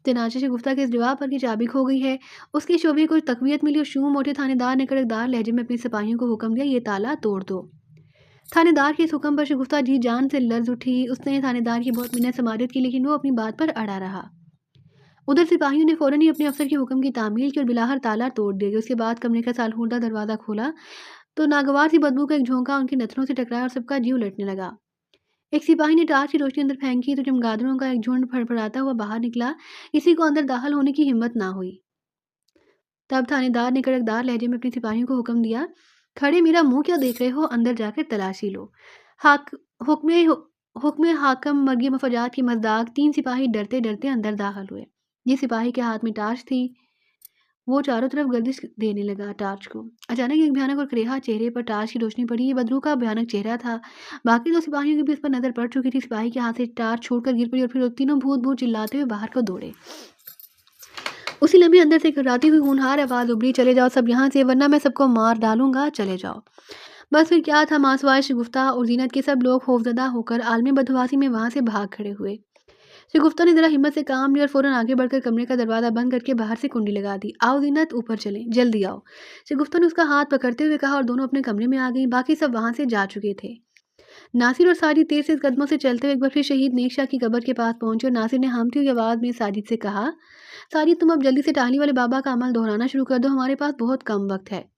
चनाचे शगुफ्ता के इस जवाब पर कि चाबी खो गई है, उसकी शोभे को तकवीत मिली और शूं मोटे थानेदार ने कड़कदार लहजे में अपने सिपाहियों को हुक्म दिया, ये ताला तोड़ दो। थानेदार के इस हुक्म पर शगुफ्ता जी जान से लर्ज उठी। उसने थानेदार की बहुत मिन्नत समारत की, लेकिन वो अपनी बात पर अड़ा रहा। उधर सिपाहियों ने फौरन ही अपने अफसर के हुक्म की तामील की और बिलाहर ताला तोड़ दिया। उसके बाद कमरे का सालखुर्दा दरवाज़ा खोला तो नागवार सी बदबू का एक झोंका उनकी नथनों से टकराया और सबका जीव लटने लगा। एक सिपाही ने टार्च की रोशनी अंदर फेंकी तो चमगादड़ों का एक झुंड फड़फड़ाता हुआ बाहर निकला। किसी को अंदर दाखिल होने की हिम्मत ना हुई। तब थानेदार ने कड़कदार लहजे में अपने सिपाहियों को हुक्म दिया, खड़े मेरा मुंह क्या देख रहे हो, अंदर जाकर तलाशी लो। हाक हुक्मे हुक्मे हाकम मर्गी मफजात की मजदाक 3 सिपाही डरते डरते अंदर दाखिल हुए। ये सिपाही के हाथ में टार्च थी। वो चारों तरफ गर्दिश देने लगा टार्च को। अचानक एक भयानक और करेहा चेहरे पर टार्च की रोशनी पड़ी। ये बदरू का भयानक चेहरा था। बाकी 2 सिपाहियों की भी उस पर नजर पड़ चुकी थी। सिपाही के हाथ से टार्च छोड़कर गिर पड़ी और फिर वो तीनों भूत भूत चिल्लाते हुए बाहर को दौड़े। उसी लम्हे अंदर से कराती हुई होनहार आवाज़ उभरी, चले जाओ सब यहाँ से, वरना मैं सबको मार डालूंगा, चले जाओ। बस फिर क्या था, मासवाए शगुफ्ता और जीनत के सब लोग खौफजदा होकर आलमी बदहवासी में वहां से भाग खड़े हुए। शगुफ्ता ने जरा हिम्मत से काम लिया और फौरन आगे बढ़कर कमरे का दरवाजा बंद करके बाहर से कुंडी लगा दी। आओ जीनत, ऊपर चलें, जल्दी आओ। शगुफ्ता ने उसका हाथ पकड़ते हुए कहा और दोनों अपने कमरे में आ गई। बाकी सब वहां से जा चुके थे। नासिर और साजिद तेज तेज कदमों से चलते हुए एक बार फिर शहीद नेक शाह की कब्र के पास पहुंचे और नासिर ने हामती हुई आवाज़ में साजिद से कहा, साजिद तुम अब जल्दी से टाहली वाले बाबा का अमल दोहराना शुरू कर दो, हमारे पास बहुत कम वक्त है।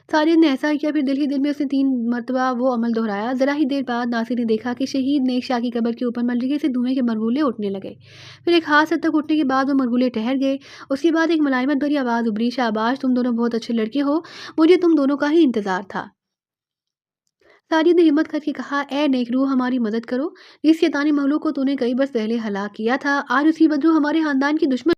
साजिद ने ऐसा ही किया। फिर दिल ही दिल में उसने 3 मरतबा वो अमल दोहराया। ज़रा ही देर बाद नासिर ने देखा कि शहीद नेक शाह की कब्र के ऊपर मलजके से धुएं के मरगुले उठने लगे। फिर एक खास हद तक उठने के बाद वो मरगुले ठहर गए। उसके बाद एक मुलायमत भरी आवाज़ उभरी, शाबाश, तुम दोनों बहुत अच्छे लड़के हो, मुझे तुम दोनों का ही इंतज़ार था। साजिद ने हिम्मत करके कहा, ए नेकरू, हमारी मदद करो। इस शैतानी महलूक को तूने कई बरस पहले हलाक किया था। आज उसकी बदरू हमारे खानदान की दुश्मन